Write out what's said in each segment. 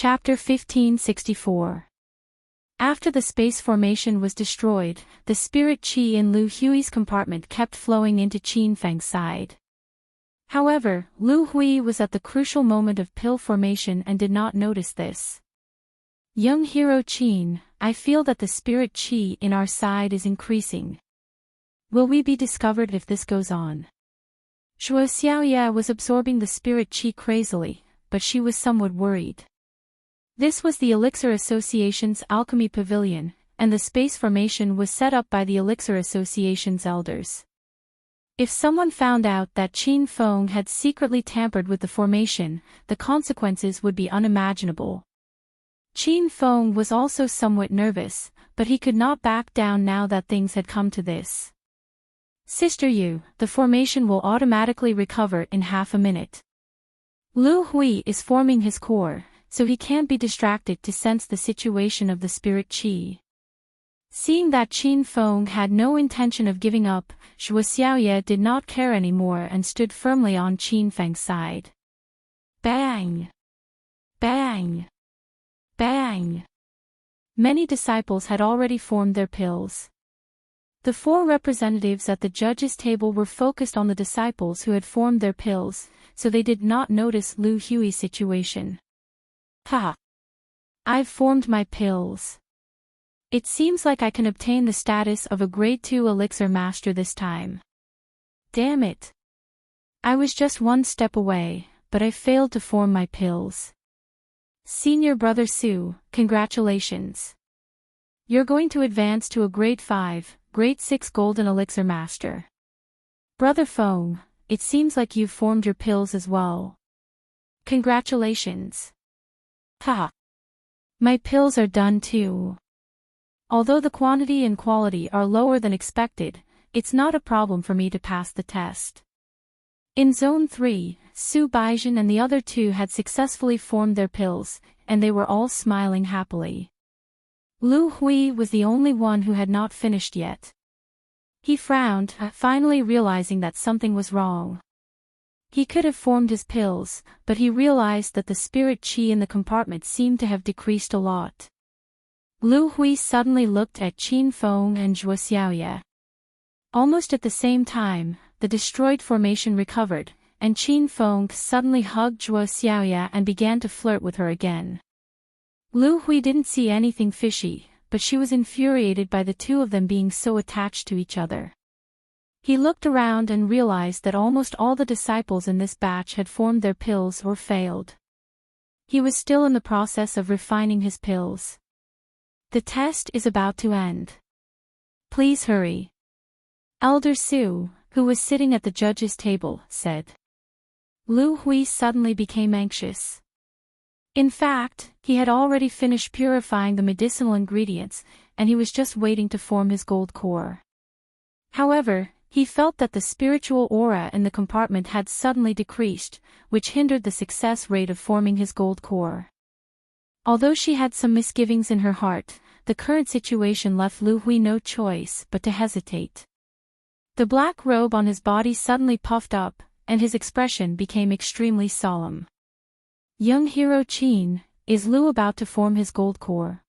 Chapter 1564. After the space formation was destroyed, the spirit qi in Lu Hui's compartment kept flowing into Qin Feng's side. However, Lu Hui was at the crucial moment of pill formation and did not notice this. Young hero Qin, I feel that the spirit qi in our side is increasing. Will we be discovered if this goes on? Shuo Xiaoye was absorbing the spirit qi crazily, but she was somewhat worried. This was the Elixir Association's Alchemy Pavilion, and the space formation was set up by the Elixir Association's elders. If someone found out that Qin Feng had secretly tampered with the formation, the consequences would be unimaginable. Qin Feng was also somewhat nervous, but he could not back down now that things had come to this. Sister Yu, the formation will automatically recover in half a minute. Lu Hui is forming his core, so he can't be distracted to sense the situation of the spirit qi. Seeing that Qin Feng had no intention of giving up, Shuo Xiaoye did not care anymore and stood firmly on Qin Feng's side. Bang! Bang! Bang! Many disciples had already formed their pills. The 4 representatives at the judges' table were focused on the disciples who had formed their pills, so they did not notice Lu Hui's situation. Ha! I've formed my pills. It seems like I can obtain the status of a grade 2 elixir master this time. Damn it! I was just one step away, but I failed to form my pills. Senior Brother Su, congratulations. You're going to advance to a grade 5, grade 6 golden elixir master. Brother Feng, it seems like you've formed your pills as well. Congratulations. Ha! My pills are done too. Although the quantity and quality are lower than expected, it's not a problem for me to pass the test. In Zone 3, Su Baizhen and the other 2 had successfully formed their pills, and they were all smiling happily. Lu Hui was the only one who had not finished yet. He frowned, finally realizing that something was wrong. He could have formed his pills, but he realized that the spirit qi in the compartment seemed to have decreased a lot. Lu Hui suddenly looked at Qin Feng and Shuo Xiaoye. Almost at the same time, the destroyed formation recovered, and Qin Feng suddenly hugged Shuo Xiaoye and began to flirt with her again. Lu Hui didn't see anything fishy, but she was infuriated by the 2 of them being so attached to each other. He looked around and realized that almost all the disciples in this batch had formed their pills or failed. He was still in the process of refining his pills. The test is about to end. Please hurry. Elder Su, who was sitting at the judge's table, said. Lu Hui suddenly became anxious. In fact, he had already finished purifying the medicinal ingredients, and he was just waiting to form his gold core. However, he felt that the spiritual aura in the compartment had suddenly decreased, which hindered the success rate of forming his gold core. Although she had some misgivings in her heart, the current situation left Lu Hui no choice but to hesitate. The black robe on his body suddenly puffed up, and his expression became extremely solemn. Young hero Qin, is Lu about to form his gold core?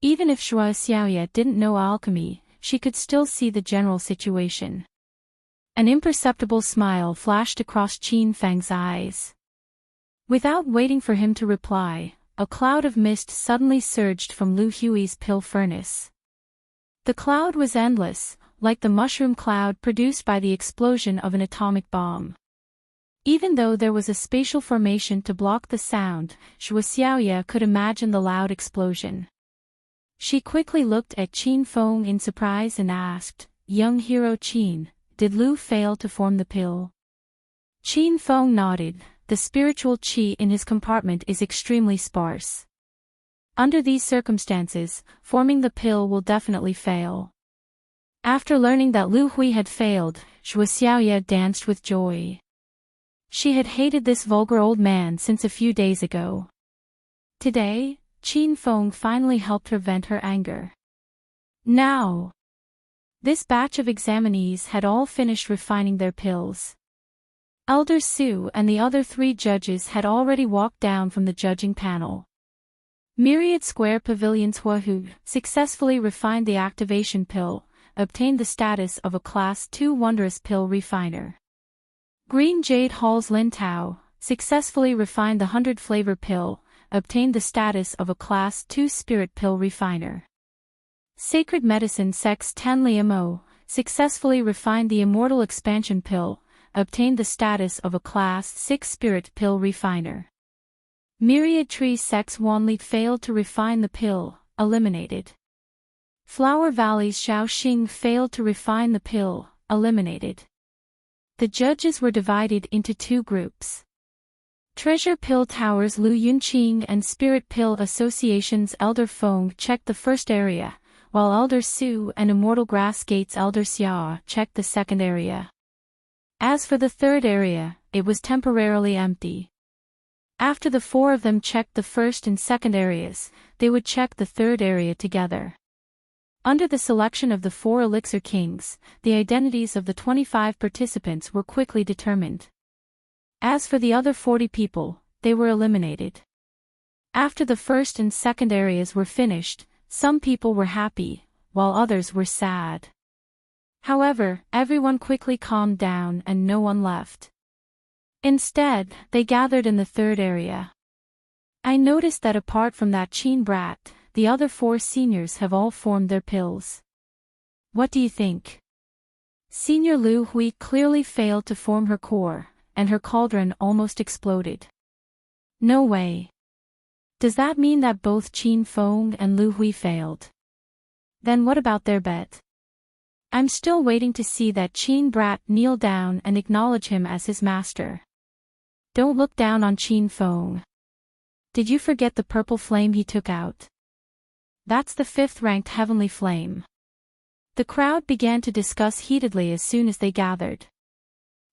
Even if Shuo Xiaoye didn't know alchemy, she could still see the general situation. An imperceptible smile flashed across Qin Feng's eyes. Without waiting for him to reply, a cloud of mist suddenly surged from Lu Hui's pill furnace. The cloud was endless, like the mushroom cloud produced by the explosion of an atomic bomb. Even though there was a spatial formation to block the sound, Shuo Xiaoye could imagine the loud explosion. She quickly looked at Qin Feng in surprise and asked, Young hero Qin, did Lu fail to form the pill? Qin Feng nodded. The spiritual qi in his compartment is extremely sparse. Under these circumstances, forming the pill will definitely fail. After learning that Lu Hui had failed, Shuo Xiaoye danced with joy. She had hated this vulgar old man since a few days ago. Today, Qin Feng finally helped her vent her anger. Now! This batch of examinees had all finished refining their pills. Elder Su and the other 3 judges had already walked down from the judging panel. Myriad Square Pavilions Wahoo successfully refined the activation pill, obtained the status of a Class 2 Wondrous Pill Refiner. Green Jade Halls Lintao successfully refined the 100 Flavor Pill, obtained the status of a Class 2 Spirit Pill Refiner. Sacred Medicine Sex Tenli Mo successfully refined the Immortal Expansion Pill, obtained the status of a Class 6 Spirit Pill Refiner. Myriad Tree Sex Wanli failed to refine the pill, eliminated. Flower Valley's Xiaoxing failed to refine the pill, eliminated. The judges were divided into two groups. Treasure Pill Towers Lu Yunqing and Spirit Pill Association's Elder Feng checked the first area, while Elder Su and Immortal Grass Gate's Elder Xia checked the second area. As for the third area, it was temporarily empty. After the four of them checked the first and second areas, they would check the third area together. Under the selection of the 4 Elixir Kings, the identities of the 25 participants were quickly determined. As for the other 40 people, they were eliminated. After the first and second areas were finished, some people were happy, while others were sad. However, everyone quickly calmed down and no one left. Instead, they gathered in the third area. I noticed that apart from that Qin brat, the other 4 seniors have all formed their pills. What do you think? Senior Lu Hui clearly failed to form her core, and her cauldron almost exploded. No way. Does that mean that both Qin Feng and Lu Hui failed? Then what about their bet? I'm still waiting to see that Qin brat kneel down and acknowledge him as his master. Don't look down on Qin Feng. Did you forget the purple flame he took out? That's the 5th-ranked heavenly flame. The crowd began to discuss heatedly as soon as they gathered.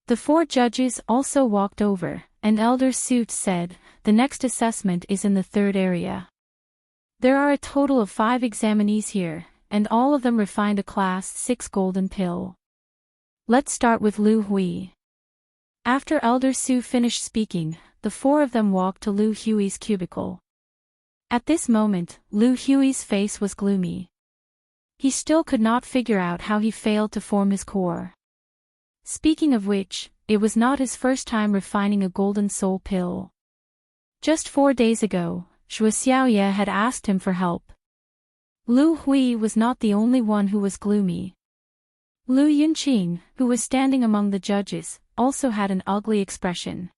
The 4 judges also walked over, and Elder Suit said, the next assessment is in the third area. There are a total of 5 examinees here, and all of them refined a Class 6 golden pill. Let's start with Lu Hui. After Elder Su finished speaking, the 4 of them walked to Lu Hui's cubicle. At this moment, Lu Hui's face was gloomy. He still could not figure out how he failed to form his core. Speaking of which, it was not his first time refining a golden soul pill. Just 4 days ago, Zhuo Xiaoye had asked him for help. Lu Hui was not the only one who was gloomy. Lu Yunqing, who was standing among the judges, also had an ugly expression.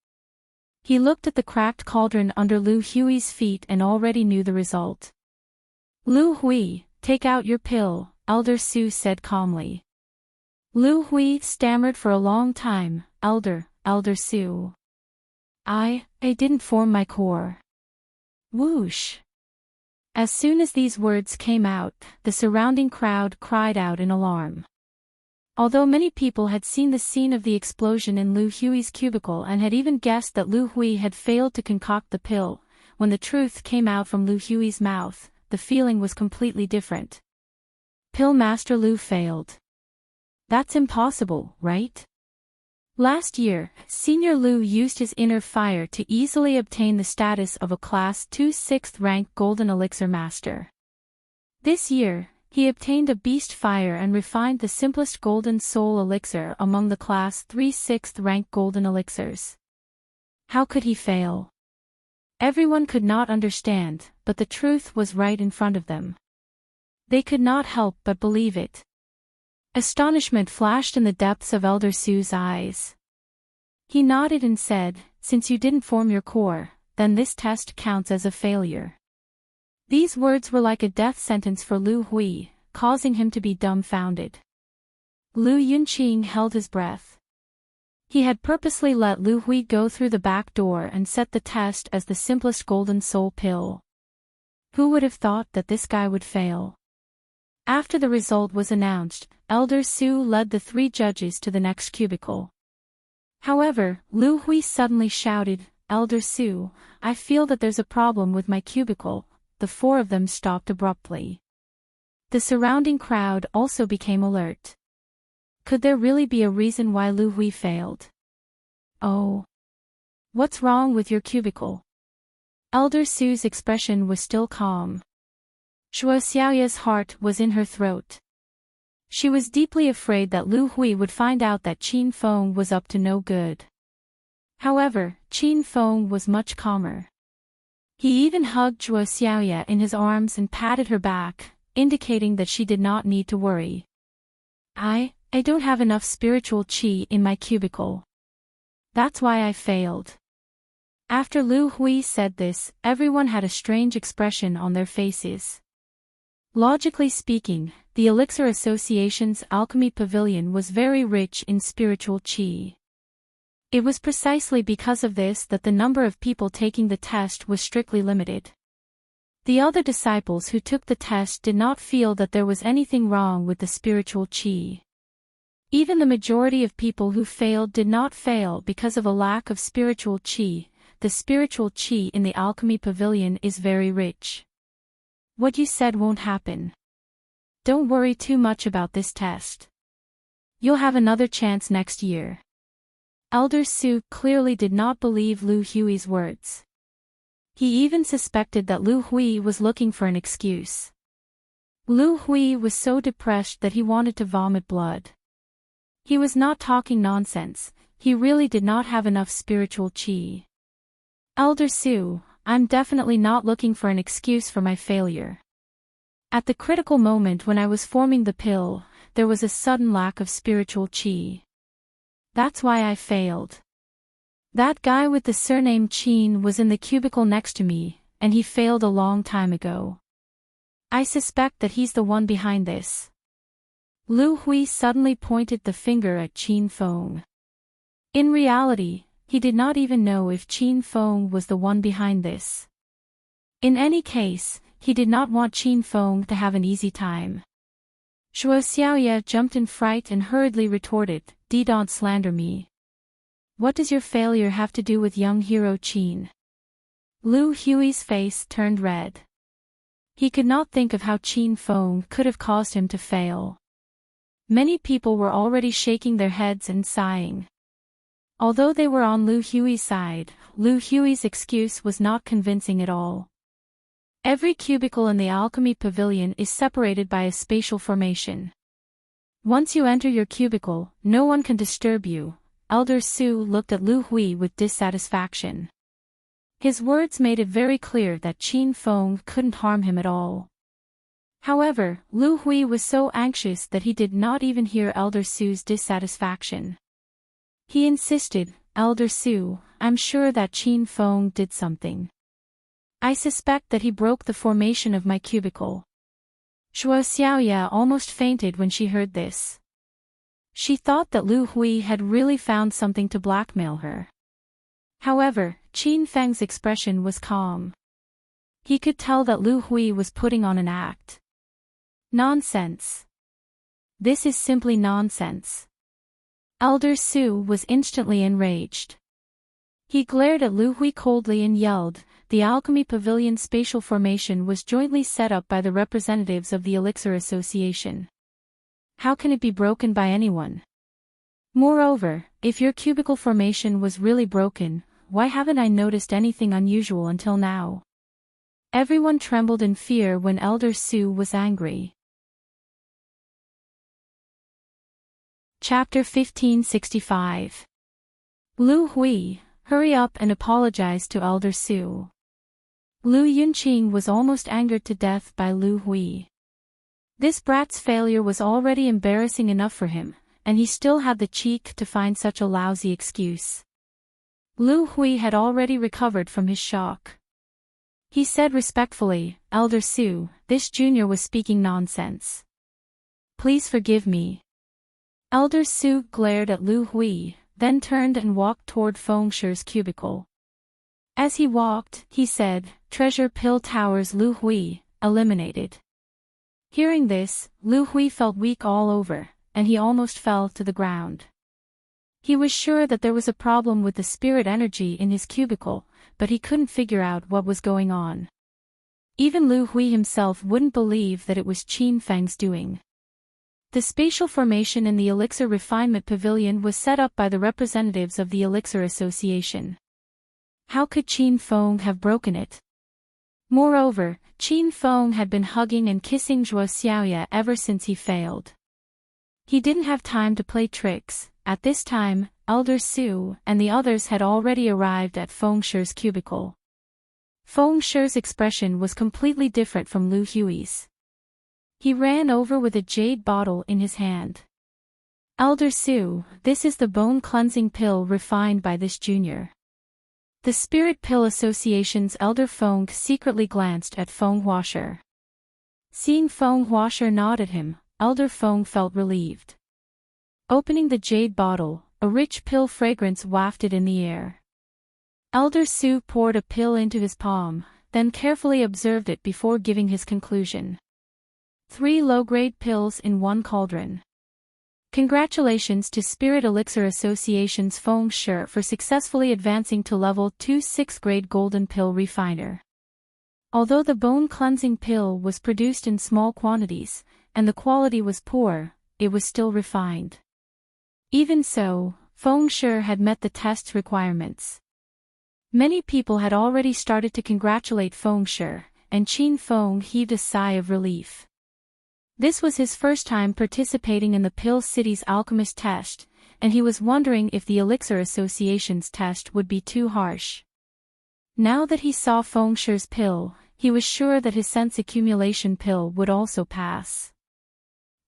He looked at the cracked cauldron under Lu Hui's feet and already knew the result. Lu Hui, take out your pill, Elder Su said calmly. Lu Hui stammered for a long time, Elder Su. I didn't form my core. Whoosh. As soon as these words came out, the surrounding crowd cried out in alarm. Although many people had seen the scene of the explosion in Lu Hui's cubicle and had even guessed that Lu Hui had failed to concoct the pill, when the truth came out from Lu Hui's mouth, the feeling was completely different. Pill Master Lu failed. That's impossible, right? Last year, Senior Lu used his inner fire to easily obtain the status of a Class 2 6th-rank Golden Elixir Master. This year, he obtained a beast fire and refined the simplest golden soul elixir among the Class 3 6th-rank golden elixirs. How could he fail? Everyone could not understand, but the truth was right in front of them. They could not help but believe it. Astonishment flashed in the depths of Elder Su's eyes. He nodded and said, since you didn't form your core, then this test counts as a failure. These words were like a death sentence for Lu Hui, causing him to be dumbfounded. Lu Yunqing held his breath. He had purposely let Lu Hui go through the back door and set the test as the simplest golden soul pill. Who would have thought that this guy would fail? After the result was announced, Elder Su led the 3 judges to the next cubicle. However, Lu Hui suddenly shouted, Elder Su, I feel that there's a problem with my cubicle. The 4 of them stopped abruptly. The surrounding crowd also became alert. Could there really be a reason why Lu Hui failed? Oh. What's wrong with your cubicle? Elder Su's expression was still calm. Shuo Xiaoya's heart was in her throat. She was deeply afraid that Lu Hui would find out that Qin Feng was up to no good. However, Qin Feng was much calmer. He even hugged Shuo Xiaoya in his arms and patted her back, indicating that she did not need to worry. I don't have enough spiritual qi in my cubicle. That's why I failed. After Lu Hui said this, everyone had a strange expression on their faces. Logically speaking, the Elixir Association's Alchemy Pavilion was very rich in spiritual qi. It was precisely because of this that the number of people taking the test was strictly limited. The other disciples who took the test did not feel that there was anything wrong with the spiritual qi. Even the majority of people who failed did not fail because of a lack of spiritual qi. The spiritual qi in the Alchemy Pavilion is very rich. What you said won't happen. Don't worry too much about this test. You'll have another chance next year. Elder Su clearly did not believe Lu Hui's words. He even suspected that Lu Hui was looking for an excuse. Lu Hui was so depressed that he wanted to vomit blood. He was not talking nonsense, he really did not have enough spiritual qi. Elder Su, I'm definitely not looking for an excuse for my failure. At the critical moment when I was forming the pill, there was a sudden lack of spiritual qi. That's why I failed. That guy with the surname Qin was in the cubicle next to me, and he failed a long time ago. I suspect that he's the one behind this. Lu Hui suddenly pointed the finger at Qin Feng. In reality, he did not even know if Qin Feng was the one behind this. In any case, he did not want Qin Feng to have an easy time. Shuo Xiaoya jumped in fright and hurriedly retorted, "Don't slander me. What does your failure have to do with young hero Qin?" Lu Hui's face turned red. He could not think of how Qin Feng could have caused him to fail. Many people were already shaking their heads and sighing. Although they were on Lu Hui's side, Lu Hui's excuse was not convincing at all. Every cubicle in the Alchemy Pavilion is separated by a spatial formation. Once you enter your cubicle, no one can disturb you. Elder Su looked at Lu Hui with dissatisfaction. His words made it very clear that Qin Feng couldn't harm him at all. However, Lu Hui was so anxious that he did not even hear Elder Su's dissatisfaction. He insisted, "Elder Su, I'm sure that Qin Feng did something. I suspect that he broke the formation of my cubicle." Shuo Xiaoya almost fainted when she heard this. She thought that Lu Hui had really found something to blackmail her. However, Qin Feng's expression was calm. He could tell that Lu Hui was putting on an act. Nonsense. This is simply nonsense. Elder Su was instantly enraged. He glared at Lu Hui coldly and yelled, "The Alchemy Pavilion spatial formation was jointly set up by the representatives of the Elixir Association. How can it be broken by anyone? Moreover, if your cubicle formation was really broken, why haven't I noticed anything unusual until now?" Everyone trembled in fear when Elder Su was angry. Chapter 1565. Lu Hui, hurry up and apologize to Elder Su. Lu Yunqing was almost angered to death by Lu Hui. This brat's failure was already embarrassing enough for him, and he still had the cheek to find such a lousy excuse. Lu Hui had already recovered from his shock. He said respectfully, "Elder Su, this junior was speaking nonsense. Please forgive me." Elder Su glared at Lu Hui, then turned and walked toward Feng Shi's cubicle. As he walked, he said, "Treasure Pill Towers Lu Hui, eliminated." Hearing this, Lu Hui felt weak all over, and he almost fell to the ground. He was sure that there was a problem with the spirit energy in his cubicle, but he couldn't figure out what was going on. Even Lu Hui himself wouldn't believe that it was Qin Feng's doing. The spatial formation in the Elixir Refinement Pavilion was set up by the representatives of the Elixir Association. How could Qin Feng have broken it? Moreover, Qin Feng had been hugging and kissing Zhuo Xiaoya ever since he failed. He didn't have time to play tricks. At this time, Elder Su and the others had already arrived at Feng Shi's cubicle. Feng Shi's expression was completely different from Lu Hui's. He ran over with a jade bottle in his hand. Elder Su, this is the bone-cleansing pill refined by this junior. The Spirit Pill Association's Elder Feng secretly glanced at Feng Huashi. Seeing Feng Huashi nod at him, Elder Feng felt relieved. Opening the jade bottle, a rich pill fragrance wafted in the air. Elder Su poured a pill into his palm, then carefully observed it before giving his conclusion. 3 low-grade pills in 1 cauldron. Congratulations to Spirit Elixir Association's Feng Shi for successfully advancing to level 2 6th-grade golden pill refiner. Although the bone-cleansing pill was produced in small quantities, and the quality was poor, it was still refined. Even so, Feng Shi had met the test's requirements. Many people had already started to congratulate Feng Shi, and Qin Feng heaved a sigh of relief. This was his first time participating in the Pill City's alchemist test, and he was wondering if the Elixir Association's test would be too harsh. Now that he saw Feng Shi's pill, he was sure that his sense accumulation pill would also pass.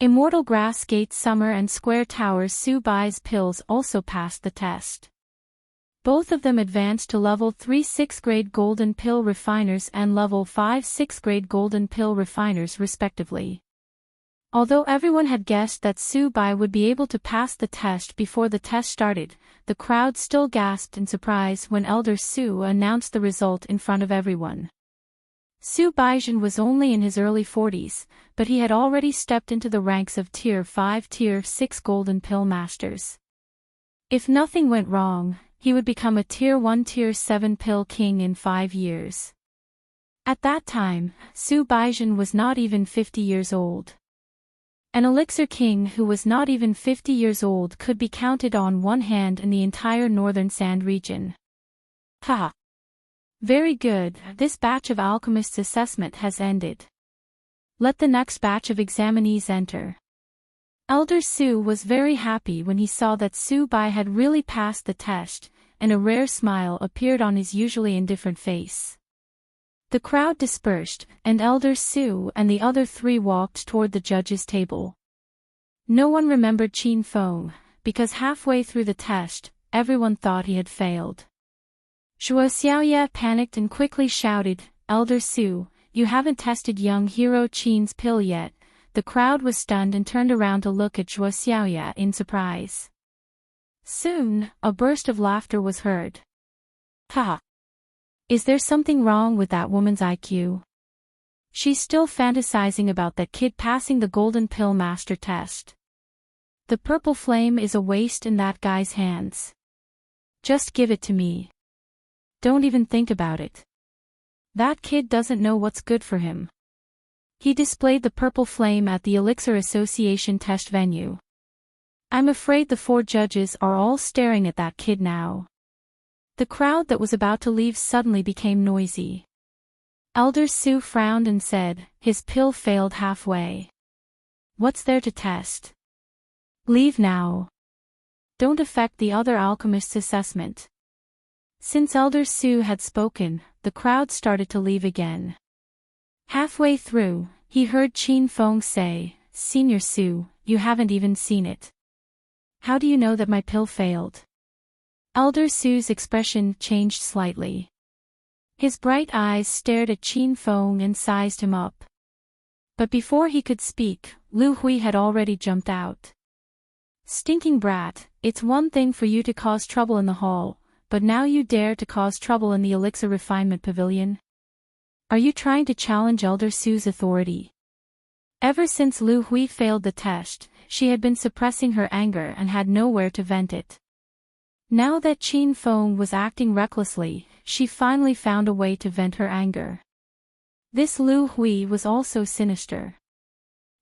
Immortal Grass Gate Summer and Square Towers Su Bai's pills also passed the test. Both of them advanced to level 3 6th-grade golden pill refiners and level 5 6th-grade golden pill refiners respectively. Although everyone had guessed that Su Bai would be able to pass the test before the test started, the crowd still gasped in surprise when Elder Su announced the result in front of everyone. Su Baizhen was only in his early 40s, but he had already stepped into the ranks of Tier 5 Tier 6 golden pill masters. If nothing went wrong, he would become a Tier 1 Tier 7 pill king in 5 years. At that time, Su Baizhen was not even 50 years old. An elixir king who was not even 50 years old could be counted on one hand in the entire northern sand region. Ha! Very good, this batch of alchemists' assessment has ended. Let the next batch of examinees enter. Elder Su was very happy when he saw that Su Bai had really passed the test, and a rare smile appeared on his usually indifferent face. The crowd dispersed, and Elder Su and the other 3 walked toward the judges' table. No one remembered Qin Feng, because halfway through the test, everyone thought he had failed. Zhuo Xiaoya panicked and quickly shouted, "Elder Su, you haven't tested young hero Qin's pill yet." The crowd was stunned and turned around to look at Zhuo Xiaoya in surprise. Soon, a burst of laughter was heard. Ha! Is there something wrong with that woman's IQ? She's still fantasizing about that kid passing the golden pill master test. The purple flame is a waste in that guy's hands. Just give it to me. Don't even think about it. That kid doesn't know what's good for him. He displayed the purple flame at the Elixir Association test venue. I'm afraid the 4 judges are all staring at that kid now. The crowd that was about to leave suddenly became noisy. Elder Su frowned and said, his pill failed halfway. What's there to test? Leave now. Don't affect the other alchemists' assessment. Since Elder Su had spoken, the crowd started to leave again. Halfway through, he heard Qin Feng say, "Senior Su, you haven't even seen it. How do you know that my pill failed?" Elder Su's expression changed slightly. His bright eyes stared at Qin Feng and sized him up. But before he could speak, Lu Hui had already jumped out. "Stinking brat, it's one thing for you to cause trouble in the hall, but now you dare to cause trouble in the Elixir Refinement Pavilion? Are you trying to challenge Elder Su's authority?" Ever since Lu Hui failed the test, she had been suppressing her anger and had nowhere to vent it. Now that Qin Feng was acting recklessly, she finally found a way to vent her anger. This Lu Hui was also sinister.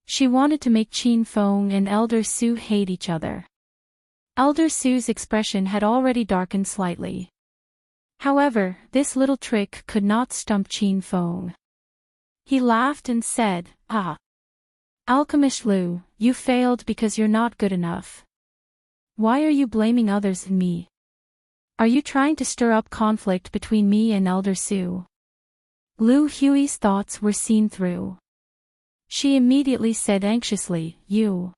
She wanted to make Qin Feng and Elder Su hate each other. Elder Su's expression had already darkened slightly. However, this little trick could not stump Qin Feng. He laughed and said, "Ah, Alchemist Lu, you failed because you're not good enough. Why are you blaming others and me? Are you trying to stir up conflict between me and Elder Su?" Lu Hui's thoughts were seen through. She immediately said anxiously, "You.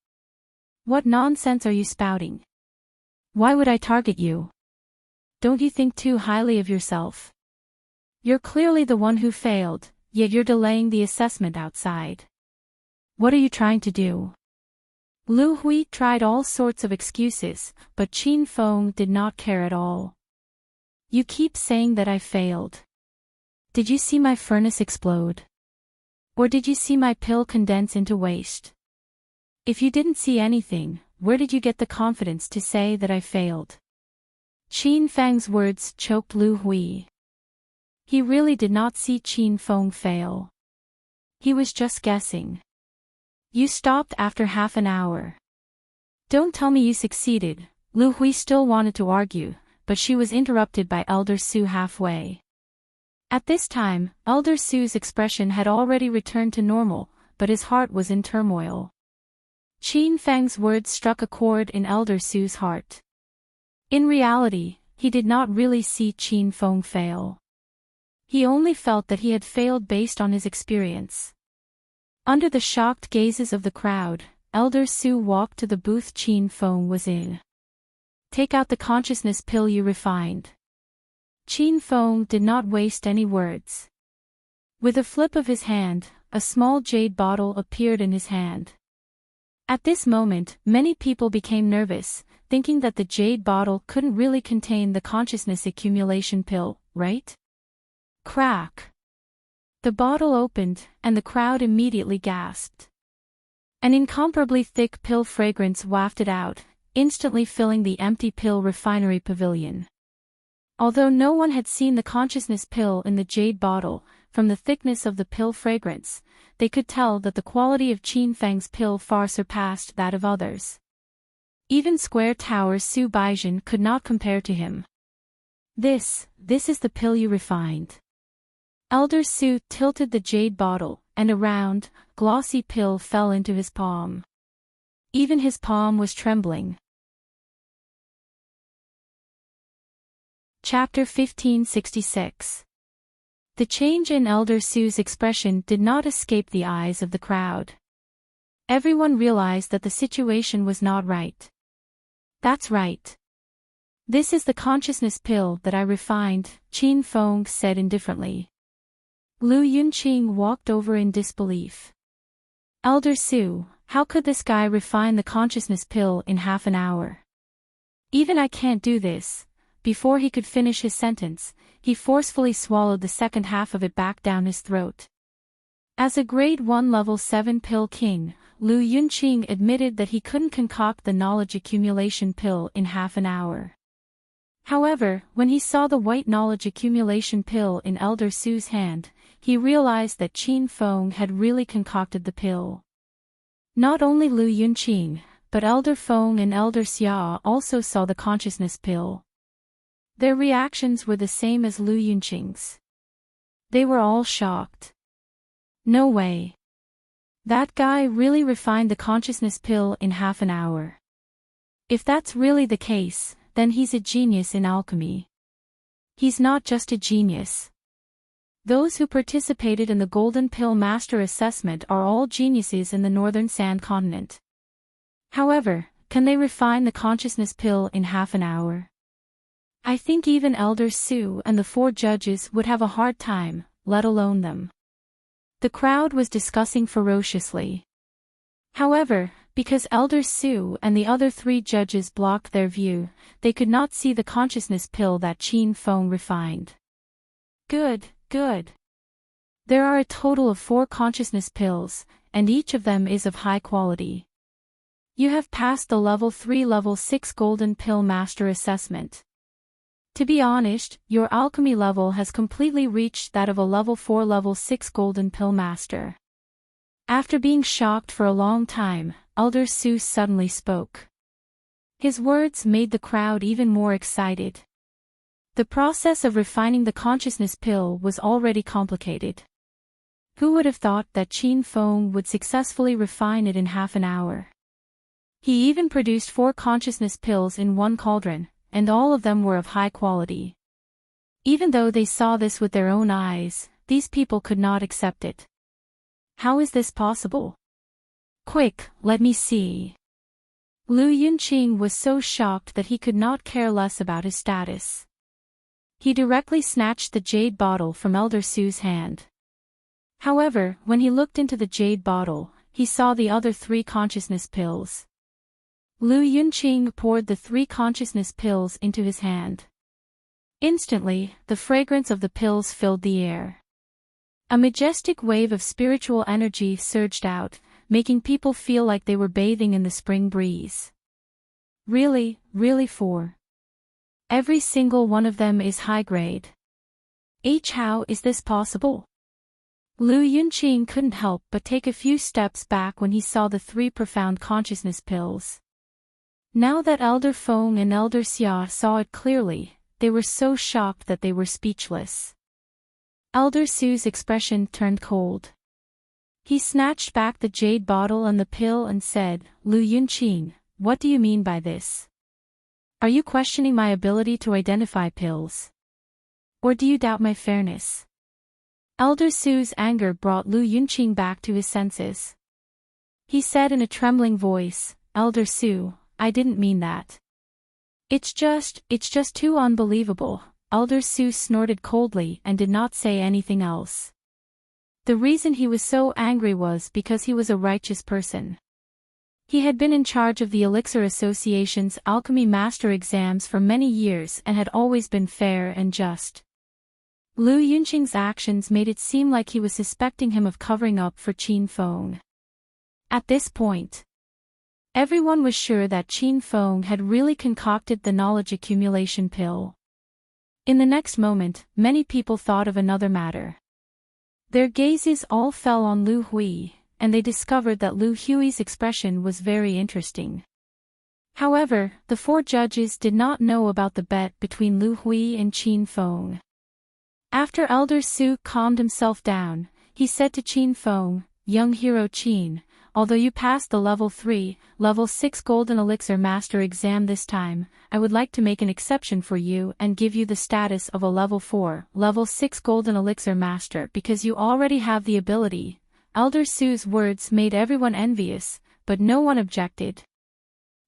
What nonsense are you spouting? Why would I target you? Don't you think too highly of yourself? You're clearly the one who failed, yet you're delaying the assessment outside. What are you trying to do?" Lu Hui tried all sorts of excuses, but Qin Feng did not care at all. "You keep saying that I failed. Did you see my furnace explode? Or did you see my pill condense into waste? If you didn't see anything, where did you get the confidence to say that I failed?" Qin Feng's words choked Lu Hui. He really did not see Qin Feng fail. He was just guessing. "You stopped after half an hour. Don't tell me you succeeded." Lu Hui still wanted to argue, but she was interrupted by Elder Su halfway. At this time, Elder Su's expression had already returned to normal, but his heart was in turmoil. Qin Feng's words struck a chord in Elder Su's heart. In reality, he did not really see Qin Feng fail. He only felt that he had failed based on his experience. Under the shocked gazes of the crowd, Elder Su walked to the booth Qin Feng was in. "Take out the consciousness pill you refined." Qin Feng did not waste any words. With a flip of his hand, a small jade bottle appeared in his hand. At this moment, many people became nervous, thinking that the jade bottle couldn't really contain the consciousness accumulation pill, right? Crack! The bottle opened, and the crowd immediately gasped. An incomparably thick pill fragrance wafted out, instantly filling the empty pill refinery pavilion. Although no one had seen the consciousness pill in the jade bottle, from the thickness of the pill fragrance, they could tell that the quality of Qin Feng's pill far surpassed that of others. Even Square Tower's Su Baizhen could not compare to him. This is the pill you refined." Elder Su tilted the jade bottle, and a round, glossy pill fell into his palm. Even his palm was trembling. Chapter 1566. The change in Elder Su's expression did not escape the eyes of the crowd. Everyone realized that the situation was not right. "That's right. This is the consciousness pill that I refined," Qin Feng said indifferently. Lu Yunqing walked over in disbelief. "Elder Su, how could this guy refine the consciousness pill in half an hour? Even I can't do this." Before he could finish his sentence, he forcefully swallowed the second half of it back down his throat. As a grade 1 level 7 pill king, Lu Yunqing admitted that he couldn't concoct the knowledge accumulation pill in half an hour. However, when he saw the white knowledge accumulation pill in Elder Su's hand, he realized that Qin Feng had really concocted the pill. Not only Lu Yunqing, but Elder Feng and Elder Xia also saw the consciousness pill. Their reactions were the same as Lu Yunqing's. They were all shocked. "No way. That guy really refined the consciousness pill in half an hour. If that's really the case, then he's a genius in alchemy. He's not just a genius. Those who participated in the Golden Pill Master Assessment are all geniuses in the Northern Sand Continent. However, can they refine the consciousness pill in half an hour? I think even Elder Su and the 4 judges would have a hard time, let alone them." The crowd was discussing ferociously. However, because Elder Su and the other 3 judges blocked their view, they could not see the consciousness pill that Qin Feng refined. Good. There are a total of 4 consciousness pills, and each of them is of high quality. You have passed the level 3 level 6 Golden Pill Master Assessment. To be honest, your alchemy level has completely reached that of a level 4 level 6 Golden Pill Master. After being shocked for a long time, Elder Su suddenly spoke. His words made the crowd even more excited. The process of refining the consciousness pill was already complicated. Who would have thought that Qin Feng would successfully refine it in half an hour? He even produced 4 consciousness pills in one cauldron, and all of them were of high quality. Even though they saw this with their own eyes, these people could not accept it. How is this possible? Quick, let me see. Lu Yunqing was so shocked that he could not care less about his status. He directly snatched the jade bottle from Elder Su's hand. However, when he looked into the jade bottle, he saw the other 3 consciousness pills. Lu Yunqing poured the 3 consciousness pills into his hand. Instantly, the fragrance of the pills filled the air. A majestic wave of spiritual energy surged out, making people feel like they were bathing in the spring breeze. Really 4. Every single one of them is high grade. How is this possible? Lu Yunqing couldn't help but take a few steps back when he saw the 3 profound consciousness pills. Now that Elder Feng and Elder Xia saw it clearly, they were so shocked that they were speechless. Elder Su's expression turned cold. He snatched back the jade bottle and the pill and said, Lu Yunqing, what do you mean by this? Are you questioning my ability to identify pills? Or do you doubt my fairness? Elder Su's anger brought Lu Yunqing back to his senses. He said in a trembling voice, Elder Su, I didn't mean that. It's just too unbelievable. Elder Su snorted coldly and did not say anything else. The reason he was so angry was because he was a righteous person. He had been in charge of the Elixir Association's alchemy master exams for many years and had always been fair and just. Lu Yunqing's actions made it seem like he was suspecting him of covering up for Qin Feng. At this point, everyone was sure that Qin Feng had really concocted the knowledge accumulation pill. In the next moment, many people thought of another matter. Their gazes all fell on Lu Hui, and they discovered that Lu Hui's expression was very interesting. However, the 4 judges did not know about the bet between Lu Hui and Qin Feng. After Elder Su calmed himself down, he said to Qin Feng, Young hero Qin, although you passed the level 3, level 6 Golden Elixir Master exam this time, I would like to make an exception for you and give you the status of a level 4, level 6 Golden Elixir Master because you already have the ability. Elder Su's words made everyone envious, but no one objected.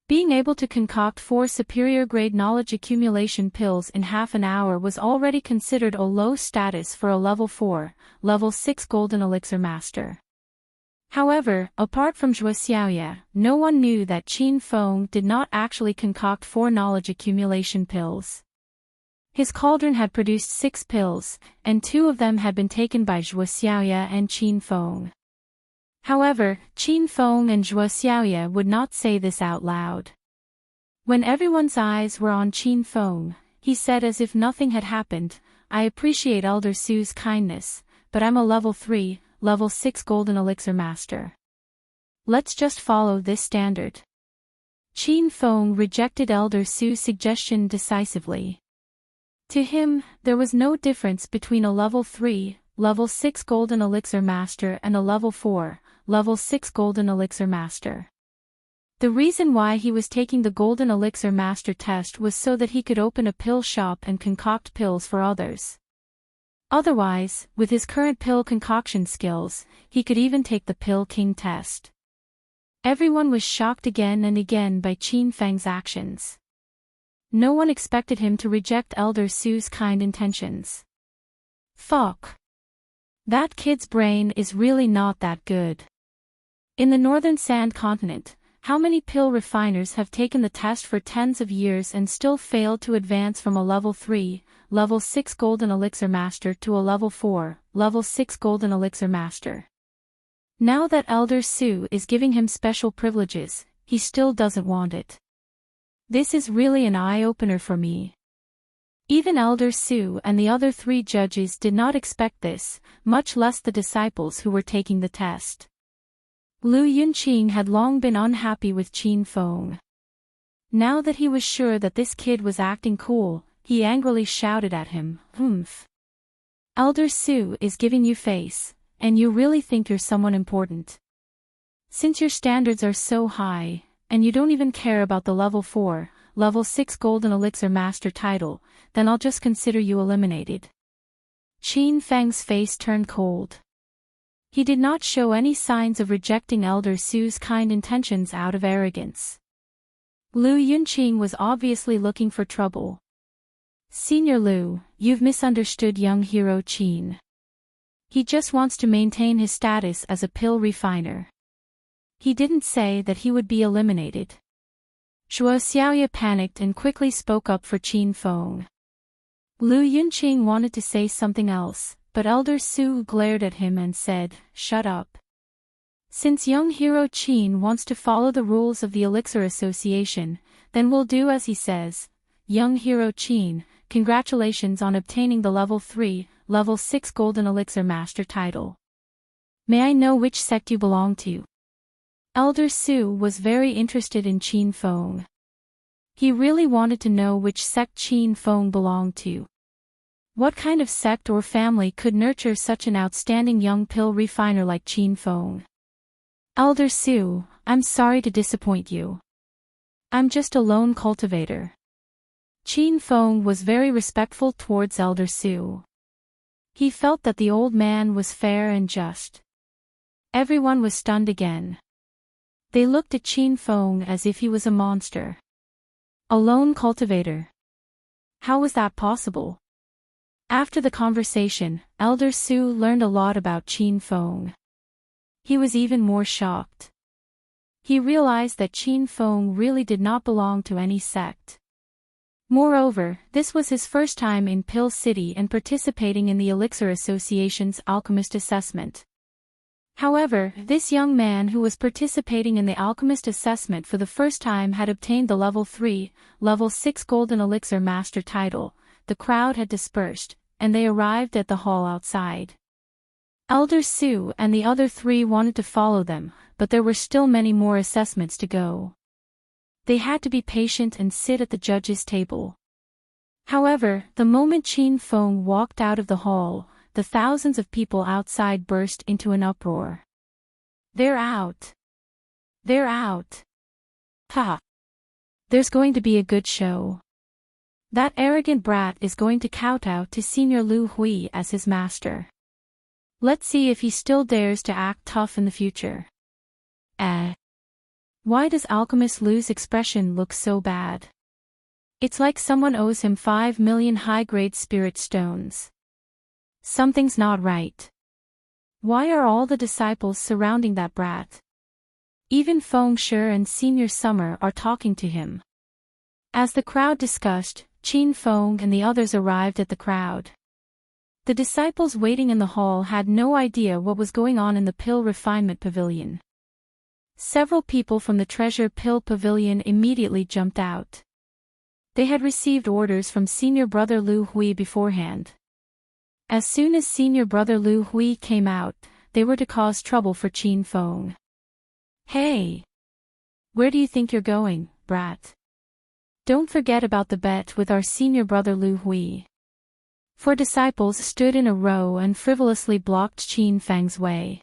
Being able to concoct 4 superior-grade knowledge accumulation pills in half an hour was already considered a low status for a level 4, level 6 Golden Elixir Master. However, apart from Zhuo Xiaoya, no one knew that Qin Feng did not actually concoct 4 knowledge accumulation pills. His cauldron had produced 6 pills, and 2 of them had been taken by Zhuo Xiaoya and Qin Feng. However, Qin Feng and Zhuo Xiaoya would not say this out loud. When everyone's eyes were on Qin Feng, he said as if nothing had happened, I appreciate Elder Su's kindness, but I'm a level 3, level 6 Golden Elixir Master. Let's just follow this standard. Qin Feng rejected Elder Su's suggestion decisively. To him, there was no difference between a level 3, level 6 Golden Elixir Master and a level 4, level 6 Golden Elixir Master. The reason why he was taking the Golden Elixir Master test was so that he could open a pill shop and concoct pills for others. Otherwise, with his current pill concoction skills, he could even take the Pill King test. Everyone was shocked again and again by Qin Feng's actions. No one expected him to reject Elder Su's kind intentions. Fuck. That kid's brain is really not that good. In the Northern Sand Continent, how many pill refiners have taken the test for tens of years and still failed to advance from a level 3, level 6 Golden Elixir Master to a level 4, level 6 Golden Elixir Master? Now that Elder Su is giving him special privileges, he still doesn't want it. This is really an eye-opener for me. Even Elder Su and the other 3 judges did not expect this, much less the disciples who were taking the test. Lu Yunqing had long been unhappy with Qin Feng. Now that he was sure that this kid was acting cool, he angrily shouted at him, "Humph. Elder Sue is giving you face, and you really think you're someone important. Since your standards are so high, and you don't even care about the level 4, level 6 Golden Elixir Master title, then I'll just consider you eliminated." Qin Feng's face turned cold. He did not show any signs of rejecting Elder Sue's kind intentions out of arrogance. Lu Yunqing was obviously looking for trouble. "Senior Lu, you've misunderstood young hero Qin. He just wants to maintain his status as a pill refiner. He didn't say that he would be eliminated." Shuo Xiaoya panicked and quickly spoke up for Qin Feng. Lu Yunqing wanted to say something else, but Elder Su glared at him and said, "Shut up. Since young hero Qin wants to follow the rules of the Elixir Association, then we'll do as he says. Young hero Qin, congratulations on obtaining the level 3, level 6 Golden Elixir Master title. May I know which sect you belong to?" Elder Su was very interested in Qin Feng. He really wanted to know which sect Qin Feng belonged to. What kind of sect or family could nurture such an outstanding young pill refiner like Qin Feng? "Elder Su, I'm sorry to disappoint you. I'm just a lone cultivator." Qin Feng was very respectful towards Elder Su. He felt that the old man was fair and just. Everyone was stunned again. They looked at Qin Feng as if he was a monster. A lone cultivator. How was that possible? After the conversation, Elder Su learned a lot about Qin Feng. He was even more shocked. He realized that Qin Feng really did not belong to any sect. Moreover, this was his first time in Pill City and participating in the Elixir Association's Alchemist Assessment. However, this young man who was participating in the Alchemist Assessment for the first time had obtained the level 3, level 6 Golden Elixir Master title. The crowd had dispersed, and they arrived at the hall outside. Elder Su and the other 3 wanted to follow them, but there were still many more assessments to go. They had to be patient and sit at the judges' table. However, the moment Qin Feng walked out of the hall, the thousands of people outside burst into an uproar. "They're out! They're out! Ha! There's going to be a good show. That arrogant brat is going to kowtow to Senior Lu Hui as his master. Let's see if he still dares to act tough in the future." Why does Alchemist Lu's expression look so bad? It's like someone owes him 5 million high-grade spirit stones. Something's not right. Why are all the disciples surrounding that brat? Even Feng Shi and Senior Summer are talking to him. As the crowd discussed, Qin Feng and the others arrived at the crowd. The disciples waiting in the hall had no idea what was going on in the Pill Refinement Pavilion. Several people from the Treasure Pill Pavilion immediately jumped out. They had received orders from Senior Brother Lu Hui beforehand. As soon as Senior Brother Lu Hui came out, they were to cause trouble for Qin Feng. "Hey! Where do you think you're going, brat? Don't forget about the bet with our Senior Brother Lu Hui." 4 disciples stood in a row and frivolously blocked Qin Feng's way.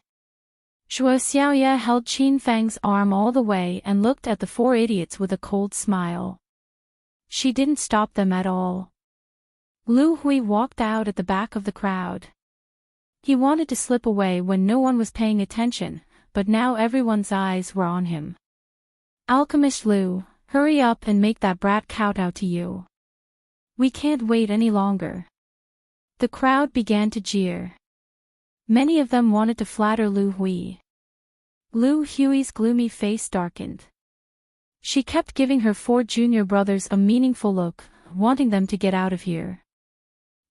Shuo Xiaoya held Qin Feng's arm all the way and looked at the 4 idiots with a cold smile. She didn't stop them at all. Lu Hui walked out at the back of the crowd. He wanted to slip away when no one was paying attention, but now everyone's eyes were on him. "Alchemist Lu, hurry up and make that brat kowtow to you. We can't wait any longer." The crowd began to jeer. Many of them wanted to flatter Lu Hui. Lu Hui's gloomy face darkened. She kept giving her 4 junior brothers a meaningful look, wanting them to get out of here.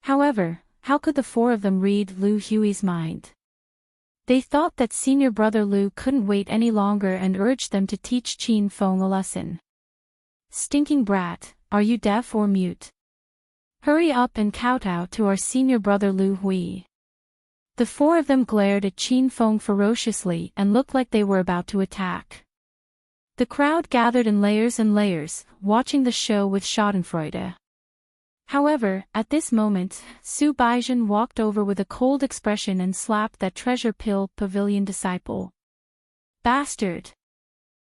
However, how could the 4 of them read Lu Hui's mind? They thought that Senior Brother Lu couldn't wait any longer and urged them to teach Qin Feng a lesson. "Stinking brat, are you deaf or mute? Hurry up and kowtow to our Senior Brother Lu Hui." The 4 of them glared at Qin Feng ferociously and looked like they were about to attack. The crowd gathered in layers and layers, watching the show with schadenfreude. However, at this moment, Su Baizhen walked over with a cold expression and slapped that treasure pill pavilion disciple. Bastard!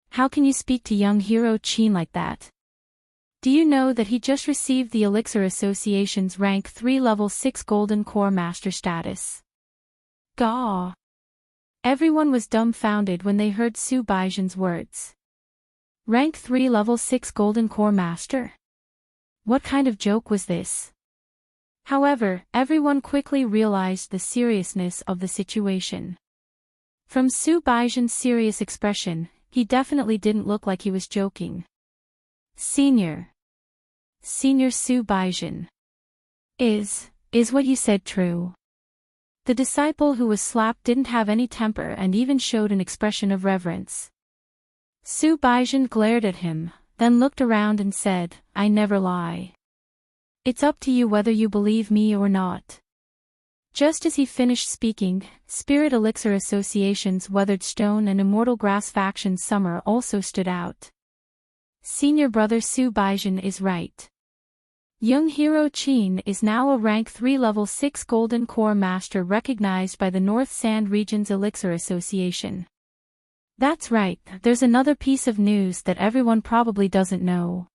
How can you speak to young hero Qin like that? Do you know that he just received the Elixir Association's rank 3 level 6 Golden Core Master status? Gah! Everyone was dumbfounded when they heard Su Baizhen's words. Rank 3 level 6 Golden Core Master? What kind of joke was this? However, everyone quickly realized the seriousness of the situation. From Su Baizhen's serious expression, he definitely didn't look like he was joking. Senior Su Baizhen. Is what you said true? The disciple who was slapped didn't have any temper and even showed an expression of reverence. Su Baizhen glared at him, then looked around and said, I never lie. It's up to you whether you believe me or not. Just as he finished speaking, Spirit Elixir Association's Weathered Stone and Immortal Grass faction's Summer also stood out. Senior brother Su Baizhen is right. Young hero Qin is now a rank 3 level 6 Golden Core Master recognized by the North Sand Region's Elixir Association. That's right, there's another piece of news that everyone probably doesn't know.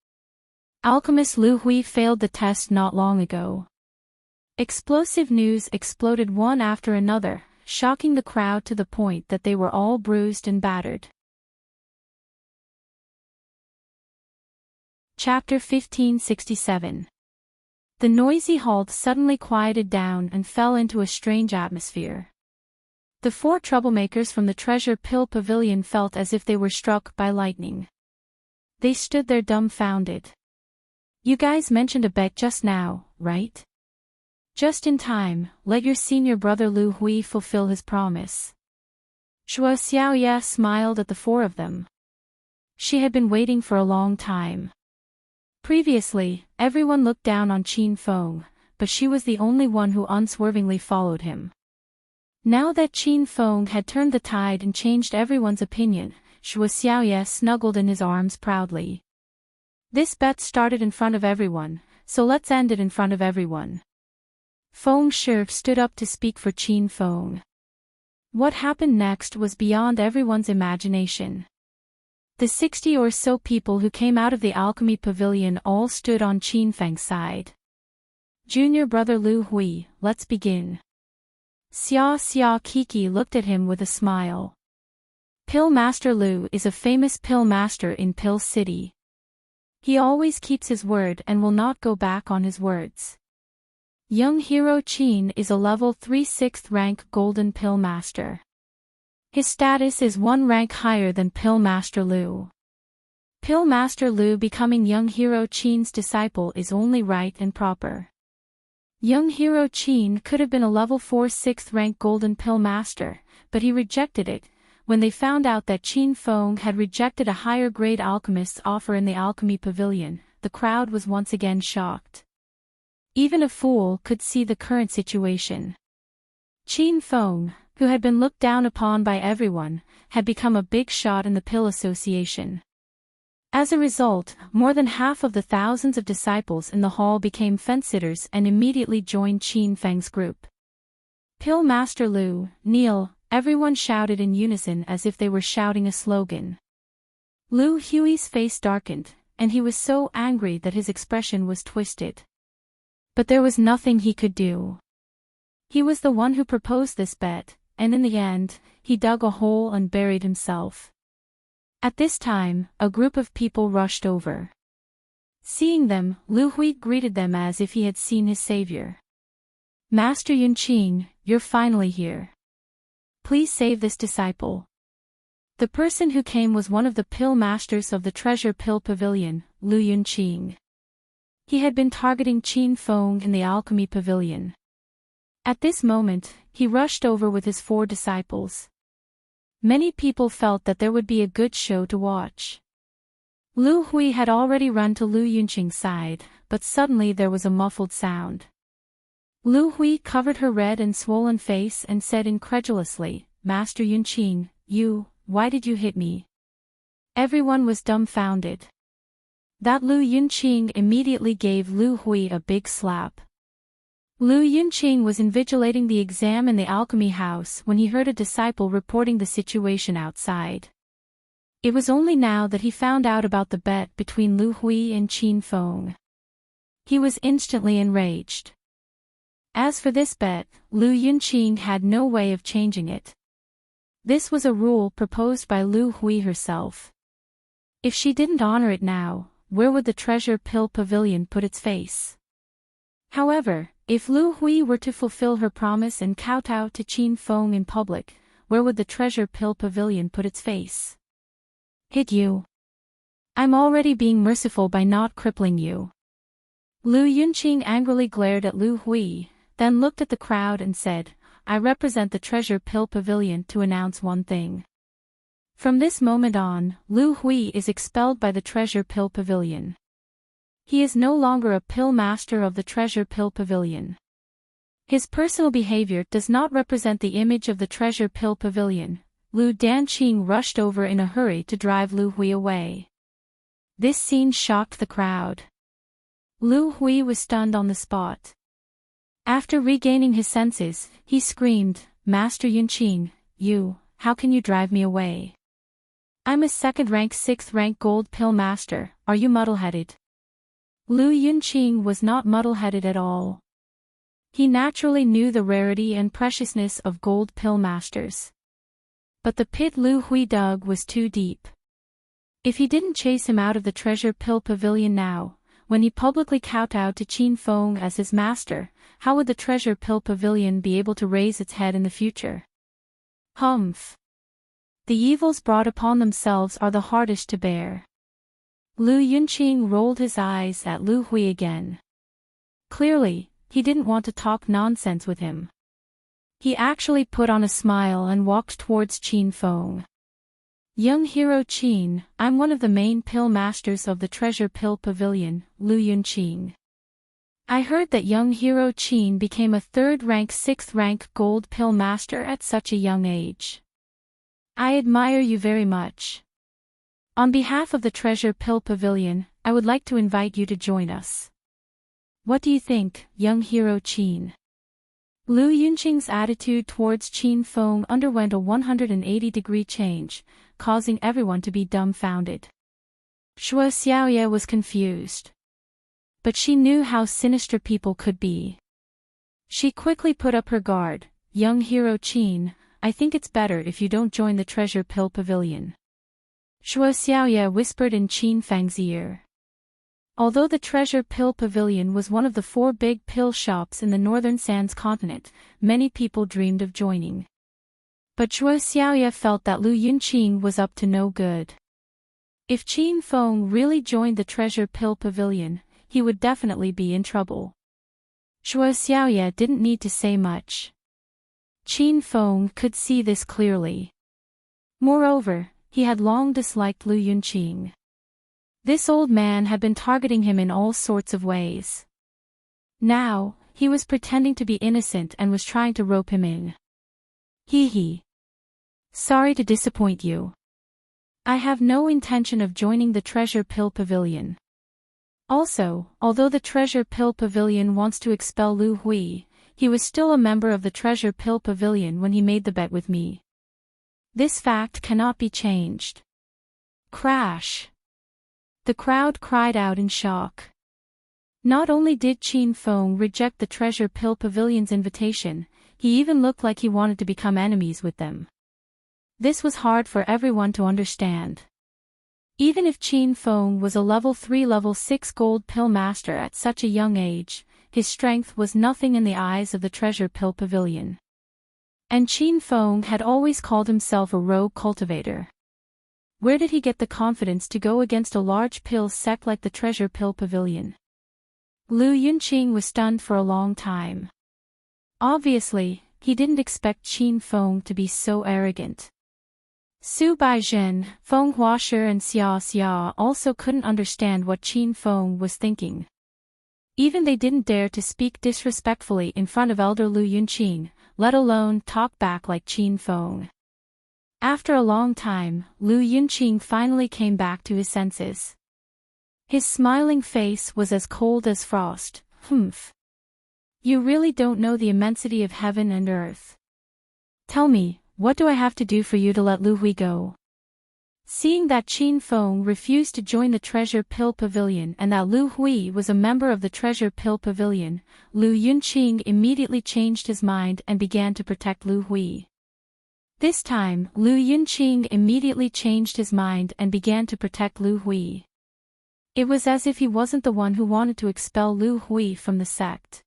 Alchemist Lu Hui failed the test not long ago. Explosive news exploded one after another, shocking the crowd to the point that they were all bruised and battered. Chapter 1567. The noisy halt suddenly quieted down and fell into a strange atmosphere. The 4 troublemakers from the Treasure Pill Pavilion felt as if they were struck by lightning. They stood there dumbfounded. You guys mentioned a bet just now, right? Just in time, let your senior brother Lu Hui fulfill his promise. Shuo Xiaoye smiled at the 4 of them. She had been waiting for a long time. Previously, everyone looked down on Qin Feng, but she was the only one who unswervingly followed him. Now that Qin Feng had turned the tide and changed everyone's opinion, Shuo Xiaoye snuggled in his arms proudly. This bet started in front of everyone, so let's end it in front of everyone. Feng Shi stood up to speak for Qin Feng. What happened next was beyond everyone's imagination. The 60 or so people who came out of the alchemy pavilion all stood on Qin Feng's side. Junior brother Lu Hui, let's begin. Xia Kiki looked at him with a smile. Pill Master Lu is a famous pill master in Pill City. He always keeps his word and will not go back on his words. Young hero Qin is a level 3 6th rank Golden Pill Master. His status is 1 rank higher than Pill Master Lu. Pill Master Lu becoming young hero Qin's disciple is only right and proper. Young hero Qin could have been a level 4 6th rank Golden Pill Master, but he rejected it. When they found out that Qin Feng had rejected a higher grade alchemist's offer in the alchemy pavilion, the crowd was once again shocked. Even a fool could see the current situation. Qin Feng, who had been looked down upon by everyone, had become a big shot in the Pill Association. As a result, more than half of the thousands of disciples in the hall became fence-sitters and immediately joined Qin Feng's group. Pill Master Lu, kneel, everyone shouted in unison as if they were shouting a slogan. Lu Hui's face darkened, and he was so angry that his expression was twisted. But there was nothing he could do. He was the one who proposed this bet, and in the end, he dug a hole and buried himself. At this time, a group of people rushed over. Seeing them, Lu Hui greeted them as if he had seen his savior. Master Yunqing, you're finally here. Please save this disciple. The person who came was one of the pill masters of the Treasure Pill Pavilion, Lu Yunqing. He had been targeting Qin Feng in the alchemy pavilion. At this moment, he rushed over with his 4 disciples. Many people felt that there would be a good show to watch. Lu Hui had already run to Lu Yunqing's side, but suddenly there was a muffled sound. Lu Hui covered her red and swollen face and said incredulously, Master Yunqing, why did you hit me? Everyone was dumbfounded. That Lu Yunqing immediately gave Lu Hui a big slap. Lu Yunqing was invigilating the exam in the alchemy house when he heard a disciple reporting the situation outside. It was only now that he found out about the bet between Lu Hui and Qin Feng. He was instantly enraged. As for this bet, Lu Yunqing had no way of changing it. This was a rule proposed by Lu Hui herself. If she didn't honor it now, where would the treasure pill pavilion put its face? However, if Lu Hui were to fulfill her promise and kowtow to Qin Feng in public, where would the treasure pill pavilion put its face? Hit you. I'm already being merciful by not crippling you. Lu Yunqing angrily glared at Lu Hui, then looked at the crowd and said, I represent the treasure pill pavilion to announce one thing. From this moment on, Lu Hui is expelled by the treasure pill pavilion. He is no longer a pill master of the treasure pill pavilion. His personal behavior does not represent the image of the treasure pill pavilion. Lu Danqing rushed over in a hurry to drive Lu Hui away. This scene shocked the crowd. Lu Hui was stunned on the spot. After regaining his senses, he screamed, Master Yunqing, how can you drive me away? I'm a second-rank 6th-rank gold pill master, are you muddle-headed? Lu Yunqing was not muddle-headed at all. He naturally knew the rarity and preciousness of gold pill masters. But the pit Lu Hui dug was too deep. If he didn't chase him out of the treasure pill pavilion now, when he publicly kowtowed to Qin Feng as his master, how would the treasure pill pavilion be able to raise its head in the future? Humph. The evils brought upon themselves are the hardest to bear. Lu Yunqing rolled his eyes at Lu Hui again. Clearly, he didn't want to talk nonsense with him. He actually put on a smile and walked towards Qin Feng. Young hero Qin, I'm one of the main pill masters of the treasure pill pavilion, Lu Yunqing. I heard that young hero Qin became a 3rd-rank 6th-rank gold pill master at such a young age. I admire you very much. On behalf of the treasure pill pavilion, I would like to invite you to join us. What do you think, young hero Qin? Lu Yunqing's attitude towards Qin Feng underwent a 180-degree change, causing everyone to be dumbfounded. Shuo Xiaoye was confused. But she knew how sinister people could be. She quickly put up her guard. Young hero Qin, I think it's better if you don't join the treasure pill pavilion. Shuo Xiaoye whispered in Qin Feng's ear. Although the treasure pill pavilion was one of the 4 big pill shops in the northern Sands continent, many people dreamed of joining. But Shuo Xiaoye felt that Lu Yunqing was up to no good. If Qin Feng really joined the treasure pill pavilion, he would definitely be in trouble. Shuo Xiaoye didn't need to say much. Qin Feng could see this clearly. Moreover, he had long disliked Lu Yunqing. This old man had been targeting him in all sorts of ways. Now, he was pretending to be innocent and was trying to rope him in. Hee. Sorry to disappoint you. I have no intention of joining the treasure pill pavilion. Also, although the treasure pill pavilion wants to expel Lu Hui, he was still a member of the treasure pill pavilion when he made the bet with me. This fact cannot be changed. Crash. The crowd cried out in shock. Not only did Qin Feng reject the treasure pill pavilion's invitation, he even looked like he wanted to become enemies with them. This was hard for everyone to understand. Even if Qin Feng was a level 3 level 6 gold pill master at such a young age, his strength was nothing in the eyes of the treasure pill pavilion. And Qin Feng had always called himself a rogue cultivator. Where did he get the confidence to go against a large pill sect like the treasure pill pavilion? Lu Yunqing was stunned for a long time. Obviously, he didn't expect Qin Feng to be so arrogant. Su Baizhen, Feng Huashe and Xia Xia also couldn't understand what Qin Feng was thinking. Even they didn't dare to speak disrespectfully in front of elder Lu Yunqing, let alone talk back like Qin Feng. After a long time, Lu Yunqing finally came back to his senses. His smiling face was as cold as frost. Humph. You really don't know the immensity of heaven and earth. Tell me, what do I have to do for you to let Lu Hui go? Seeing that Qin Feng refused to join the Treasure Pill Pavilion and that Lu Hui was a member of the Treasure Pill Pavilion, Lu Yunqing immediately changed his mind and began to protect Lu Hui. This time, Lu Yunqing immediately changed his mind and began to protect Lu Hui. It was as if he wasn't the one who wanted to expel Lu Hui from the sect.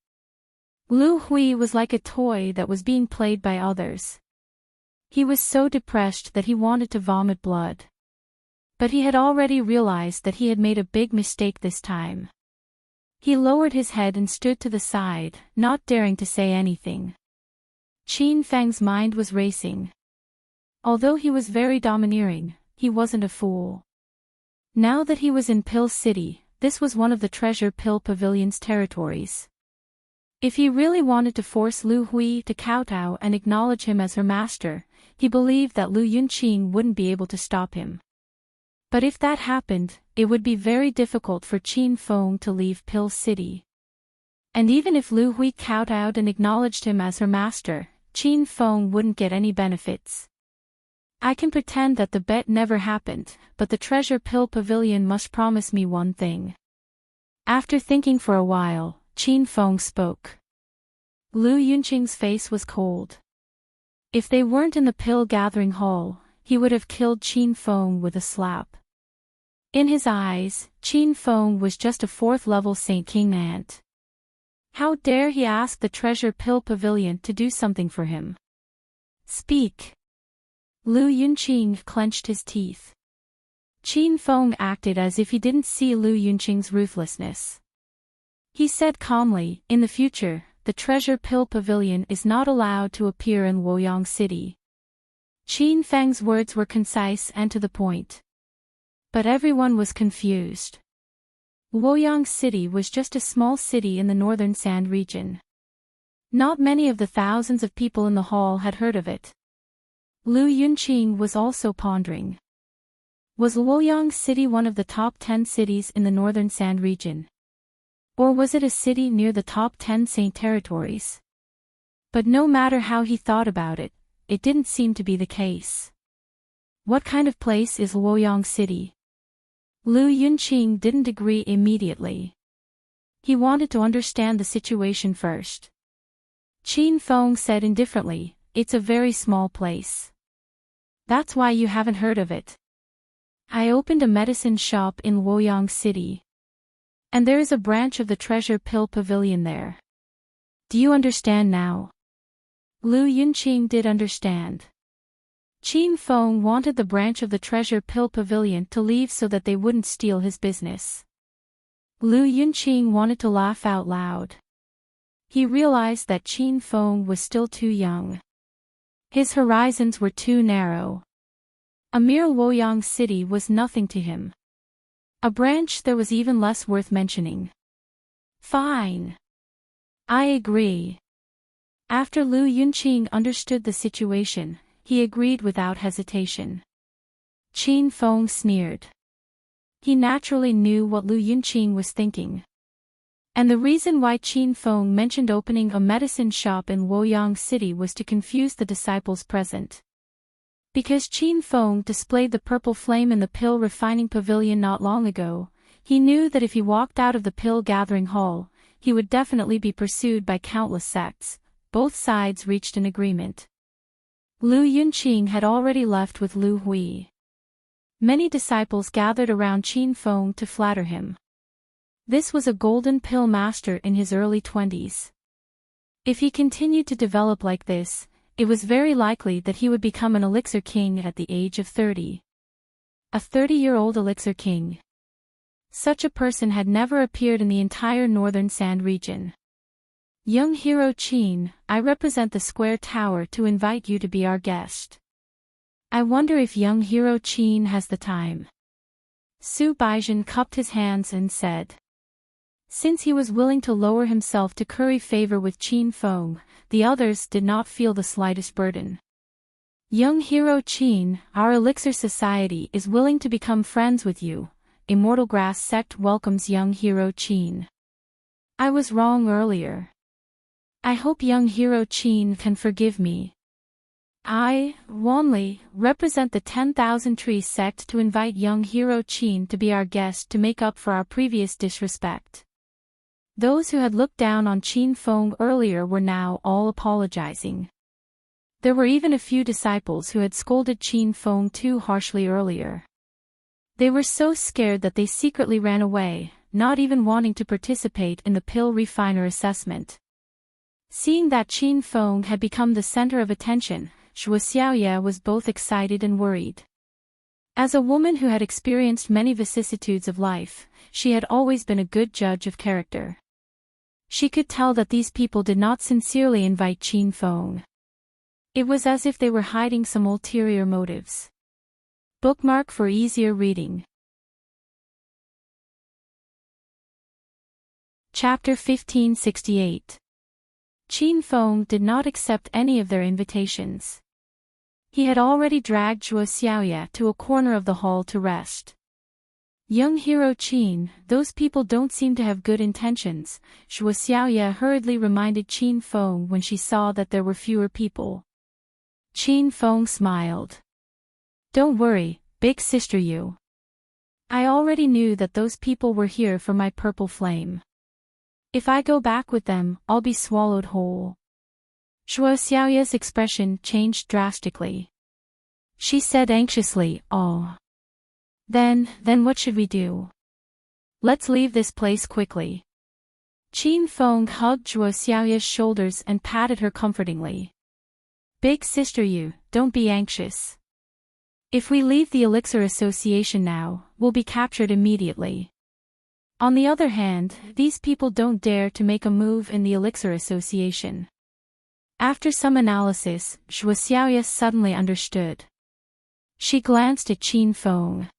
Lu Hui was like a toy that was being played by others. He was so depressed that he wanted to vomit blood. But he had already realized that he had made a big mistake this time. He lowered his head and stood to the side, not daring to say anything. Qin Feng's mind was racing. Although he was very domineering, he wasn't a fool. Now that he was in Pill City, this was one of the Treasure Pill Pavilion's territories. If he really wanted to force Lu Hui to kowtow and acknowledge him as her master, he believed that Lu Yunqing wouldn't be able to stop him. But if that happened, it would be very difficult for Qin Feng to leave Pill City. And even if Lu Hui kowtowed and acknowledged him as her master, Qin Feng wouldn't get any benefits. I can pretend that the bet never happened, but the Treasure Pill Pavilion must promise me one thing. After thinking for a while, Qin Feng spoke. Lu Yunqing's face was cold. If they weren't in the pill gathering hall, he would have killed Qin Feng with a slap. In his eyes, Qin Feng was just a 4th-level Saint King ant. How dare he ask the Treasure Pill Pavilion to do something for him? Speak. Lu Yunqing clenched his teeth. Qin Feng acted as if he didn't see Lu Yunqing's ruthlessness. He said calmly, in the future, the Treasure Pill Pavilion is not allowed to appear in Luoyang City. Qin Feng's words were concise and to the point. But everyone was confused. Luoyang City was just a small city in the northern Sand region. Not many of the thousands of people in the hall had heard of it. Lu Yunqing was also pondering. Was Luoyang City one of the top 10 cities in the northern Sand region? Or was it a city near the top 10 Saint territories? But no matter how he thought about it, it didn't seem to be the case. What kind of place is Luoyang City? Lu Yunqing didn't agree immediately. He wanted to understand the situation first. Qin Feng said indifferently, it's a very small place. That's why you haven't heard of it. I opened a medicine shop in Luoyang City. And there is a branch of the Treasure Pill Pavilion there. Do you understand now? Lu Yunqing did understand. Qin Feng wanted the branch of the Treasure Pill Pavilion to leave so that they wouldn't steal his business. Lu Yunqing wanted to laugh out loud. He realized that Qin Feng was still too young. His horizons were too narrow. A mere Luoyang City was nothing to him. A branch there was even less worth mentioning. Fine. I agree. After Lu Yunqing understood the situation, he agreed without hesitation. Qin Feng sneered. He naturally knew what Lu Yunqing was thinking. And the reason why Qin Feng mentioned opening a medicine shop in Luoyang City was to confuse the disciples present. Because Qin Feng displayed the purple flame in the pill refining pavilion not long ago, he knew that if he walked out of the pill gathering hall, he would definitely be pursued by countless sects. Both sides reached an agreement. Lu Yunqing had already left with Lu Hui. Many disciples gathered around Qin Feng to flatter him. This was a golden pill master in his early 20s. If he continued to develop like this, it was very likely that he would become an elixir king at the age of 30. A 30-year-old elixir king. Such a person had never appeared in the entire northern Sand region. Young hero Qin, I represent the Square Tower to invite you to be our guest. I wonder if young hero Qin has the time. Su Baizhen cupped his hands and said. Since he was willing to lower himself to curry favor with Qin Feng, the others did not feel the slightest burden. Young hero Qin, our elixir society is willing to become friends with you. Immortal Grass Sect welcomes young hero Chin. I was wrong earlier. I hope young hero Chin can forgive me. I, Wanli, represent the 10,000 Tree sect to invite young hero Chin to be our guest to make up for our previous disrespect. Those who had looked down on Chin Feng earlier were now all apologizing. There were even a few disciples who had scolded Chin Feng too harshly earlier. They were so scared that they secretly ran away, not even wanting to participate in the pill refiner assessment. Seeing that Chin Feng had become the center of attention, Shuo Xiaoye was both excited and worried. As a woman who had experienced many vicissitudes of life, she had always been a good judge of character. She could tell that these people did not sincerely invite Chin Feng. It was as if they were hiding some ulterior motives. Bookmark for easier reading. Chapter 1568. Chin Feng did not accept any of their invitations. He had already dragged Shuo Xiaoye to a corner of the hall to rest. Young hero Chin, those people don't seem to have good intentions, Shuo Xiaoye hurriedly reminded Chin Feng when she saw that there were fewer people. Chin Feng smiled. Don't worry, big sister you. I already knew that those people were here for my purple flame. If I go back with them, I'll be swallowed whole. Shuo Xiaoye's expression changed drastically. She said anxiously, oh. Then what should we do? Let's leave this place quickly. Chin Feng hugged Shuo Xiaoye's shoulders and patted her comfortingly. Big sister you, don't be anxious. If we leave the Elixir Association now, we'll be captured immediately. On the other hand, these people don't dare to make a move in the Elixir Association. After some analysis, Shuo Xiaoye suddenly understood. She glanced at Chin Feng.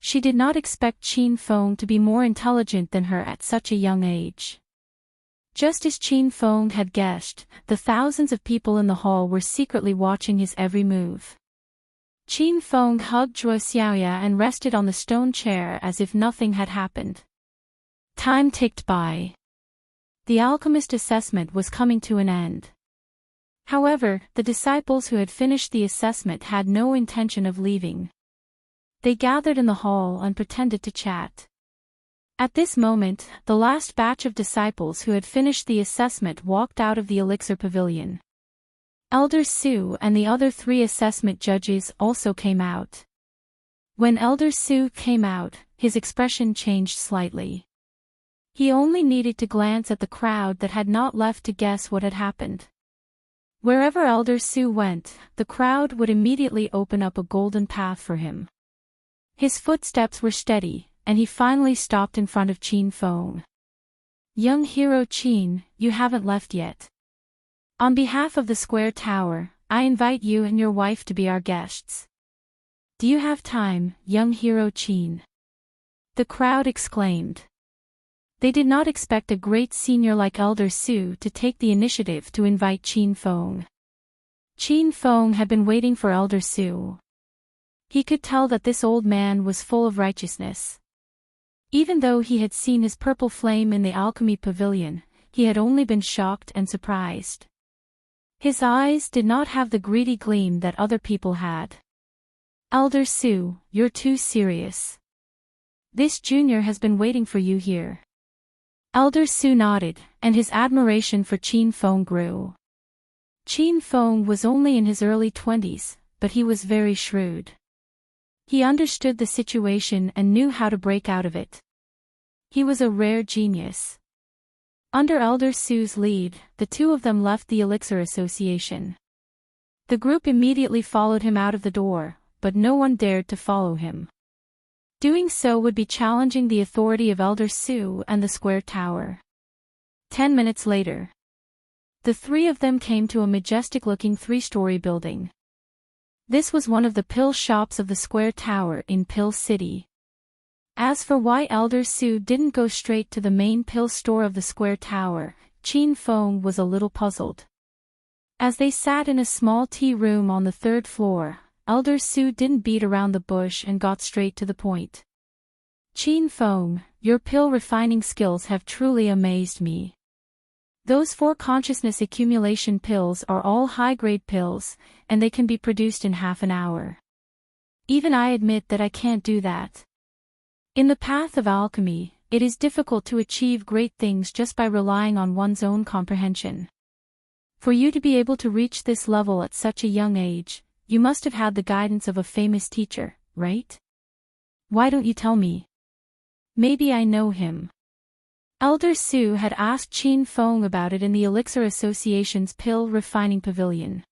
She did not expect Chin Feng to be more intelligent than her at such a young age. Just as Chin Feng had guessed, the thousands of people in the hall were secretly watching his every move. Chin Feng hugged Shuo Xiaoye and rested on the stone chair as if nothing had happened. Time ticked by. The alchemist assessment was coming to an end. However, the disciples who had finished the assessment had no intention of leaving. They gathered in the hall and pretended to chat. At this moment, the last batch of disciples who had finished the assessment walked out of the Elixir Pavilion. Elder Su and the other 3 assessment judges also came out. When Elder Su came out, his expression changed slightly. He only needed to glance at the crowd that had not left to guess what had happened. Wherever Elder Su went, the crowd would immediately open up a golden path for him. His footsteps were steady, and he finally stopped in front of Chin Feng. Young hero Chin, you haven't left yet. On behalf of the Square Tower, I invite you and your wife to be our guests. Do you have time, young hero Chin? The crowd exclaimed. They did not expect a great senior like Elder Su to take the initiative to invite Chin Feng. Chin Feng had been waiting for Elder Su. He could tell that this old man was full of righteousness. Even though he had seen his purple flame in the alchemy pavilion, he had only been shocked and surprised. His eyes did not have the greedy gleam that other people had. Elder Su, you're too serious. This junior has been waiting for you here. Elder Su nodded, and his admiration for Chin Feng grew. Chin Feng was only in his early 20s, but he was very shrewd. He understood the situation and knew how to break out of it. He was a rare genius. Under Elder Su's lead, the 2 of them left the Elixir Association. The group immediately followed him out of the door, but no one dared to follow him. Doing so would be challenging the authority of Elder Su and the Square Tower. 10 minutes later, the 3 of them came to a majestic-looking 3-story building. This was one of the pill shops of the Square Tower in Pill City. As for why Elder Su didn't go straight to the main pill store of the Square Tower, Chin Feng was a little puzzled. As they sat in a small tea room on the 3rd floor, Elder Su didn't beat around the bush and got straight to the point. Qin Feng, your pill refining skills have truly amazed me. Those 4 consciousness accumulation pills are all high-grade pills, and they can be produced in half an hour. Even I admit that I can't do that. In the path of alchemy, it is difficult to achieve great things just by relying on one's own comprehension. For you to be able to reach this level at such a young age, you must have had the guidance of a famous teacher, right? Why don't you tell me? Maybe I know him. Elder Su had asked Qin Feng about it in the Elixir Association's pill refining pavilion.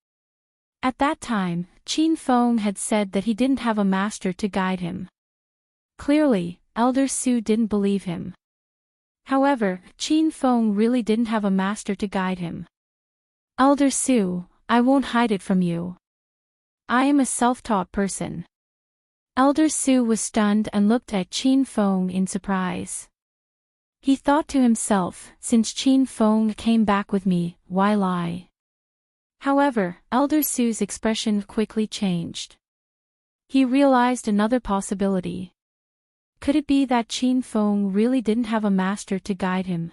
At that time, Qin Feng had said that he didn't have a master to guide him. Clearly, Elder Su didn't believe him. However, Qin Feng really didn't have a master to guide him. Elder Su, I won't hide it from you. I am a self-taught person. Elder Su was stunned and looked at Qin Feng in surprise. He thought to himself, since Qin Feng came back with me, why lie? However, Elder Su's expression quickly changed. He realized another possibility. Could it be that Qin Feng really didn't have a master to guide him?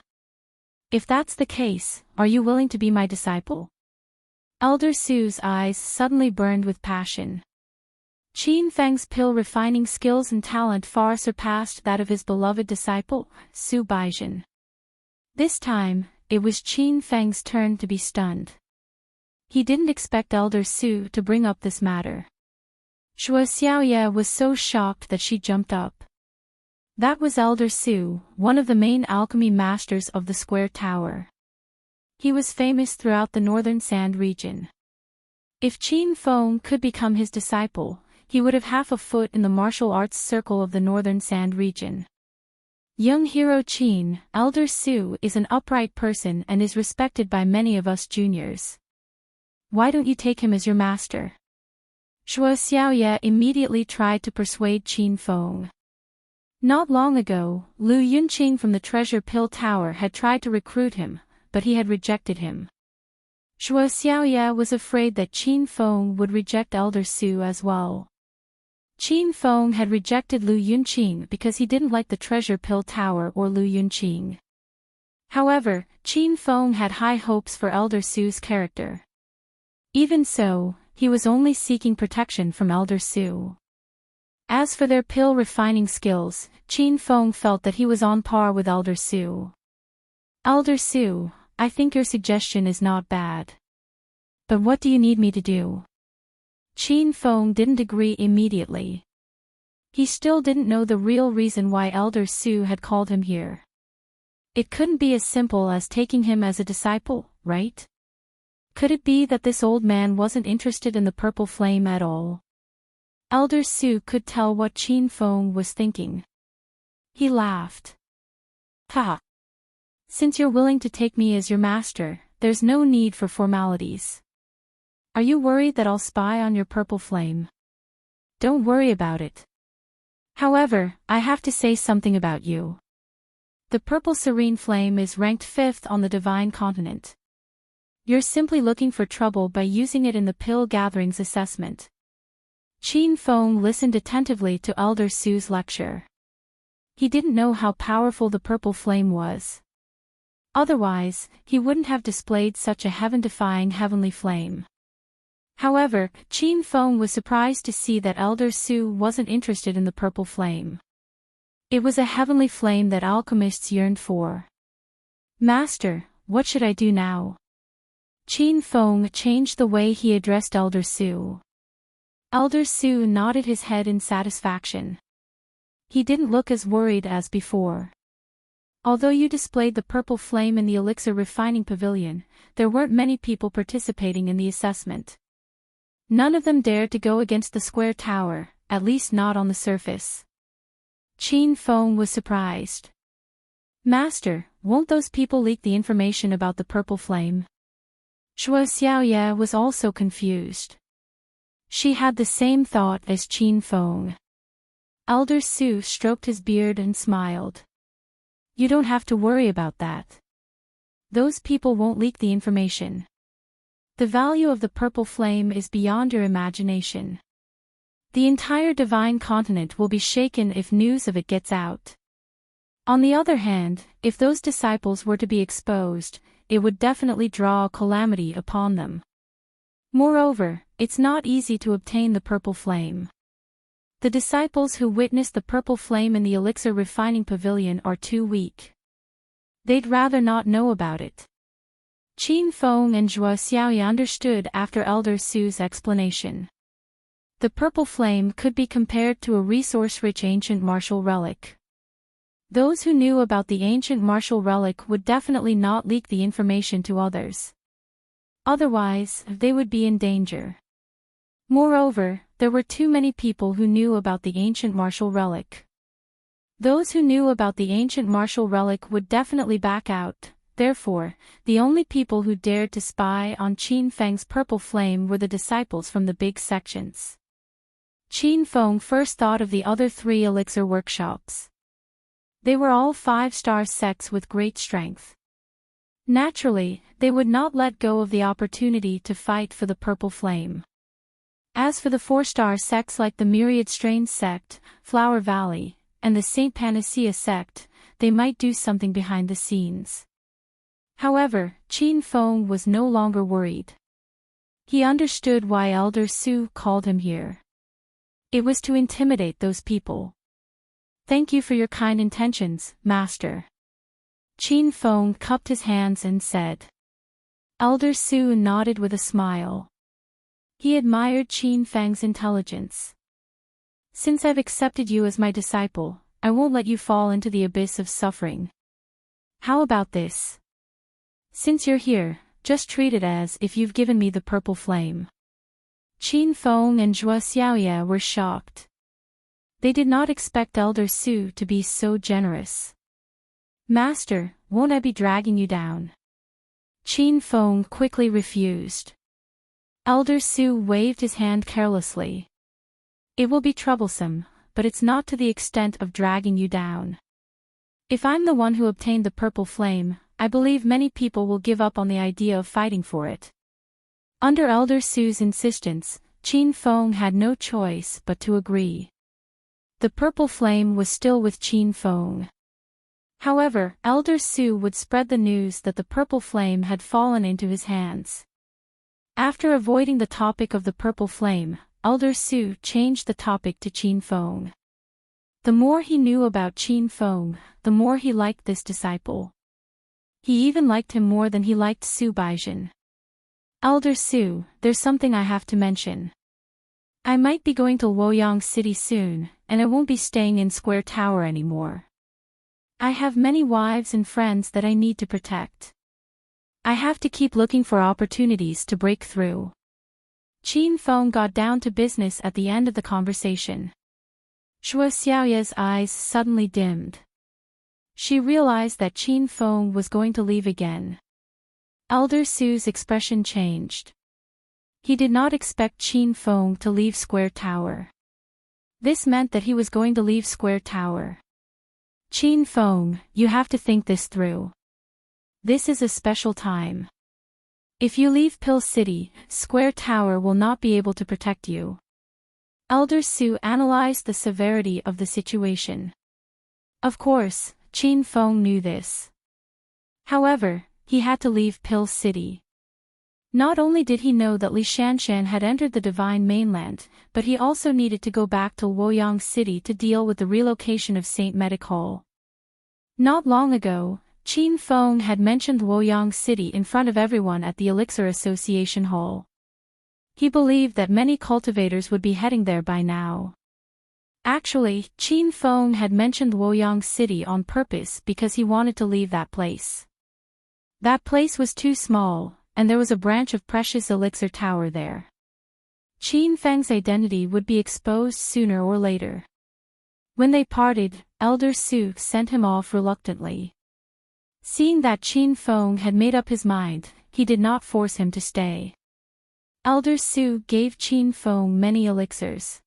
If that's the case, are you willing to be my disciple? Elder Su's eyes suddenly burned with passion. Qin Feng's pill refining skills and talent far surpassed that of his beloved disciple, Su Baizhen. This time, it was Qin Feng's turn to be stunned. He didn't expect Elder Su to bring up this matter. Shuo Xiaoye was so shocked that she jumped up. That was Elder Su, one of the main alchemy masters of the Square Tower. He was famous throughout the Northern Sand region. If Qin Feng could become his disciple, he would have half a foot in the martial arts circle of the Northern Sand region. Young hero Qin, Elder Su is an upright person and is respected by many of us juniors. Why don't you take him as your master? Shuo Xiaoye immediately tried to persuade Qin Feng. Not long ago, Lu Yunqing from the Treasure Pill Tower had tried to recruit him, but he had rejected him. Shuo Xiaoye was afraid that Qin Feng would reject Elder Su as well. Qin Feng had rejected Lu Yunqing because he didn't like the Treasure Pill Tower or Lu Yunqing. However, Qin Feng had high hopes for Elder Su's character. Even so, he was only seeking protection from Elder Su. As for their pill refining skills, Qin Feng felt that he was on par with Elder Su. Elder Su, I think your suggestion is not bad. But what do you need me to do? Qin Feng didn't agree immediately. He still didn't know the real reason why Elder Su had called him here. It couldn't be as simple as taking him as a disciple, right? Could it be that this old man wasn't interested in the purple flame at all? Elder Su could tell what Qin Feng was thinking. He laughed. Ha! Since you're willing to take me as your master, there's no need for formalities. Are you worried that I'll spy on your purple flame? Don't worry about it. However, I have to say something about you. The purple serene flame is ranked 5th on the divine continent. You're simply looking for trouble by using it in the pill gatherings assessment. Qin Feng listened attentively to Elder Su's lecture. He didn't know how powerful the purple flame was. Otherwise, he wouldn't have displayed such a heaven-defying heavenly flame. However, Qin Feng was surprised to see that Elder Su wasn't interested in the purple flame. It was a heavenly flame that alchemists yearned for. Master, what should I do now? Qin Feng changed the way he addressed Elder Su. Elder Su nodded his head in satisfaction. He didn't look as worried as before. Although you displayed the purple flame in the Elixir Refining Pavilion, there weren't many people participating in the assessment. None of them dared to go against the Square Tower, at least not on the surface. Qin Feng was surprised. Master, won't those people leak the information about the purple flame? Shuo Xiaoye was also confused. She had the same thought as Qin Feng. Elder Su stroked his beard and smiled. You don't have to worry about that. Those people won't leak the information. The value of the purple flame is beyond your imagination. The entire divine continent will be shaken if news of it gets out. On the other hand, if those disciples were to be exposed, it would definitely draw a calamity upon them. Moreover, it's not easy to obtain the purple flame. The disciples who witnessed the purple flame in the elixir refining pavilion are too weak. They'd rather not know about it. Qin Feng and Zhuo Xiaoye understood after Elder Su's explanation. The purple flame could be compared to a resource-rich ancient martial relic. Those who knew about the ancient martial relic would definitely not leak the information to others. Otherwise, they would be in danger. Moreover, there were too many people who knew about the ancient martial relic. Those who knew about the ancient martial relic would definitely back out. Therefore, the only people who dared to spy on Qin Feng's purple flame were the disciples from the big sections. Qin Feng first thought of the other 3 elixir workshops. They were all 5-star sects with great strength. Naturally, they would not let go of the opportunity to fight for the purple flame. As for the 4-star sects like the Myriad Strains sect, Flower Valley, and the Saint Panacea sect, they might do something behind the scenes. However, Qin Feng was no longer worried. He understood why Elder Su called him here. It was to intimidate those people. Thank you for your kind intentions, Master. Qin Feng cupped his hands and said. Elder Su nodded with a smile. He admired Qin Feng's intelligence. Since I've accepted you as my disciple, I won't let you fall into the abyss of suffering. How about this? Since you're here, just treat it as if you've given me the purple flame. Qin Feng and Zhuo Xiaoye were shocked. They did not expect Elder Su to be so generous. Master, won't I be dragging you down? Qin Feng quickly refused. Elder Su waved his hand carelessly. It will be troublesome, but it's not to the extent of dragging you down. If I'm the one who obtained the purple flame, I believe many people will give up on the idea of fighting for it. Under Elder Su's insistence, Qin Feng had no choice but to agree. The purple flame was still with Qin Feng. However, Elder Su would spread the news that the purple flame had fallen into his hands. After avoiding the topic of the purple flame, Elder Su changed the topic to Qin Feng. The more he knew about Qin Feng, the more he liked this disciple. He even liked him more than he liked Su Baizhen. Elder Su, there's something I have to mention. I might be going to Luoyang City soon, and I won't be staying in Square Tower anymore. I have many wives and friends that I need to protect. I have to keep looking for opportunities to break through. Qin Feng got down to business at the end of the conversation. Zhuo Xiaoye's eyes suddenly dimmed. She realized that Qin Feng was going to leave again. Elder Su's expression changed. He did not expect Qin Feng to leave Square Tower. This meant that he was going to leave Square Tower. Qin Feng, you have to think this through. This is a special time. If you leave Pill City, Square Tower will not be able to protect you. Elder Su analyzed the severity of the situation. Of course, Qin Feng knew this. However, he had to leave Pill City. Not only did he know that Li Shanshan had entered the Divine Mainland, but he also needed to go back to Luoyang City to deal with the relocation of Saint Medic Hall. Not long ago, Qin Feng had mentioned Luoyang City in front of everyone at the Elixir Association Hall. He believed that many cultivators would be heading there by now. Actually, Qin Feng had mentioned Luoyang City on purpose because he wanted to leave that place. That place was too small, and there was a branch of Precious Elixir Tower there. Qin Feng's identity would be exposed sooner or later. When they parted, Elder Su sent him off reluctantly. Seeing that Qin Feng had made up his mind, he did not force him to stay. Elder Su gave Qin Feng many elixirs.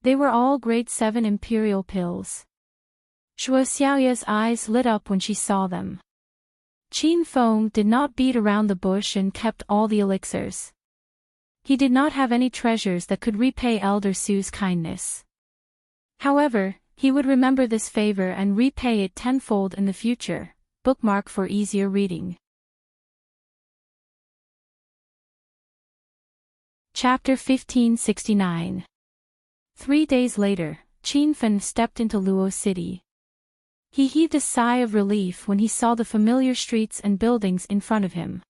They were all grade 7 imperial pills. Zhuo Xiaoye's eyes lit up when she saw them. Qin Feng did not beat around the bush and kept all the elixirs. He did not have any treasures that could repay Elder Sue's kindness. However, he would remember this favor and repay it tenfold in the future. Bookmark for easier reading. Chapter 1569. 3 days later, Qin Fan stepped into Luo City. He heaved a sigh of relief when he saw the familiar streets and buildings in front of him.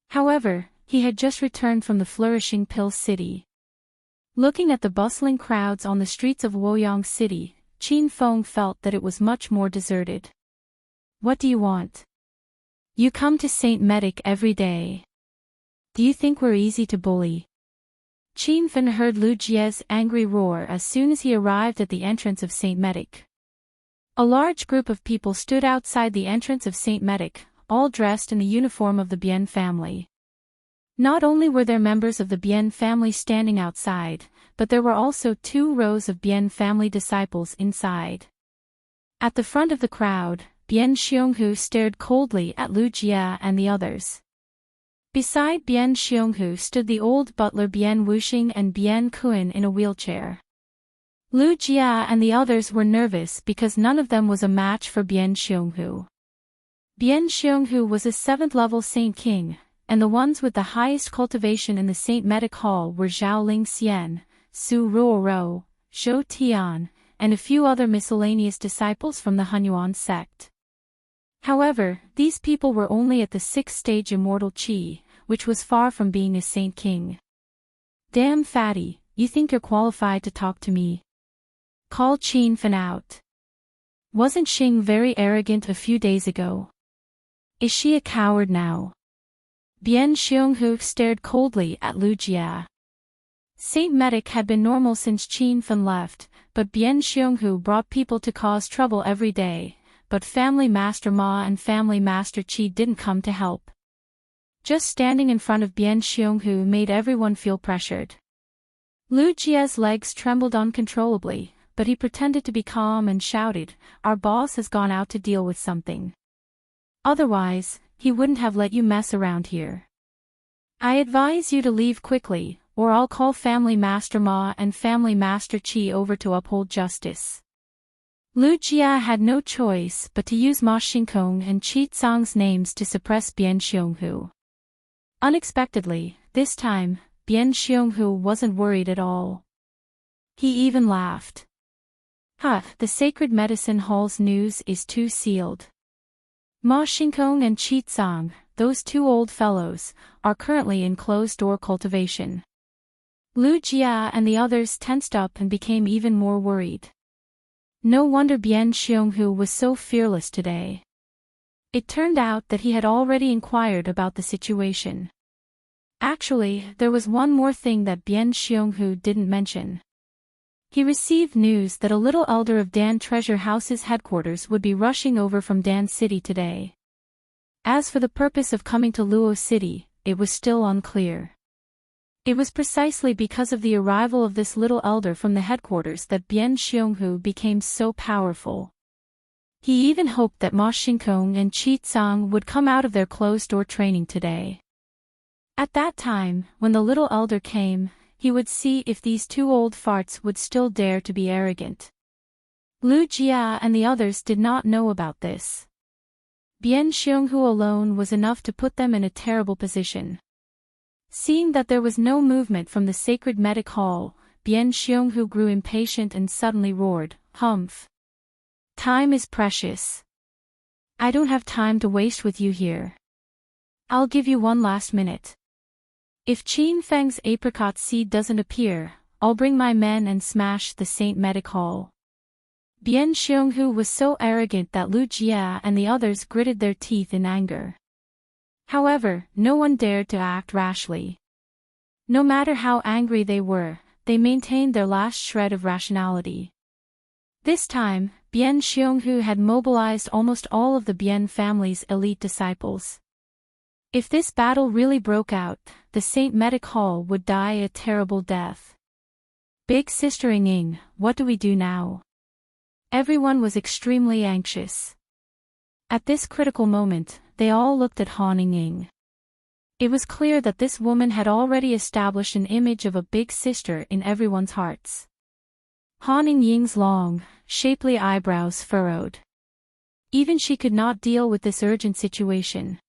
However, he had just returned from the flourishing Pill City. Looking at the bustling crowds on the streets of Luoyang City, Qin Feng felt that it was much more deserted. What do you want? You come to St. Medic every day. Do you think we're easy to bully? Qin Fan heard Lu Jie's angry roar as soon as he arrived at the entrance of St. Medic. A large group of people stood outside the entrance of St. Medic, all dressed in the uniform of the Bien family. Not only were there members of the Bien family standing outside, but there were also 2 rows of Bien family disciples inside. At the front of the crowd, Bien Xionghu stared coldly at Lu Jie and the others. Beside Bien Xionghu stood the old butler Bien Wuxing and Bien Kun in a wheelchair. Lu Jie and the others were nervous because none of them was a match for Bien Xionghu. Bien Xionghu was a 7th-level Saint King, and the ones with the highest cultivation in the Saint Medic Hall were Zhao Ling Xian, Su Ruoro, Zhou Tian, and a few other miscellaneous disciples from the Hunyuan sect. However, these people were only at the 6th stage Immortal Qi, which was far from being a Saint King. Damn fatty, you think you're qualified to talk to me? Call Qin Fan out. Wasn't Xing very arrogant a few days ago? Is she a coward now? Bien Xionghu stared coldly at Lu Jie. Saint Medic had been normal since Qin Fan left, but Bien Xionghu brought people to cause trouble every day, but Family Master Ma and Family Master Qi didn't come to help. Just standing in front of Bien Xionghu made everyone feel pressured. Lu Jie's legs trembled uncontrollably, but he pretended to be calm and shouted, "Our boss has gone out to deal with something. Otherwise, he wouldn't have let you mess around here. I advise you to leave quickly, or I'll call Family Master Ma and Family Master Qi over to uphold justice." Lu Jie had no choice but to use Ma Xingkong and Qi Tsang's names to suppress Bien Xionghu. Unexpectedly, this time, Bien Xionghu wasn't worried at all. He even laughed. The Sacred Medicine Hall's news is too sealed. Ma Xingkong and Qi Tsang, those 2 old fellows, are currently in closed-door cultivation. Lu Jie and the others tensed up and became even more worried. No wonder Bien Xionghu was so fearless today. It turned out that he had already inquired about the situation. Actually, there was one more thing that Bien Xionghu didn't mention. He received news that a little elder of Dan Treasure House's headquarters would be rushing over from Dan City today. As for the purpose of coming to Luo City, it was still unclear. It was precisely because of the arrival of this little elder from the headquarters that Bien Xionghu became so powerful. He even hoped that Ma Xingkong and Qi Tsang would come out of their closed-door training today. At that time, when the little elder came, he would see if these 2 old farts would still dare to be arrogant. Lu Jie and the others did not know about this. Bien Xionghu alone was enough to put them in a terrible position. Seeing that there was no movement from the Sacred Medic Hall, Bien Xionghu grew impatient and suddenly roared, "Humph! Time is precious. I don't have time to waste with you here. I'll give you one last minute. If Qin Feng's apricot seed doesn't appear, I'll bring my men and smash the Saint Medic Hall." Bien Xionghu was so arrogant that Lu Jie and the others gritted their teeth in anger. However, no one dared to act rashly. No matter how angry they were, they maintained their last shred of rationality. This time, Bien Xionghu had mobilized almost all of the Bien family's elite disciples. If this battle really broke out, the Saint Medic Hall would die a terrible death. "Big Sister Ying, what do we do now?" Everyone was extremely anxious. At this critical moment, they all looked at Han Ying. It was clear that this woman had already established an image of a big sister in everyone's hearts. Han Ying's long, shapely eyebrows furrowed. Even she could not deal with this urgent situation.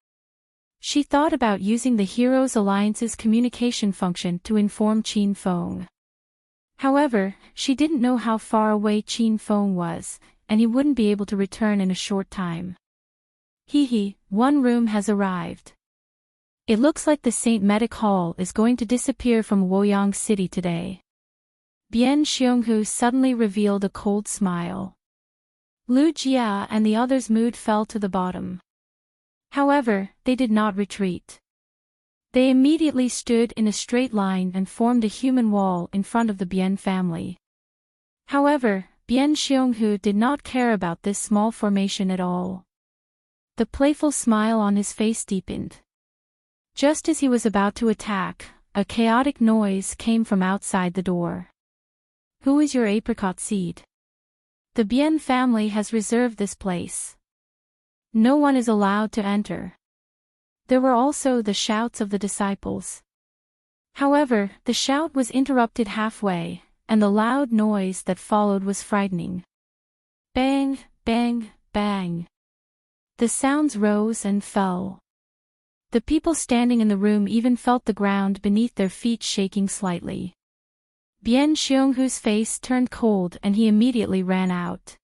She thought about using the Heroes Alliance's communication function to inform Qin Feng. However, she didn't know how far away Qin Feng was, and he wouldn't be able to return in a short time. One room has arrived. It looks like the St. Medic Hall is going to disappear from Woyang City today. Bian Xionghu suddenly revealed a cold smile. Lu Jia and the others' mood fell to the bottom. However, they did not retreat. They immediately stood in a straight line and formed a human wall in front of the Bian family. However, Bian Xionghu did not care about this small formation at all. The playful smile on his face deepened. Just as he was about to attack, a chaotic noise came from outside the door. Who is your apricot seed? The Bian family has reserved this place. No one is allowed to enter. There were also the shouts of the disciples. However, the shout was interrupted halfway, and the loud noise that followed was frightening. Bang, bang, bang. The sounds rose and fell. The people standing in the room even felt the ground beneath their feet shaking slightly. Bian Xionghu's face turned cold and he immediately ran out.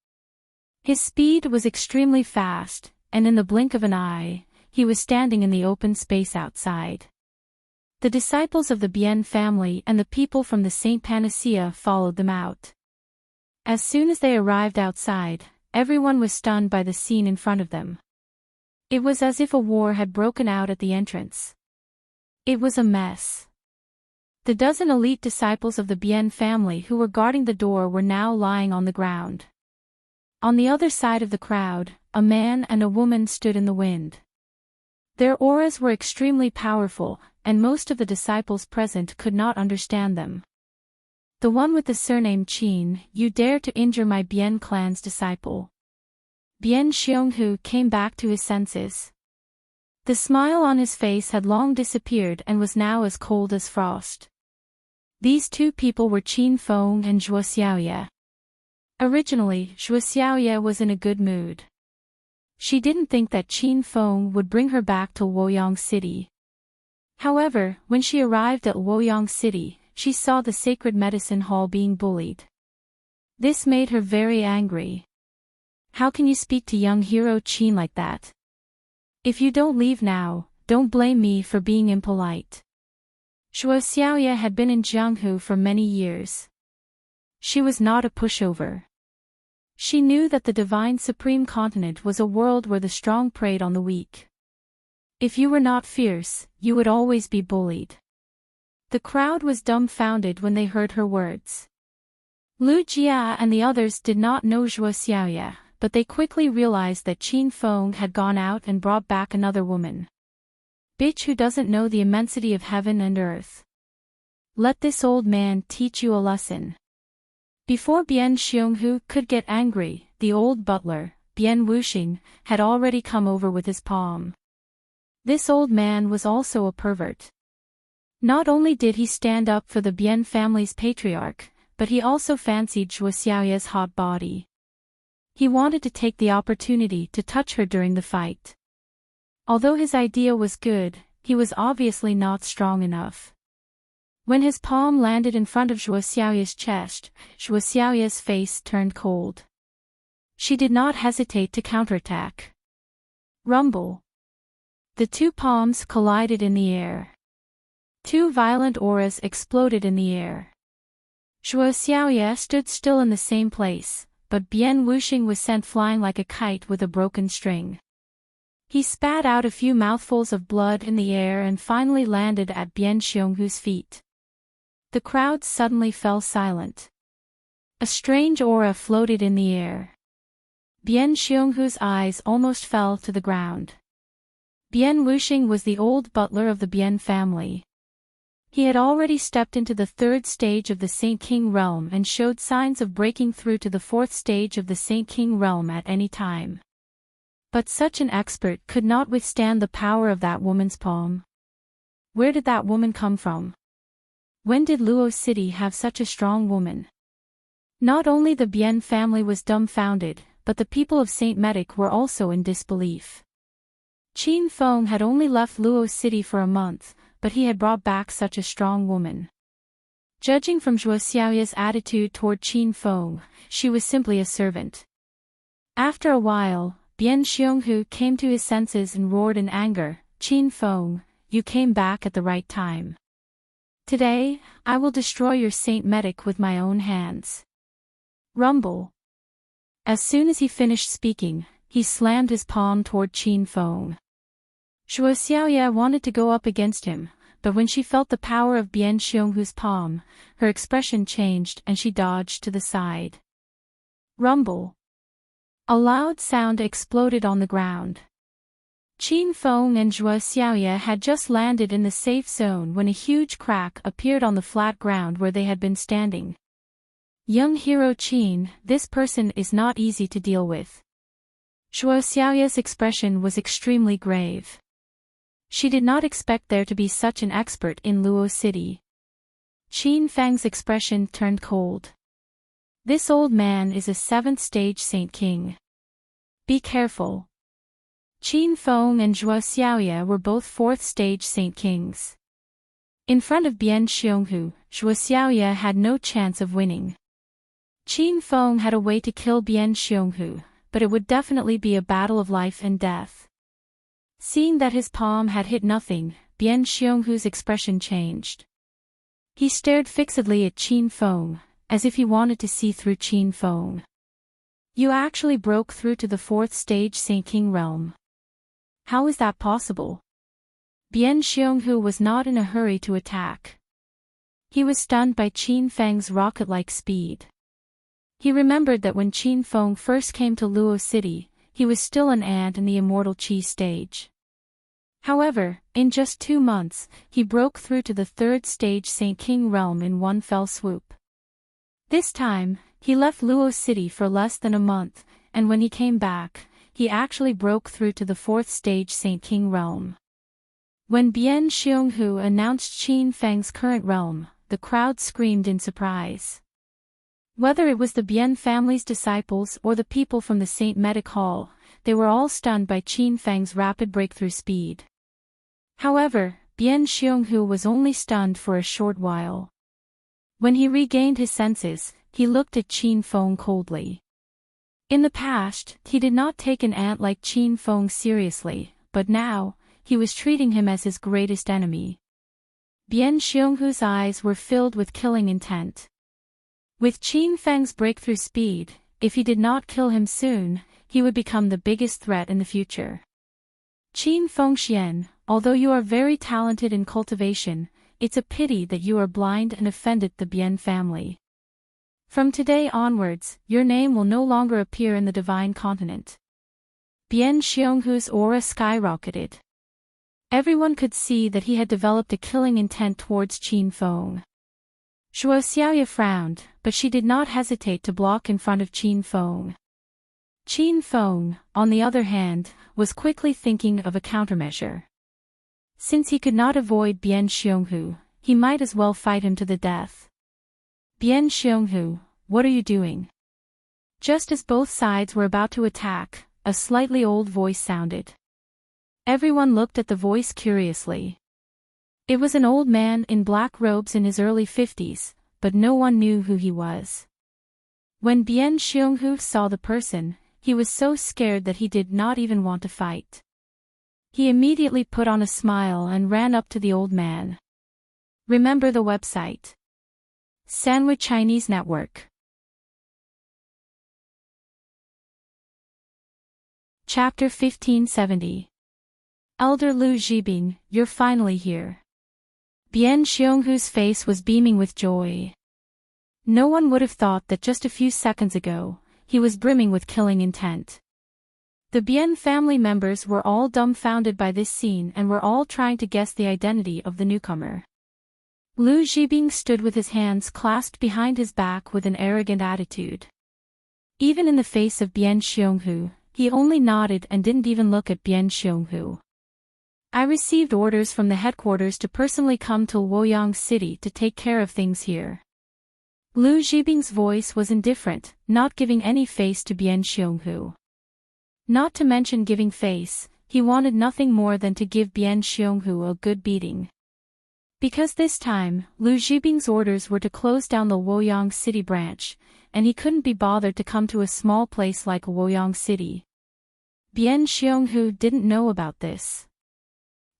His speed was extremely fast, and in the blink of an eye, he was standing in the open space outside. The disciples of the Bian family and the people from the Saint Panacea followed them out. As soon as they arrived outside, everyone was stunned by the scene in front of them. It was as if a war had broken out at the entrance. It was a mess. The dozen elite disciples of the Bian family who were guarding the door were now lying on the ground. On the other side of the crowd, a man and a woman stood in the wind. Their auras were extremely powerful, and most of the disciples present could not understand them. The one with the surname Qin, you dare to injure my Bian clan's disciple. Bian Xionghu came back to his senses. The smile on his face had long disappeared and was now as cold as frost. These two people were Qin Feng and Zhuo Xiaoye. Originally, Zhuo Xiaoye was in a good mood. She didn't think that Qin Feng would bring her back to Woyang City. However, when she arrived at Woyang City, she saw the sacred medicine hall being bullied. This made her very angry. How can you speak to young hero Qin like that? If you don't leave now, don't blame me for being impolite. Zhuo Xiaoye had been in Jianghu for many years. She was not a pushover. She knew that the divine supreme continent was a world where the strong preyed on the weak. If you were not fierce, you would always be bullied. The crowd was dumbfounded when they heard her words. Lu Jia and the others did not know Zhuo Xiaoye, but they quickly realized that Qin Feng had gone out and brought back another woman. Bitch who doesn't know the immensity of heaven and earth. Let this old man teach you a lesson. Before Bian Xionghu could get angry, the old butler, Bian Wuxing, had already come over with his palm. This old man was also a pervert. Not only did he stand up for the Bian family's patriarch, but he also fancied Zhuo Xiaoye's hot body. He wanted to take the opportunity to touch her during the fight. Although his idea was good, he was obviously not strong enough. When his palm landed in front of Zhuo Xiaoye's chest, Zhuo Xiaoye's face turned cold. She did not hesitate to counterattack. Rumble. The two palms collided in the air. Two violent auras exploded in the air. Zhuo Xiaoye stood still in the same place, but Bian Wuxing was sent flying like a kite with a broken string. He spat out a few mouthfuls of blood in the air and finally landed at Bian Xionghu's feet. The crowd suddenly fell silent. A strange aura floated in the air. Bian Xionghu's eyes almost fell to the ground. Bian Wuxing was the old butler of the Bian family. He had already stepped into the third stage of the Saint King realm and showed signs of breaking through to the fourth stage of the Saint King realm at any time. But such an expert could not withstand the power of that woman's palm. Where did that woman come from? When did Luo City have such a strong woman? Not only the Bien family was dumbfounded, but the people of Saint Medic were also in disbelief. Qin Feng had only left Luo City for a month, but he had brought back such a strong woman. Judging from Zhuo Xiaoya's attitude toward Qin Feng, she was simply a servant. After a while, Bien Xionghu came to his senses and roared in anger, "Qin Feng, you came back at the right time. Today, I will destroy your Saint Medic with my own hands." Rumble. As soon as he finished speaking, he slammed his palm toward Qin Feng. Zhuo Xiaoya wanted to go up against him, but when she felt the power of Bien Xionghu's palm, her expression changed and she dodged to the side. Rumble. A loud sound exploded on the ground. Qin Feng and Zhuo Xiaoya had just landed in the safe zone when a huge crack appeared on the flat ground where they had been standing. Young hero Qin, this person is not easy to deal with. Zhuo Xiaoya's expression was extremely grave. She did not expect there to be such an expert in Luo City. Qin Feng's expression turned cold. This old man is a 7th stage Saint King. Be careful. Qin Feng and Zhuo Xiaoya were both 4th stage Saint Kings. In front of Bien Xionghu, Zhuo Xiaoya had no chance of winning. Qin Feng had a way to kill Bien Xionghu, but it would definitely be a battle of life and death. Seeing that his palm had hit nothing, Bien Xionghu's expression changed. He stared fixedly at Qin Feng, as if he wanted to see through Qin Feng. You actually broke through to the 4th stage Saint King realm. How is that possible? Bien Xionghu was not in a hurry to attack. He was stunned by Qin Feng's rocket-like speed. He remembered that when Qin Feng first came to Luo City, he was still an ant in the immortal Qi stage. However, in just 2 months, he broke through to the 3rd stage Saint King realm in one fell swoop. This time, he left Luo City for less than a month, and when he came back, he actually broke through to the 4th stage Saint King realm. When Bien Xionghu announced Qin Feng's current realm, the crowd screamed in surprise. Whether it was the Bien family's disciples or the people from the Saint Medic Hall, they were all stunned by Qin Feng's rapid breakthrough speed. However, Bien Xionghu was only stunned for a short while. When he regained his senses, he looked at Qin Feng coldly. In the past, he did not take an ant like Qin Feng seriously, but now, he was treating him as his greatest enemy. Bien Xionghu's eyes were filled with killing intent. With Qin Feng's breakthrough speed, if he did not kill him soon, he would become the biggest threat in the future. Qin Fengxian, although you are very talented in cultivation, it's a pity that you are blind and offended the Bien family. From today onwards, your name will no longer appear in the divine continent. Bien Xionghu's aura skyrocketed. Everyone could see that he had developed a killing intent towards Qin Feng. Zhuo Xiaoya frowned, but she did not hesitate to block in front of Qin Feng. Qin Feng, on the other hand, was quickly thinking of a countermeasure. Since he could not avoid Bien Xionghu, he might as well fight him to the death. Bien Xionghu, what are you doing? Just as both sides were about to attack, a slightly old voice sounded. Everyone looked at the voice curiously. It was an old man in black robes in his early 50s, but no one knew who he was. When Bien Xionghu saw the person, he was so scared that he did not even want to fight. He immediately put on a smile and ran up to the old man. Remember the website. Sandwich Chinese Network. Chapter 1570. Elder Lu Zhibing, you're finally here. Bien Xionghu's face was beaming with joy. No one would have thought that just a few seconds ago, he was brimming with killing intent. The Bien family members were all dumbfounded by this scene and were all trying to guess the identity of the newcomer. Lu Zhibing stood with his hands clasped behind his back with an arrogant attitude. Even in the face of Bien Xionghu, he only nodded and didn't even look at Bien Xionghu. I received orders from the headquarters to personally come to Luoyang City to take care of things here. Lu Zhibing's voice was indifferent, not giving any face to Bian Xionghu. Not to mention giving face, he wanted nothing more than to give Bian Xionghu a good beating. Because this time, Lu Zhibing's orders were to close down the Luoyang City branch, and he couldn't be bothered to come to a small place like Luoyang City. Bian Xionghu didn't know about this.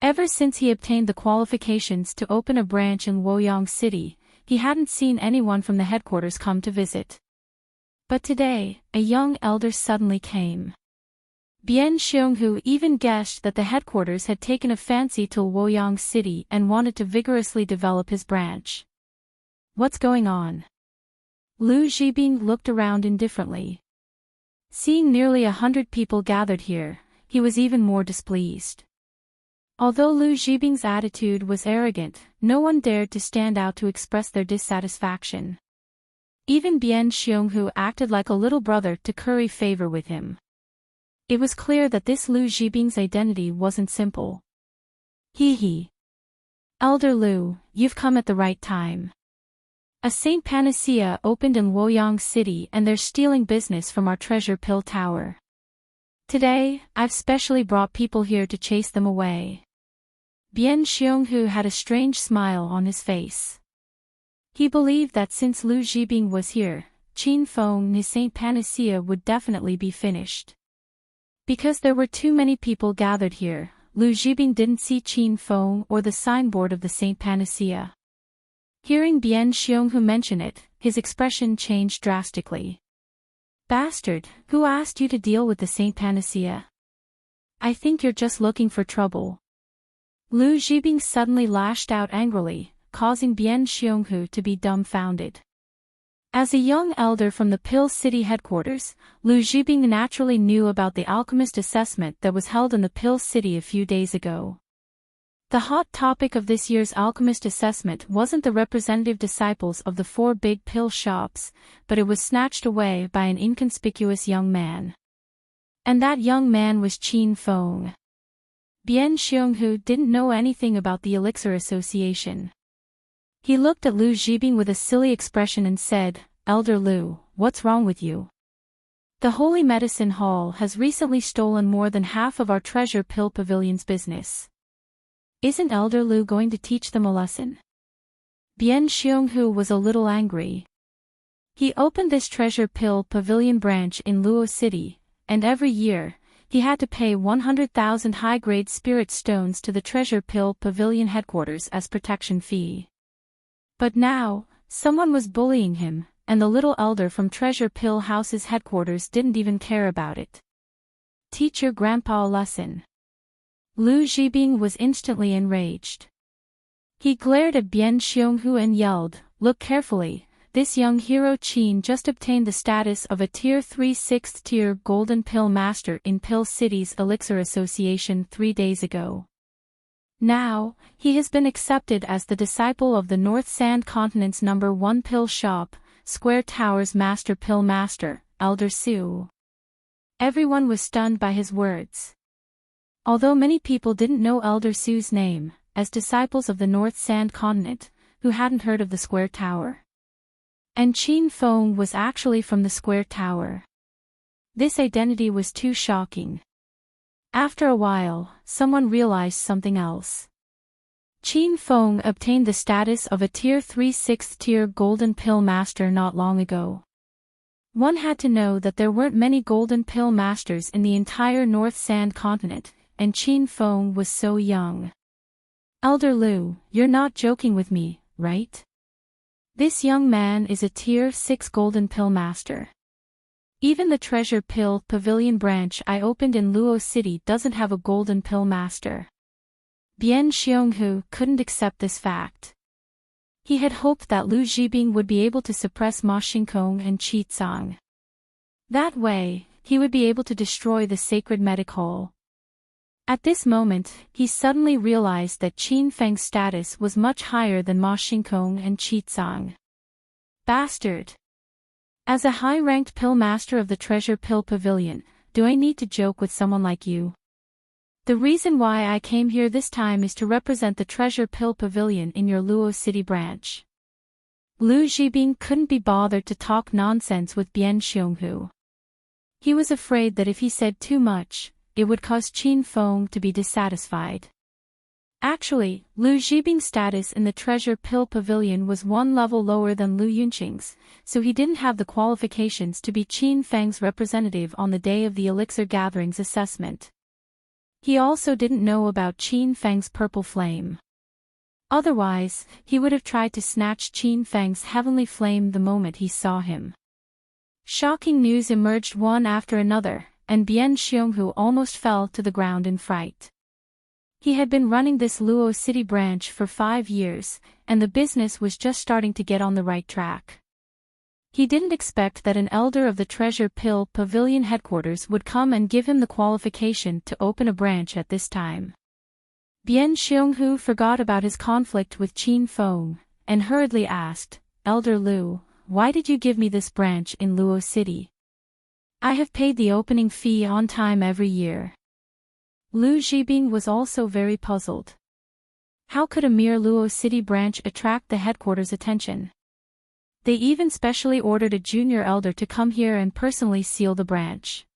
Ever since he obtained the qualifications to open a branch in Luoyang City, he hadn't seen anyone from the headquarters come to visit. But today, a young elder suddenly came. Bian Xionghu even guessed that the headquarters had taken a fancy to Luoyang City and wanted to vigorously develop his branch. What's going on? Lu Zhibing looked around indifferently. Seeing nearly 100 people gathered here, he was even more displeased. Although Lu Zhibing's attitude was arrogant, no one dared to stand out to express their dissatisfaction. Even Bian Xionghu acted like a little brother to curry favor with him. It was clear that this Lu Zhibing's identity wasn't simple. Hee. Elder Lu, you've come at the right time. A Saint Panacea opened in Luoyang City and they're stealing business from our treasure pill tower. Today, I've specially brought people here to chase them away. Bian Xionghu had a strange smile on his face. He believed that since Lu Zhibing was here, Qin Feng and his Saint Panacea would definitely be finished. Because there were too many people gathered here, Lu Zhibing didn't see Qin Feng or the signboard of the Saint Panacea. Hearing Bian Xionghu mention it, his expression changed drastically. Bastard, who asked you to deal with the Saint Panacea? I think you're just looking for trouble. Lu Zhibing suddenly lashed out angrily, causing Bian Xionghu to be dumbfounded. As a young elder from the Pill City headquarters, Lu Zhibing naturally knew about the alchemist assessment that was held in the Pill City a few days ago. The hot topic of this year's alchemist assessment wasn't the representative disciples of the 4 big pill shops, but it was snatched away by an inconspicuous young man. And that young man was Qin Feng. Bian Xionghu didn't know anything about the Elixir Association. He looked at Lu Zhibing with a silly expression and said, Elder Lu, what's wrong with you? The Holy Medicine Hall has recently stolen more than half of our treasure pill pavilion's business. Isn't Elder Lu going to teach them a lesson? Bian Xionghu was a little angry. He opened this treasure pill pavilion branch in Luo City, and every year, he had to pay 100,000 high-grade spirit stones to the treasure pill pavilion headquarters as protection fee. But now, someone was bullying him, and the little elder from Treasure Pill House's headquarters didn't even care about it. Teach your grandpa a lesson. Lu Zhibing was instantly enraged. He glared at Bian Xionghu and yelled, Look carefully, this young hero Qin just obtained the status of a Tier 3 6th tier Golden Pill Master in Pill City's Elixir Association 3 days ago. Now, he has been accepted as the disciple of the North Sand Continent's number 1 pill shop, Square Tower's Master Pill Master, Elder Su. Everyone was stunned by his words. Although many people didn't know Elder Su's name, as disciples of the North Sand Continent, who hadn't heard of the Square Tower. And Qin Feng was actually from the Square Tower. This identity was too shocking. After a while, someone realized something else. Qin Feng obtained the status of a Tier 3 6th tier Golden Pill Master not long ago. One had to know that there weren't many Golden Pill Masters in the entire North Sand Continent, and Qin Feng was so young. Elder Lu, you're not joking with me, right? This young man is a Tier 6 Golden Pill Master. Even the Treasure Pill Pavilion branch I opened in Luo City doesn't have a Golden Pill Master. Bian Xionghu couldn't accept this fact. He had hoped that Lu Zhibing would be able to suppress Ma Xingkong and Qi Tsang. That way, he would be able to destroy the sacred medic hall. At this moment, he suddenly realized that Qin Feng's status was much higher than Ma Xingkong and Qi Tsang. Bastard! As a high-ranked pill master of the Treasure Pill Pavilion, do I need to joke with someone like you? The reason why I came here this time is to represent the Treasure Pill Pavilion in your Luo City branch. Lu Zhibing couldn't be bothered to talk nonsense with Bian Xionghu. He was afraid that if he said too much, it would cause Qin Feng to be dissatisfied. Actually, Lu Zhibing's status in the Treasure Pill Pavilion was one level lower than Lu Yunqing's, so he didn't have the qualifications to be Qin Feng's representative on the day of the Elixir Gatherings assessment. He also didn't know about Qin Feng's purple flame. Otherwise, he would have tried to snatch Qin Feng's heavenly flame the moment he saw him. Shocking news emerged one after another, and Bian Xionghu almost fell to the ground in fright. He had been running this Luo City branch for 5 years, and the business was just starting to get on the right track. He didn't expect that an elder of the Treasure Pill Pavilion headquarters would come and give him the qualification to open a branch at this time. Bian Xionghu forgot about his conflict with Qin Feng, and hurriedly asked, "Elder Lu, why did you give me this branch in Luo City? I have paid the opening fee on time every year." Lu Zhibing was also very puzzled. How could a mere Luo City branch attract the headquarters' attention? They even specially ordered a junior elder to come here and personally seal the branch.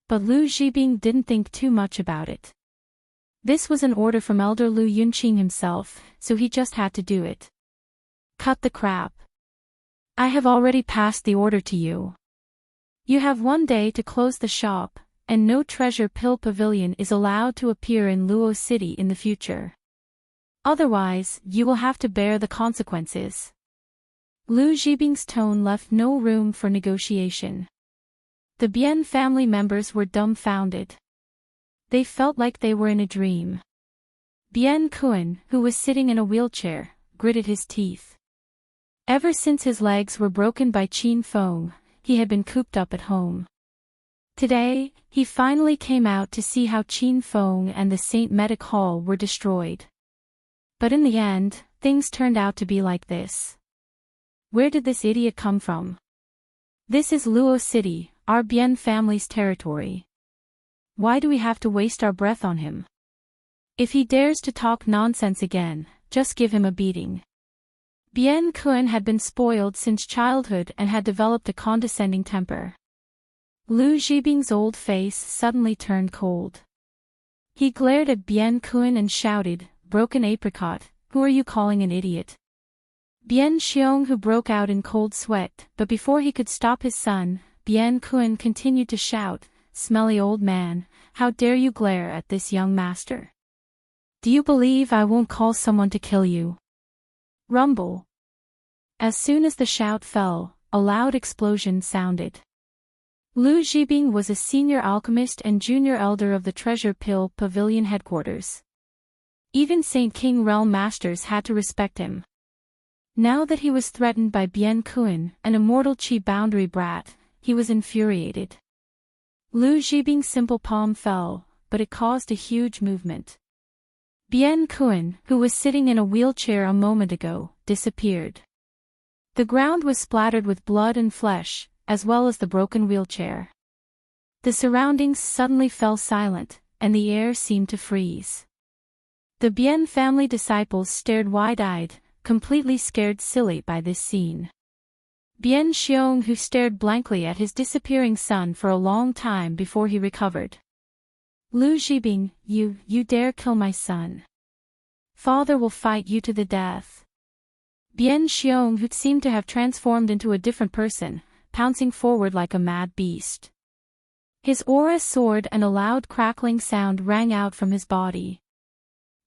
But Lu Zhibing didn't think too much about it. This was an order from Elder Lu Yunqing himself, so he just had to do it. Cut the crap. I have already passed the order to you. You have 1 day to close the shop, and no Treasure Pill Pavilion is allowed to appear in Luo City in the future. Otherwise, you will have to bear the consequences. Lu Zhibing's tone left no room for negotiation. The Bian family members were dumbfounded. They felt like they were in a dream. Bian Kun, who was sitting in a wheelchair, gritted his teeth. Ever since his legs were broken by Qin Feng, he had been cooped up at home. Today, he finally came out to see how Qin Feng and the Saint Medic Hall were destroyed. But in the end, things turned out to be like this. Where did this idiot come from? This is Luo City, our Bian family's territory. Why do we have to waste our breath on him? If he dares to talk nonsense again, just give him a beating. Bian Kun had been spoiled since childhood and had developed a condescending temper. Lu Zhibing's old face suddenly turned cold. He glared at Bian Kun and shouted, "Broken apricot, who are you calling an idiot?" Bian Xionghu broke out in cold sweat, but before he could stop his son, Bian Kun continued to shout, "Smelly old man, how dare you glare at this young master? Do you believe I won't call someone to kill you?" Rumble. As soon as the shout fell, a loud explosion sounded. Lu Zhibing was a senior alchemist and junior elder of the Treasure Pill Pavilion headquarters. Even Saint King Realm Masters had to respect him. Now that he was threatened by Bian Kun, an immortal Qi boundary brat, he was infuriated. Lu Zhibing's simple palm fell, but it caused a huge movement. Bian Kun, who was sitting in a wheelchair a moment ago, disappeared. The ground was splattered with blood and flesh, as well as the broken wheelchair. The surroundings suddenly fell silent, and the air seemed to freeze. The Bian family disciples stared wide-eyed, completely scared silly by this scene. Bian Xionghu stared blankly at his disappearing son for a long time before he recovered. Lu Zhibing, you dare kill my son. Father will fight you to the death. Bian Xionghu seemed to have transformed into a different person, pouncing forward like a mad beast. His aura soared and a loud crackling sound rang out from his body.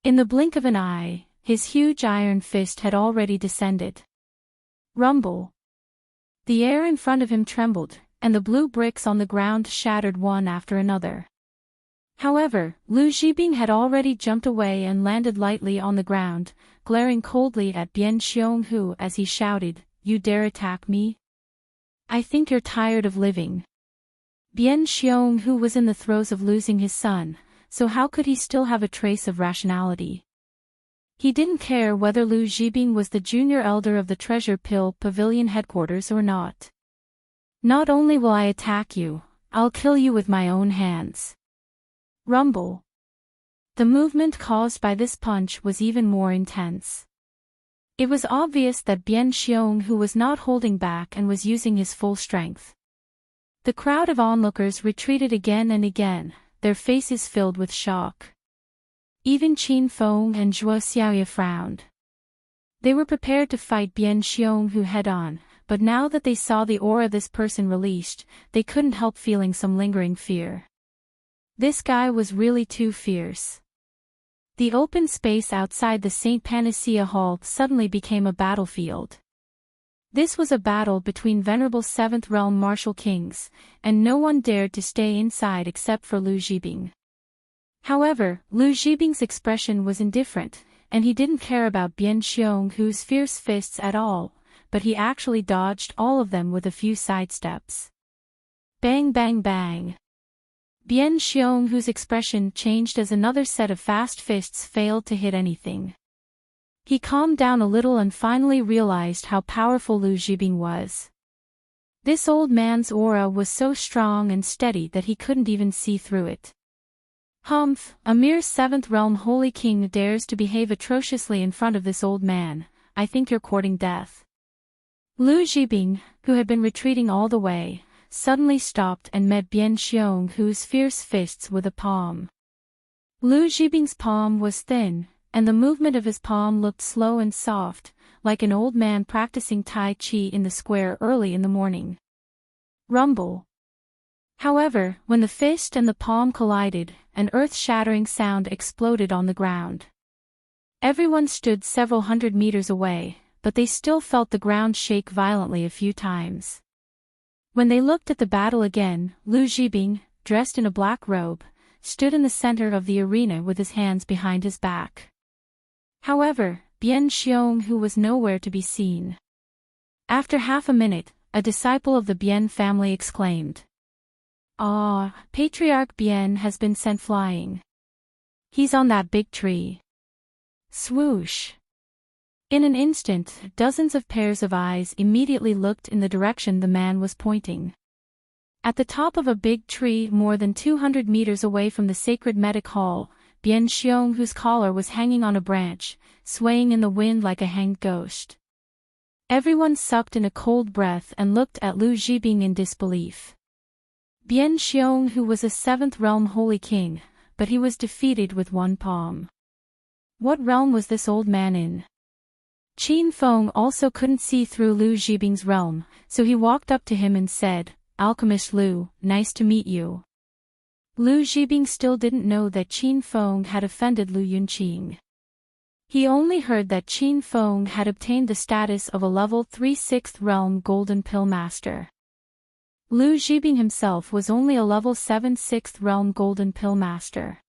In the blink of an eye, his huge iron fist had already descended. Rumble. The air in front of him trembled, and the blue bricks on the ground shattered one after another. However, Lu Zhibing had already jumped away and landed lightly on the ground, glaring coldly at Bian Xionghu as he shouted, "You dare attack me? I think you're tired of living." Bian Xionghu was in the throes of losing his son, so how could he still have a trace of rationality? He didn't care whether Lu Zhibing was the junior elder of the Treasure Pill Pavilion headquarters or not. "Not only will I attack you, I'll kill you with my own hands." Rumble. The movement caused by this punch was even more intense. It was obvious that Bien Xionghu was not holding back and was using his full strength. The crowd of onlookers retreated again and again, their faces filled with shock. Even Qin Feng and Zhuo Xiaoye frowned. They were prepared to fight Bien Xionghu head-on, but now that they saw the aura this person released, they couldn't help feeling some lingering fear. This guy was really too fierce. The open space outside the St. Panacea Hall suddenly became a battlefield. This was a battle between venerable 7th Realm martial kings, and no one dared to stay inside except for Lu Zhibing. However, Lu Zhibing's expression was indifferent, and he didn't care about Bien Xionghu's fierce fists at all, but he actually dodged all of them with a few sidesteps. Bang bang bang. Bien Xionghu's expression changed as another set of fast fists failed to hit anything. He calmed down a little and finally realized how powerful Lu Zhibing was. This old man's aura was so strong and steady that he couldn't even see through it. Humph, a mere 7th Realm Holy King dares to behave atrociously in front of this old man. I think you're courting death. Lu Zhibing, who had been retreating all the way, suddenly stopped and met Bien Xionghu's fierce fists with a palm. Lu Zhibing's palm was thin, and the movement of his palm looked slow and soft, like an old man practicing Tai Chi in the square early in the morning. Rumble. However, when the fist and the palm collided, an earth-shattering sound exploded on the ground. Everyone stood several hundred meters away, but they still felt the ground shake violently a few times. When they looked at the battle again, Lu Zhibing, dressed in a black robe, stood in the center of the arena with his hands behind his back. However, Bien Xionghu was nowhere to be seen. After half a minute, a disciple of the Bien family exclaimed, "Ah, Patriarch Bien has been sent flying. He's on that big tree." Swoosh! In an instant, dozens of pairs of eyes immediately looked in the direction the man was pointing. At the top of a big tree more than 200 meters away from the sacred medic hall, Bien Xionghu's collar was hanging on a branch, swaying in the wind like a hanged ghost. Everyone sucked in a cold breath and looked at Lu Zhibing in disbelief. Bien Xionghu was a 7th Realm Holy King, but he was defeated with one palm. What realm was this old man in? Qin Feng also couldn't see through Lu Zhibing's realm, so he walked up to him and said, "Alchemist Lu, nice to meet you." Lu Zhibing still didn't know that Qin Feng had offended Lu Yunqing. He only heard that Qin Feng had obtained the status of a level 3 6th Realm Golden Pill Master. Lu Zhibing himself was only a level 7 6th Realm Golden Pill Master.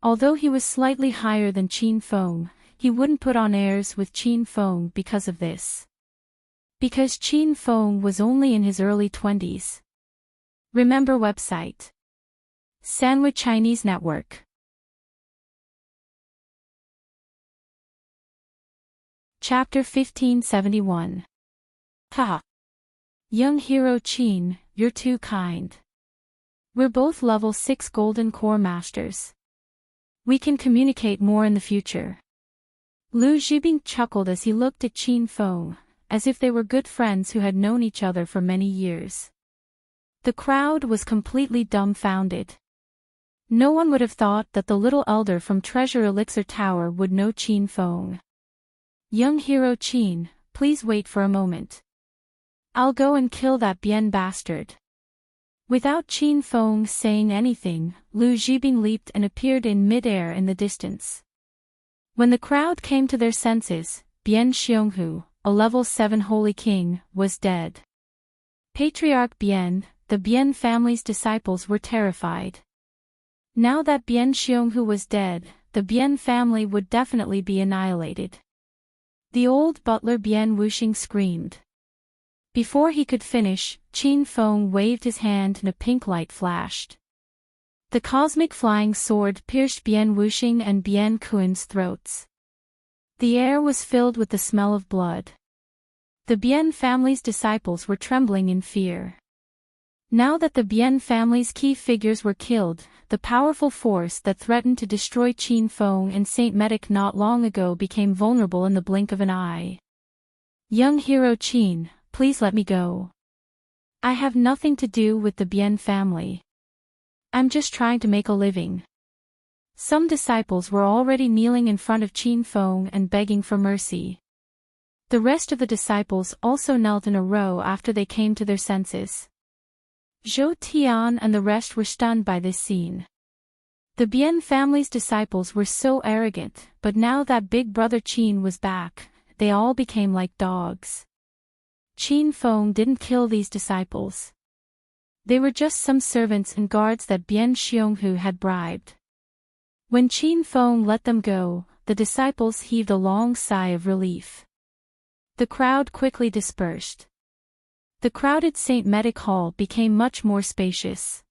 Although he was slightly higher than Qin Feng, he wouldn't put on airs with Qin Feng because of this. Because Qin Feng was only in his early 20s. Remember website. Sandwich Chinese Network. Chapter 1571. Ha! Young hero Qin, you're too kind. We're both level 6 Golden Core Masters. We can communicate more in the future. Lu Zhibing chuckled as he looked at Qin Feng, as if they were good friends who had known each other for many years. The crowd was completely dumbfounded. No one would have thought that the little elder from Treasure Elixir Tower would know Qin Feng. Young hero Qin, please wait for a moment. I'll go and kill that Bien bastard. Without Qin Feng saying anything, Lu Zhibing leaped and appeared in mid-air in the distance. When the crowd came to their senses, Bien Xionghu, a level 7 Holy King, was dead. Patriarch Bien, the Bien family's disciples were terrified. Now that Bien Xionghu was dead, the Bien family would definitely be annihilated. The old butler Bien Wuxing screamed. Before he could finish, Qin Feng waved his hand and a pink light flashed. The cosmic flying sword pierced Bien Wuxing and Bien Kuen's throats. The air was filled with the smell of blood. The Bien family's disciples were trembling in fear. Now that the Bien family's key figures were killed, the powerful force that threatened to destroy Qin Feng and Saint Medic not long ago became vulnerable in the blink of an eye. Young hero Qin, please let me go. I have nothing to do with the Bien family. I'm just trying to make a living. Some disciples were already kneeling in front of Qin Feng and begging for mercy. The rest of the disciples also knelt in a row after they came to their senses. Zhou Tian and the rest were stunned by this scene. The Bien family's disciples were so arrogant, but now that big brother Qin was back, they all became like dogs. Qin Feng didn't kill these disciples. They were just some servants and guards that Bien Xionghu had bribed. When Qin Feng let them go, the disciples heaved a long sigh of relief. The crowd quickly dispersed. The crowded Saint Medic Hall became much more spacious.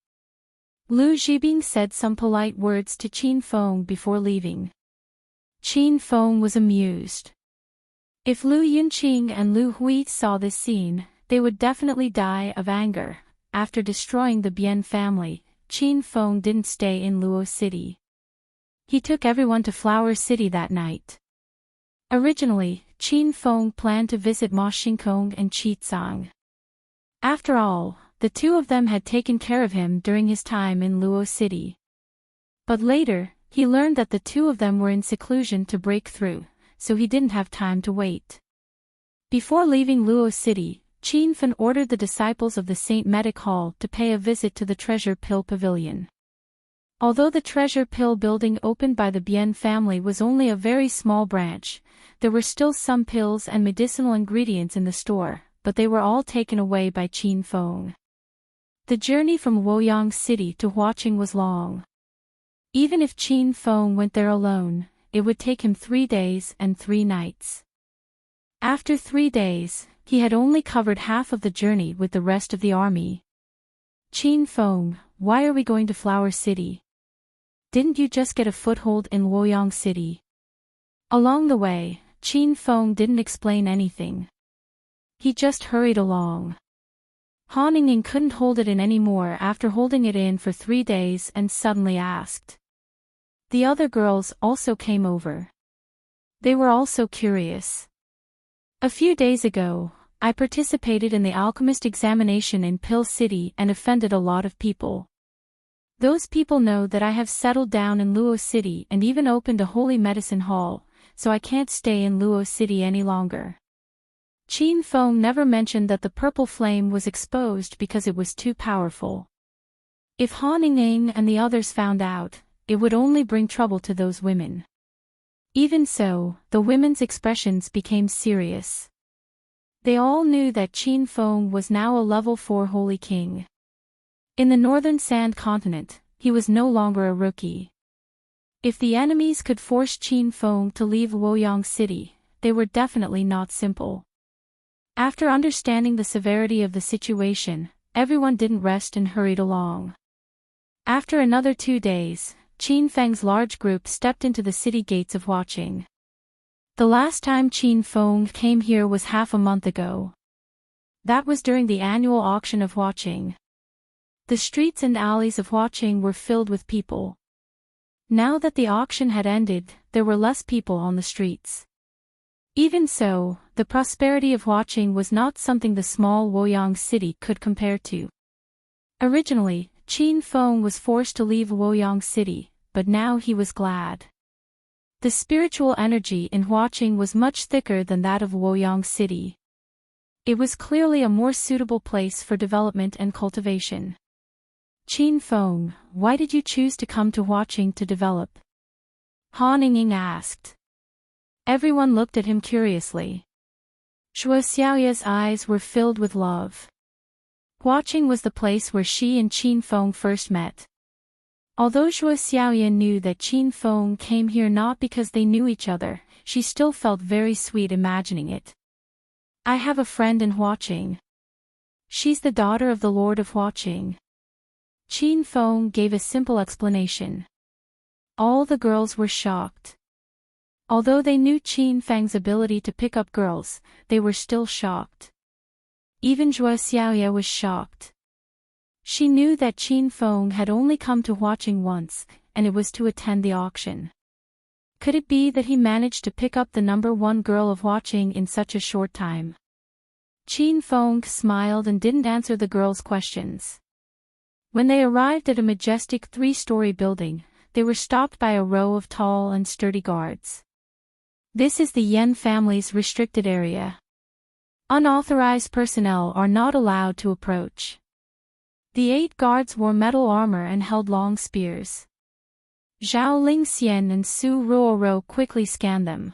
Lu Zhibing said some polite words to Qin Feng before leaving. Qin Feng was amused. If Lu Yunqing and Lu Hui saw this scene, they would definitely die of anger. After destroying the Bien family, Qin Feng didn't stay in Luo City. He took everyone to Flower City that night. Originally, Qin Feng planned to visit Ma Xingkong and Qizang. After all, the two of them had taken care of him during his time in Luo City. But later, he learned that the two of them were in seclusion to break through, so he didn't have time to wait. Before leaving Luo City, Qin Feng ordered the disciples of the Saint Medic Hall to pay a visit to the Treasure Pill Pavilion. Although the Treasure Pill building opened by the Bien family was only a very small branch, there were still some pills and medicinal ingredients in the store, but they were all taken away by Qin Feng. The journey from Luoyang City to Huaqing was long. Even if Qin Feng went there alone, it would take him 3 days and 3 nights. After 3 days, he had only covered half of the journey with the rest of the army. Qin Feng, why are we going to Flower City? Didn't you just get a foothold in Luoyang City? Along the way, Qin Feng didn't explain anything. He just hurried along. Han Yingning couldn't hold it in anymore after holding it in for 3 days and suddenly asked. The other girls also came over. They were also curious. A few days ago, I participated in the alchemist examination in Pill City and offended a lot of people. Those people know that I have settled down in Luo City and even opened a holy medicine hall, so I can't stay in Luo City any longer. Qin Feng never mentioned that the purple flame was exposed because it was too powerful. If Han Yingning and the others found out, it would only bring trouble to those women. Even so, the women's expressions became serious. They all knew that Qin Feng was now a level 4 holy king. In the northern sand continent, he was no longer a rookie. If the enemies could force Qin Feng to leave Luoyang City, they were definitely not simple. After understanding the severity of the situation, everyone didn't rest and hurried along. After another 2 days, Qin Feng's large group stepped into the city gates of Huaqing. The last time Qin Feng came here was half a month ago. That was during the annual auction of Huaqing. The streets and alleys of Huaqing were filled with people. Now that the auction had ended, there were less people on the streets. Even so, the prosperity of Huaqing was not something the small Luoyang City could compare to. Originally, Qin Feng was forced to leave Luoyang City, but now he was glad. The spiritual energy in Huaqing was much thicker than that of Luoyang City. It was clearly a more suitable place for development and cultivation. Qin Feng, why did you choose to come to Huaqing to develop? Han Yingning asked. Everyone looked at him curiously. Zhuo Xiaoya's eyes were filled with love. Huaqing was the place where she and Qin Feng first met. Although Zhuo Xiaoya knew that Qin Feng came here not because they knew each other, she still felt very sweet imagining it. I have a friend in Huaqing. She's the daughter of the Lord of Huaqing. Qin Feng gave a simple explanation. All the girls were shocked. Although they knew Qin Feng's ability to pick up girls, they were still shocked. Even Zhuo Xiaoya was shocked. She knew that Qin Feng had only come to watching once, and it was to attend the auction. Could it be that he managed to pick up the number one girl of watching in such a short time? Qin Feng smiled and didn't answer the girl's questions. When they arrived at a majestic three-story building, they were stopped by a row of tall and sturdy guards. This is the Yen family's restricted area. Unauthorized personnel are not allowed to approach. The 8 guards wore metal armor and held long spears. Zhao Lingxian and Su Ruoro quickly scanned them.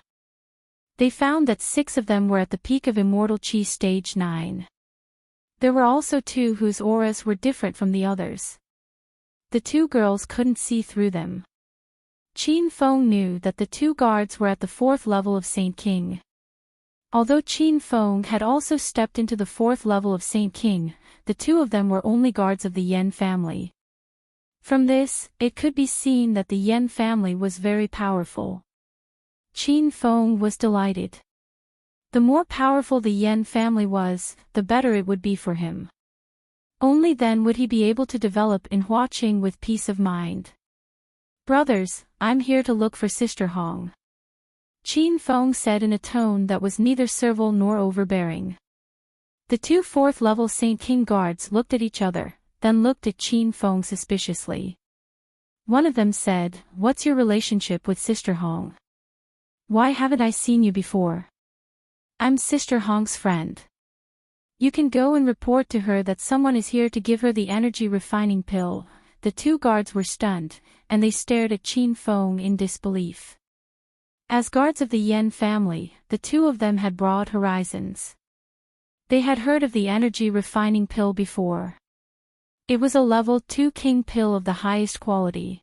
They found that 6 of them were at the peak of Immortal Qi Stage 9. There were also 2 whose auras were different from the others. The 2 girls couldn't see through them. Qin Feng knew that the 2 guards were at the 4th level of Saint King. Although Qin Feng had also stepped into the 4th level of Saint King, the 2 of them were only guards of the Yen family. From this, it could be seen that the Yen family was very powerful. Qin Feng was delighted. The more powerful the Yen family was, the better it would be for him. Only then would he be able to develop in watching with peace of mind. "Brothers, I'm here to look for Sister Hong," Qin Feng said in a tone that was neither servile nor overbearing. The 2 4th-level Saint King guards looked at each other, then looked at Qin Feng suspiciously. One of them said, "What's your relationship with Sister Hong? Why haven't I seen you before?" "I'm Sister Hong's friend. You can go and report to her that someone is here to give her the energy refining pill." The 2 guards were stunned, and they stared at Qin Feng in disbelief. As guards of the Yen family, the 2 of them had broad horizons. They had heard of the energy refining pill before. It was a level 2 king pill of the highest quality.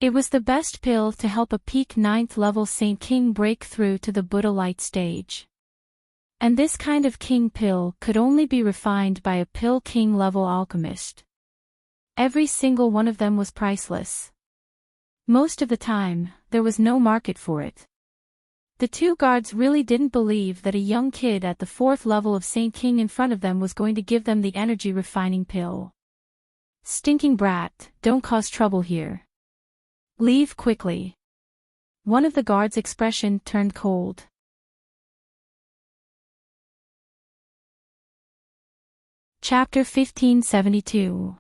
It was the best pill to help a peak 9th level Saint King break through to the Buddha light stage. And this kind of king pill could only be refined by a pill king level alchemist. Every single one of them was priceless. Most of the time, there was no market for it. The 2 guards really didn't believe that a young kid at the 4th level of Saint King in front of them was going to give them the energy refining pill. "Stinking brat, don't cause trouble here. Leave quickly." One of the guards' expression turned cold. Chapter 1572.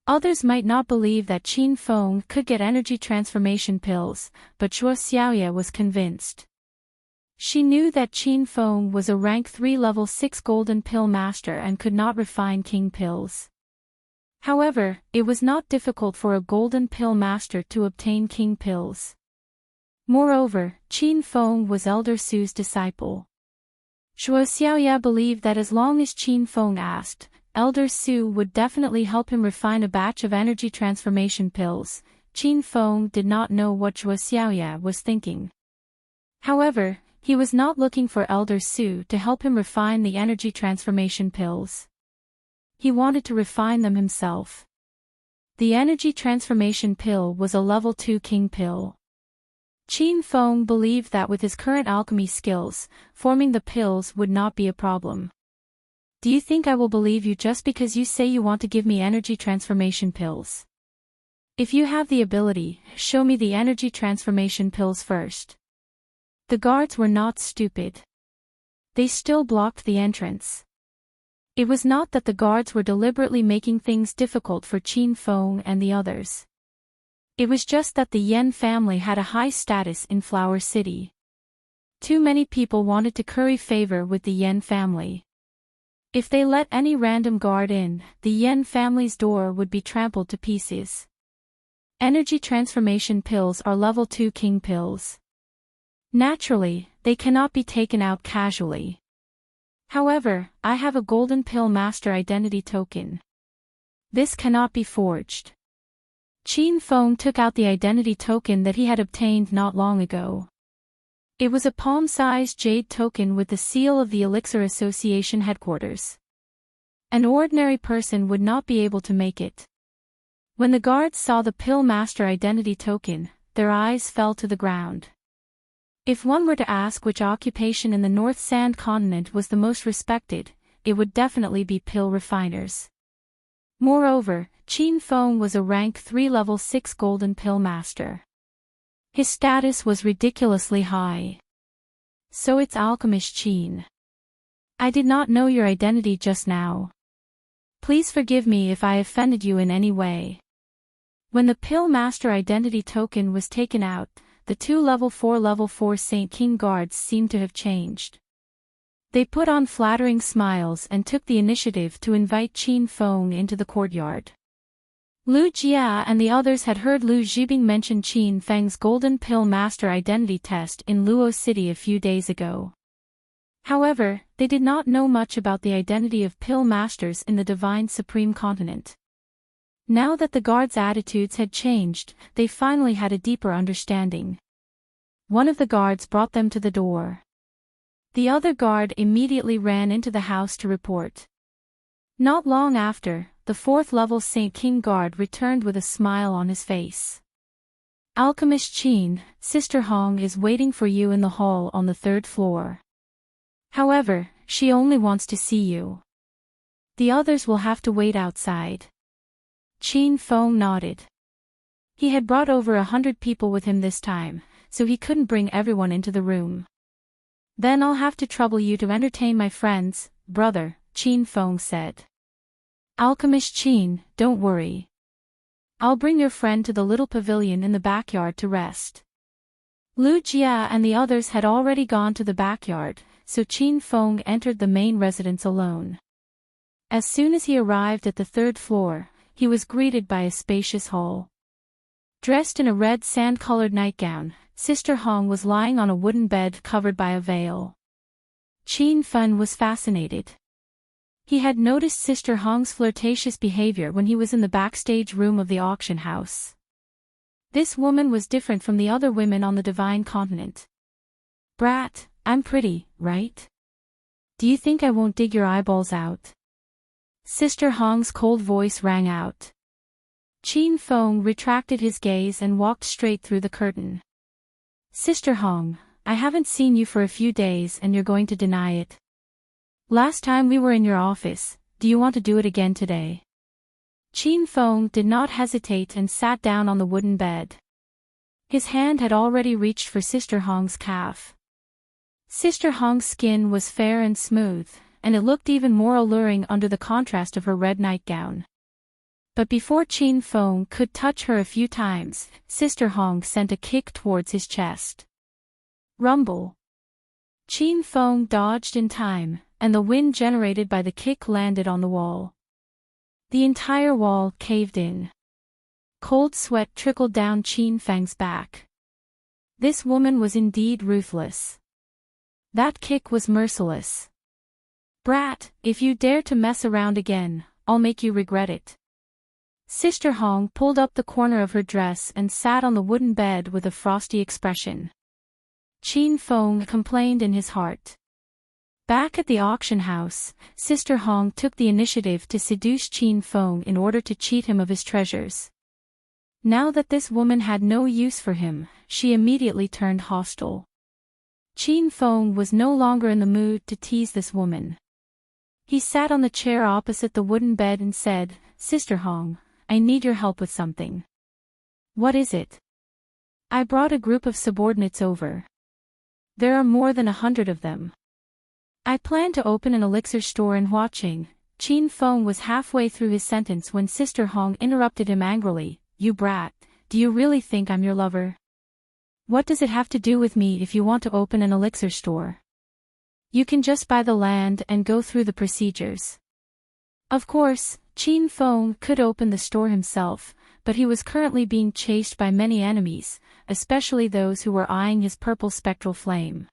Others might not believe that Qin Feng could get energy transformation pills, but Zhuo Xiaoya was convinced. She knew that Qin Feng was a rank 3 level 6 golden pill master and could not refine king pills. However, it was not difficult for a golden pill master to obtain king pills. Moreover, Qin Feng was Elder Su's disciple. Zhuo Xiaoya believed that as long as Qin Feng asked, Elder Su would definitely help him refine a batch of energy transformation pills. Qin Feng did not know what Zhuo Xiaoya was thinking. However, he was not looking for Elder Su to help him refine the energy transformation pills. He wanted to refine them himself. The energy transformation pill was a level 2 king pill. Qin Feng believed that with his current alchemy skills, forming the pills would not be a problem. "Do you think I will believe you just because you say you want to give me energy transformation pills? If you have the ability, show me the energy transformation pills first." The guards were not stupid. They still blocked the entrance. It was not that the guards were deliberately making things difficult for Qin Feng and the others. It was just that the Yen family had a high status in Flower City. Too many people wanted to curry favor with the Yen family. If they let any random guard in, the Yen family's door would be trampled to pieces. Energy transformation pills are level 2 king pills. Naturally, they cannot be taken out casually. However, I have a golden pill master identity token. This cannot be forged. Qin Feng took out the identity token that he had obtained not long ago. It was a palm-sized jade token with the seal of the Elixir Association headquarters. An ordinary person would not be able to make it. When the guards saw the Pill Master identity token, their eyes fell to the ground. If one were to ask which occupation in the North Sand continent was the most respected, it would definitely be pill refiners. Moreover, Qin Feng was a rank 3 level 6 golden pill master. His status was ridiculously high. So it's Alchemist Qin. I did not know your identity just now. Please forgive me if I offended you in any way. When the pill master identity token was taken out, the two level 4 Saint King guards seemed to have changed. They put on flattering smiles and took the initiative to invite Qin Feng into the courtyard. Lu Jia and the others had heard Lu Zhibing mention Qin Feng's golden pill master identity test in Luo City a few days ago. However, they did not know much about the identity of pill masters in the Divine Supreme Continent. Now that the guards' attitudes had changed, they finally had a deeper understanding. One of the guards brought them to the door. The other guard immediately ran into the house to report. Not long after, the 4th level Saint King guard returned with a smile on his face. Alchemist Qin, Sister Hong is waiting for you in the hall on the 3rd floor. However, she only wants to see you. The others will have to wait outside. Qin Feng nodded. He had brought over 100 people with him this time, so he couldn't bring everyone into the room. Then I'll have to trouble you to entertain my friends, brother, Qin Feng said. Alchemist Qin, don't worry. I'll bring your friend to the little pavilion in the backyard to rest. Lu Jia and the others had already gone to the backyard, so Qin Feng entered the main residence alone. As soon as he arrived at the 3rd floor, he was greeted by a spacious hall. Dressed in a red sand-colored nightgown, Sister Hong was lying on a wooden bed covered by a veil. Qin Feng was fascinated. He had noticed Sister Hong's flirtatious behavior when he was in the backstage room of the auction house. This woman was different from the other women on the Divine Continent. Brat, I'm pretty, right? Do you think I won't dig your eyeballs out? Sister Hong's cold voice rang out. Qin Feng retracted his gaze and walked straight through the curtain. Sister Hong, I haven't seen you for a few days and you're going to deny it. Last time we were in your office, do you want to do it again today? Qin Feng did not hesitate and sat down on the wooden bed. His hand had already reached for Sister Hong's calf. Sister Hong's skin was fair and smooth, and it looked even more alluring under the contrast of her red nightgown. But before Qin Feng could touch her a few times, Sister Hong sent a kick towards his chest. Rumble. Qin Feng dodged in time, and the wind generated by the kick landed on the wall. The entire wall caved in. Cold sweat trickled down Qin Feng's back. This woman was indeed ruthless. That kick was merciless. Brat, if you dare to mess around again, I'll make you regret it. Sister Hong pulled up the corner of her dress and sat on the wooden bed with a frosty expression. Qin Feng complained in his heart. Back at the auction house, Sister Hong took the initiative to seduce Qin Feng in order to cheat him of his treasures. Now that this woman had no use for him, she immediately turned hostile. Qin Feng was no longer in the mood to tease this woman. He sat on the chair opposite the wooden bed and said, Sister Hong, I need your help with something. What is it? I brought a group of subordinates over. There are more than 100 of them. I plan to open an elixir store in Huaqing. Qin Feng was halfway through his sentence when Sister Hong interrupted him angrily. You brat, do you really think I'm your lover? What does it have to do with me if you want to open an elixir store? You can just buy the land and go through the procedures. Of course, Qin Feng could open the store himself, but he was currently being chased by many enemies, especially those who were eyeing his purple spectral flame.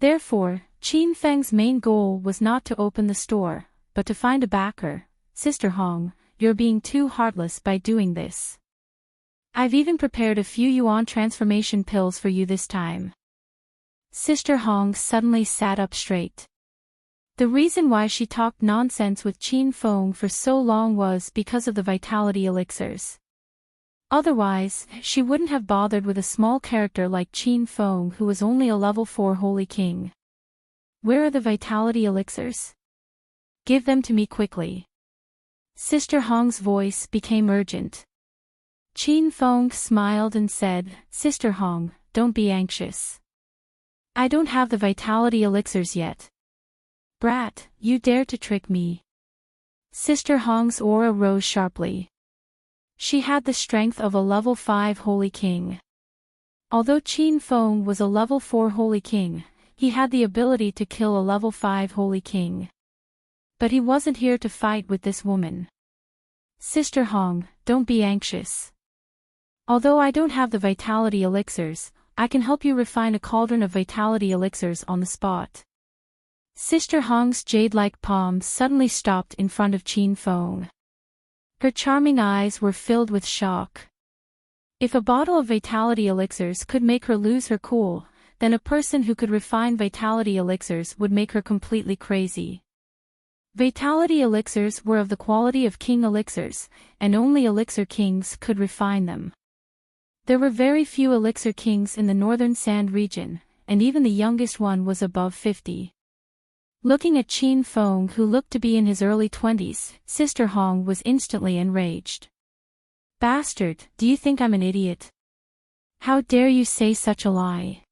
Therefore, Qin Feng's main goal was not to open the store, but to find a backer. Sister Hong, you're being too heartless by doing this. I've even prepared a few yuan transformation pills for you this time. Sister Hong suddenly sat up straight. The reason why she talked nonsense with Qin Feng for so long was because of the vitality elixirs. Otherwise, she wouldn't have bothered with a small character like Qin Feng who was only a level 4 holy king. Where are the vitality elixirs? Give them to me quickly. Sister Hong's voice became urgent. Qin Feng smiled and said, Sister Hong, don't be anxious. I don't have the vitality elixirs yet. Brat, you dare to trick me. Sister Hong's aura rose sharply. She had the strength of a level 5 Holy King. Although Qin Feng was a level 4 Holy King, he had the ability to kill a level 5 Holy King. But he wasn't here to fight with this woman. Sister Hong, don't be anxious. Although I don't have the vitality elixirs, I can help you refine a cauldron of vitality elixirs on the spot. Sister Hong's jade-like palms suddenly stopped in front of Qin Feng. Her charming eyes were filled with shock. If a bottle of vitality elixirs could make her lose her cool, then a person who could refine vitality elixirs would make her completely crazy. Vitality elixirs were of the quality of king elixirs, and only elixir kings could refine them. There were very few elixir kings in the northern sand region, and even the youngest one was above 50. Looking at Qin Feng, who looked to be in his early 20s, Sister Hong was instantly enraged. Bastard, do you think I'm an idiot? How dare you say such a lie?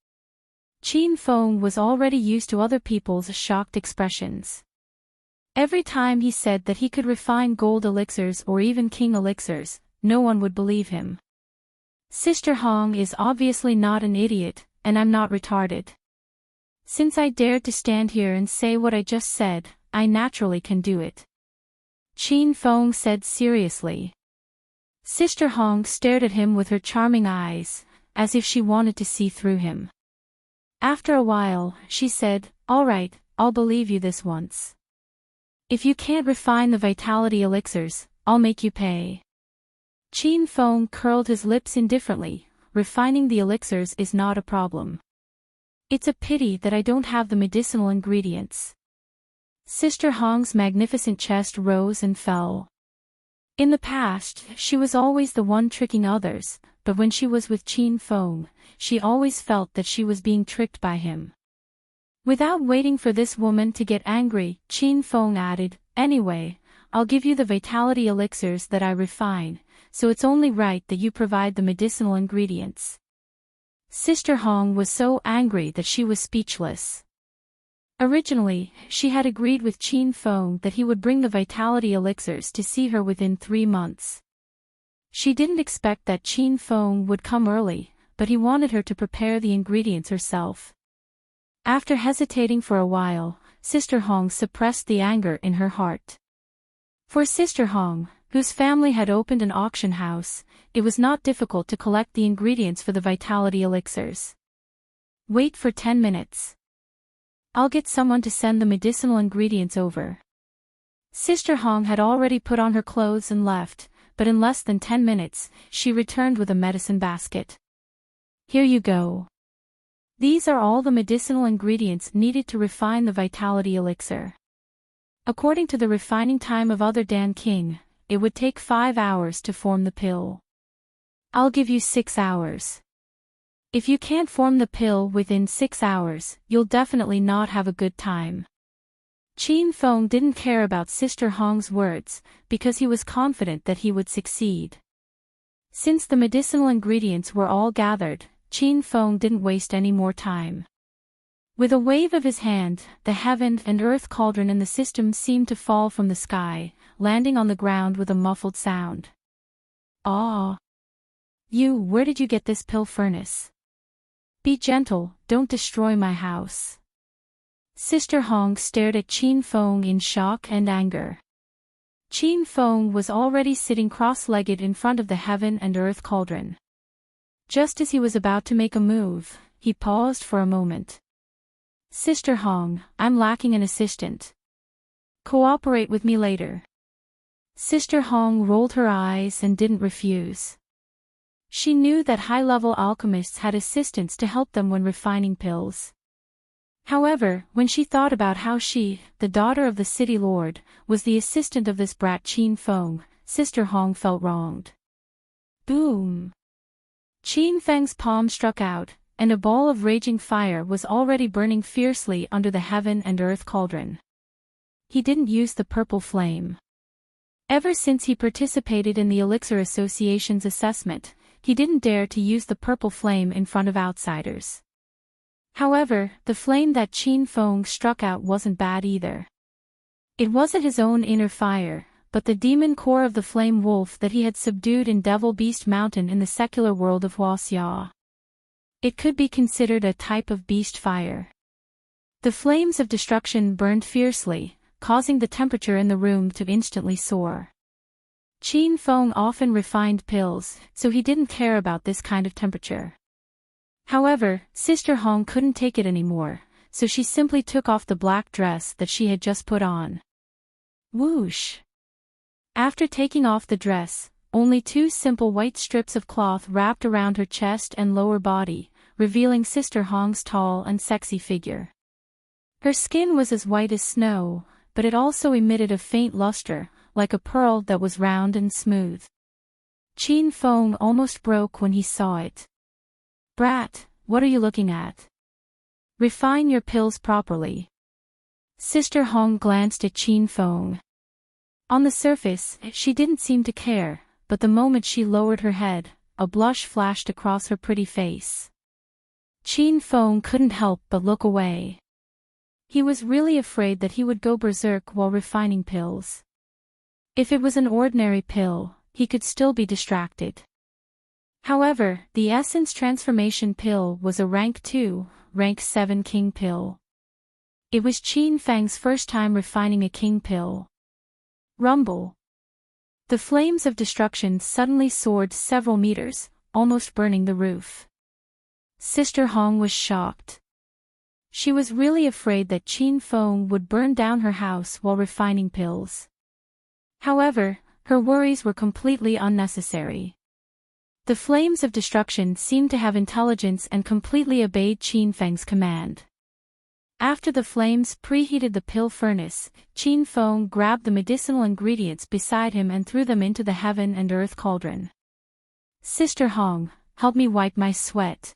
Qin Feng was already used to other people's shocked expressions. Every time he said that he could refine gold elixirs or even king elixirs, no one would believe him. Sister Hong is obviously not an idiot, and I'm not retarded. Since I dared to stand here and say what I just said, I naturally can do it. Qin Feng said seriously. Sister Hong stared at him with her charming eyes, as if she wanted to see through him. After a while, she said, All right, I'll believe you this once. If you can't refine the vitality elixirs, I'll make you pay. Qin Feng curled his lips indifferently. Refining the elixirs is not a problem. It's a pity that I don't have the medicinal ingredients. Sister Hong's magnificent chest rose and fell. In the past, she was always the one tricking others, but when she was with Qin Feng, she always felt that she was being tricked by him. Without waiting for this woman to get angry, Qin Feng added, Anyway, I'll give you the vitality elixirs that I refine, so it's only right that you provide the medicinal ingredients. Sister Hong was so angry that she was speechless. Originally, she had agreed with Qin Feng that he would bring the vitality elixirs to see her within 3 months. She didn't expect that Qin Feng would come early, but he wanted her to prepare the ingredients herself. After hesitating for a while, Sister Hong suppressed the anger in her heart. For Sister Hong, whose family had opened an auction house, it was not difficult to collect the ingredients for the vitality elixirs. Wait for 10 minutes. I'll get someone to send the medicinal ingredients over. Sister Hong had already put on her clothes and left, but in less than 10 minutes, she returned with a medicine basket. Here you go. These are all the medicinal ingredients needed to refine the vitality elixir. According to the refining time of other Dan King, it would take 5 hours to form the pill. I'll give you 6 hours. If you can't form the pill within 6 hours, you'll definitely not have a good time. Qin Feng didn't care about Sister Hong's words, because he was confident that he would succeed. Since the medicinal ingredients were all gathered, Qin Feng didn't waste any more time. With a wave of his hand, the heaven and earth cauldron in the system seemed to fall from the sky, landing on the ground with a muffled sound. Ah! Where did you get this pill furnace? Be gentle, don't destroy my house. Sister Hong stared at Qin Feng in shock and anger. Qin Feng was already sitting cross-legged in front of the heaven and earth cauldron. Just as he was about to make a move, he paused for a moment. Sister Hong, I'm lacking an assistant. Cooperate with me later. Sister Hong rolled her eyes and didn't refuse. She knew that high-level alchemists had assistants to help them when refining pills. However, when she thought about how she, the daughter of the city lord, was the assistant of this brat Qin Feng, Sister Hong felt wronged. Boom! Qin Feng's palm struck out, and a ball of raging fire was already burning fiercely under the heaven and earth cauldron. He didn't use the purple flame. Ever since he participated in the Elixir Association's assessment, he didn't dare to use the purple flame in front of outsiders. However, the flame that Qin Feng struck out wasn't bad either. It wasn't his own inner fire, but the demon core of the flame wolf that he had subdued in Devil Beast Mountain in the secular world of Huaxia. It could be considered a type of beast fire. The flames of destruction burned fiercely, causing the temperature in the room to instantly soar. Qin Feng often refined pills, so he didn't care about this kind of temperature. However, Sister Hong couldn't take it anymore, so she simply took off the black dress that she had just put on. Whoosh! After taking off the dress, only two simple white strips of cloth wrapped around her chest and lower body, revealing Sister Hong's tall and sexy figure. Her skin was as white as snow, but it also emitted a faint luster, like a pearl that was round and smooth. Qin Feng almost broke when he saw it. "Brat, what are you looking at? Refine your pills properly." Sister Hong glanced at Qin Feng. On the surface, she didn't seem to care, but the moment she lowered her head, a blush flashed across her pretty face. Qin Feng couldn't help but look away. He was really afraid that he would go berserk while refining pills. If it was an ordinary pill, he could still be distracted. However, the Essence Transformation pill was a rank 2, rank 7 king pill. It was Qin Feng's first time refining a king pill. Rumble. The flames of destruction suddenly soared several meters, almost burning the roof. Sister Hong was shocked. She was really afraid that Qin Feng would burn down her house while refining pills. However, her worries were completely unnecessary. The flames of destruction seemed to have intelligence and completely obeyed Qin Feng's command. After the flames preheated the pill furnace, Qin Feng grabbed the medicinal ingredients beside him and threw them into the heaven and earth cauldron. "Sister Hong, help me wipe my sweat."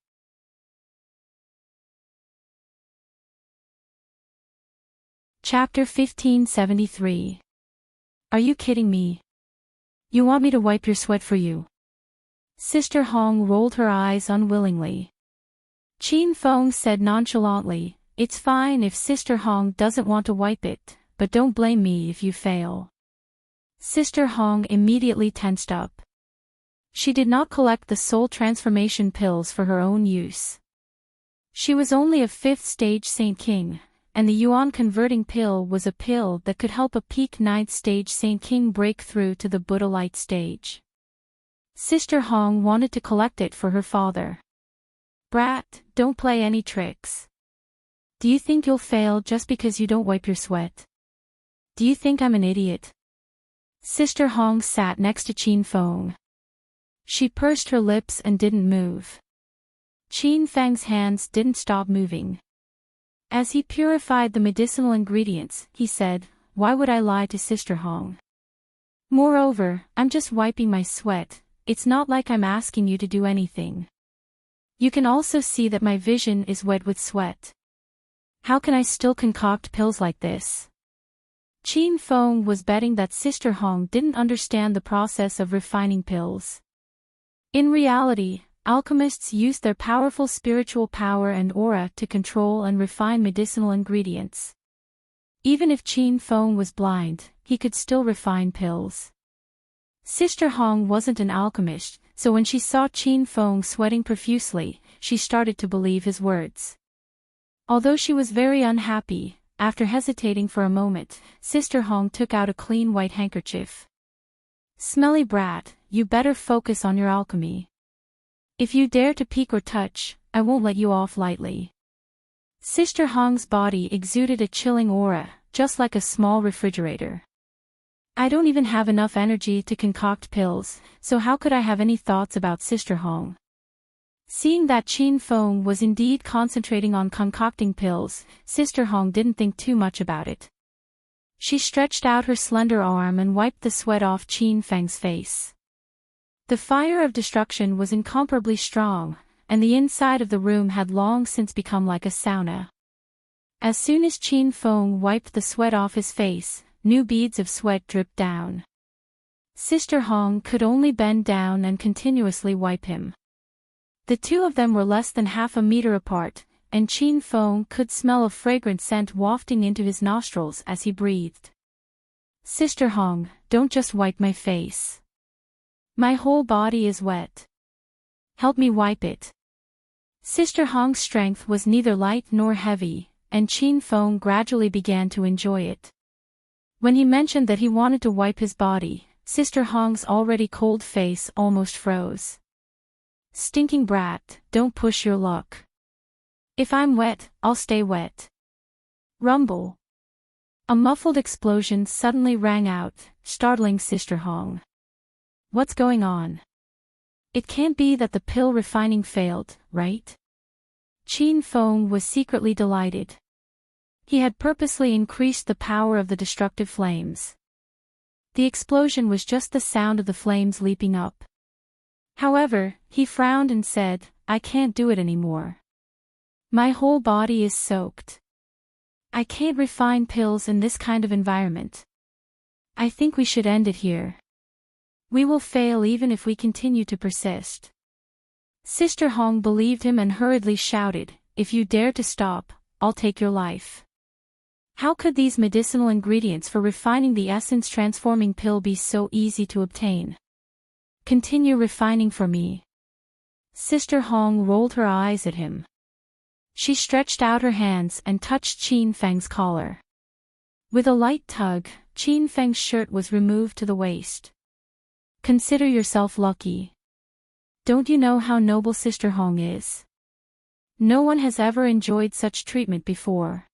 Chapter 1573. Are you kidding me? You want me to wipe your sweat for you? Sister Hong rolled her eyes unwillingly. Qin Feng said nonchalantly, "It's fine if Sister Hong doesn't want to wipe it, but don't blame me if you fail." Sister Hong immediately tensed up. She did not collect the soul transformation pills for her own use. She was only a 5th stage Saint King, and the Yuan converting pill was a pill that could help a peak 9th stage Saint King break through to the Buddha light stage. Sister Hong wanted to collect it for her father. "Brat, don't play any tricks. Do you think you'll fail just because you don't wipe your sweat? Do you think I'm an idiot?" Sister Hong sat next to Qin Feng. She pursed her lips and didn't move. Qin Feng's hands didn't stop moving. As he purified the medicinal ingredients, he said, "Why would I lie to Sister Hong? Moreover, I'm just wiping my sweat. It's not like I'm asking you to do anything. You can also see that my vision is wet with sweat. How can I still concoct pills like this?" Qin Feng was betting that Sister Hong didn't understand the process of refining pills. In reality, alchemists use their powerful spiritual power and aura to control and refine medicinal ingredients. Even if Qin Feng was blind, he could still refine pills. Sister Hong wasn't an alchemist, so when she saw Qin Feng sweating profusely, she started to believe his words. Although she was very unhappy, after hesitating for a moment, Sister Hong took out a clean white handkerchief. "Smelly brat, you better focus on your alchemy. If you dare to peek or touch, I won't let you off lightly." Sister Hong's body exuded a chilling aura, just like a small refrigerator. "I don't even have enough energy to concoct pills, so how could I have any thoughts about Sister Hong?" Seeing that Qin Feng was indeed concentrating on concocting pills, Sister Hong didn't think too much about it. She stretched out her slender arm and wiped the sweat off Qin Feng's face. The fire of destruction was incomparably strong, and the inside of the room had long since become like a sauna. As soon as Qin Feng wiped the sweat off his face, new beads of sweat dripped down. Sister Hong could only bend down and continuously wipe him. The two of them were less than half a meter apart, and Qin Feng could smell a fragrant scent wafting into his nostrils as he breathed. Sister Hong, don't just wipe my face. My whole body is wet. Help me wipe it. Sister Hong's strength was neither light nor heavy, and Qin Feng gradually began to enjoy it. When he mentioned that he wanted to wipe his body, Sister Hong's already cold face almost froze. Stinking brat, don't push your luck. If I'm wet, I'll stay wet. Rumble. A muffled explosion suddenly rang out, startling Sister Hong. What's going on? It can't be that the pill refining failed, right? Qin Feng was secretly delighted. He had purposely increased the power of the destructive flames. The explosion was just the sound of the flames leaping up. However, he frowned and said, I can't do it anymore. My whole body is soaked. I can't refine pills in this kind of environment. I think we should end it here. We will fail even if we continue to persist. Sister Hong believed him and hurriedly shouted, if you dare to stop, I'll take your life. How could these medicinal ingredients for refining the essence transforming pill be so easy to obtain? Continue refining for me. Sister Hong rolled her eyes at him. She stretched out her hands and touched Qin Feng's collar. With a light tug, Qin Feng's shirt was removed to the waist. Consider yourself lucky. Don't you know how noble Sister Hong is? No one has ever enjoyed such treatment before.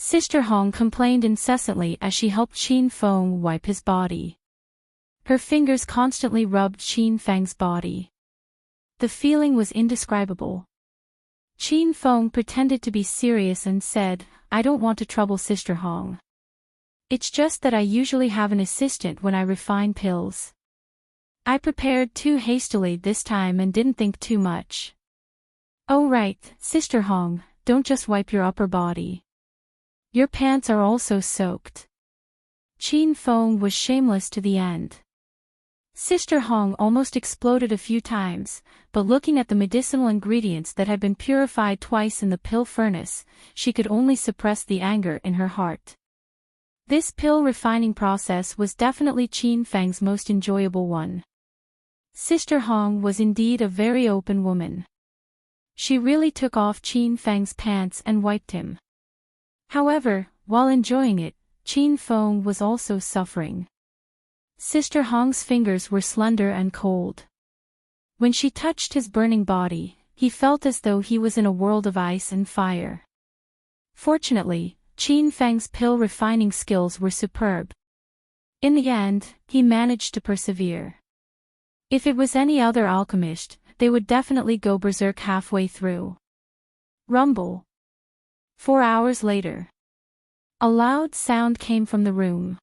Sister Hong complained incessantly as she helped Qin Feng wipe his body. Her fingers constantly rubbed Qin Feng's body. The feeling was indescribable. Qin Feng pretended to be serious and said, I don't want to trouble Sister Hong. It's just that I usually have an assistant when I refine pills. I prepared too hastily this time and didn't think too much. Oh right, Sister Hong, don't just wipe your upper body. Your pants are also soaked. Qin Feng was shameless to the end. Sister Hong almost exploded a few times, but looking at the medicinal ingredients that had been purified twice in the pill furnace, she could only suppress the anger in her heart. This pill refining process was definitely Qin Feng's most enjoyable one. Sister Hong was indeed a very open woman. She really took off Qin Feng's pants and wiped him. However, while enjoying it, Qin Feng was also suffering. Sister Hong's fingers were slender and cold. When she touched his burning body, he felt as though he was in a world of ice and fire. Fortunately, Qin Feng's pill refining skills were superb. In the end, he managed to persevere. If it was any other alchemist, they would definitely go berserk halfway through. Rumble. 4 hours later. A loud sound came from the room.